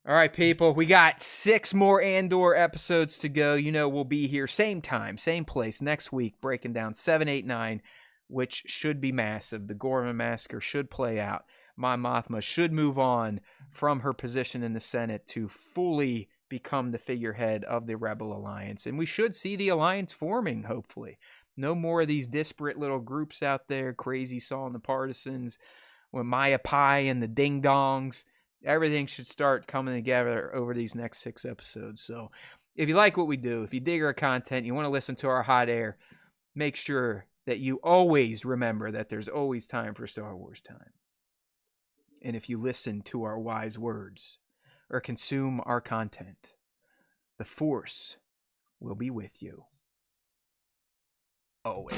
All right, people, we got 6 more Andor episodes to go. We'll be here same time, same place next week, breaking down 7, 8, 9, which should be massive. The Gorman Massacre should play out. Mon Mothma should move on from her position in the Senate to fully become the figurehead of the Rebel Alliance. And we should see the Alliance forming, hopefully. No more of these disparate little groups out there, Crazy Saw and the Partisans, with Maya Pai and the Ding Dongs. Everything should start coming together over these next 6 episodes. So if you like what we do, if you dig our content, you want to listen to our hot air, make sure that you always remember that there's always time for Star Wars time. And if you listen to our wise words or consume our content, the Force will be with you always.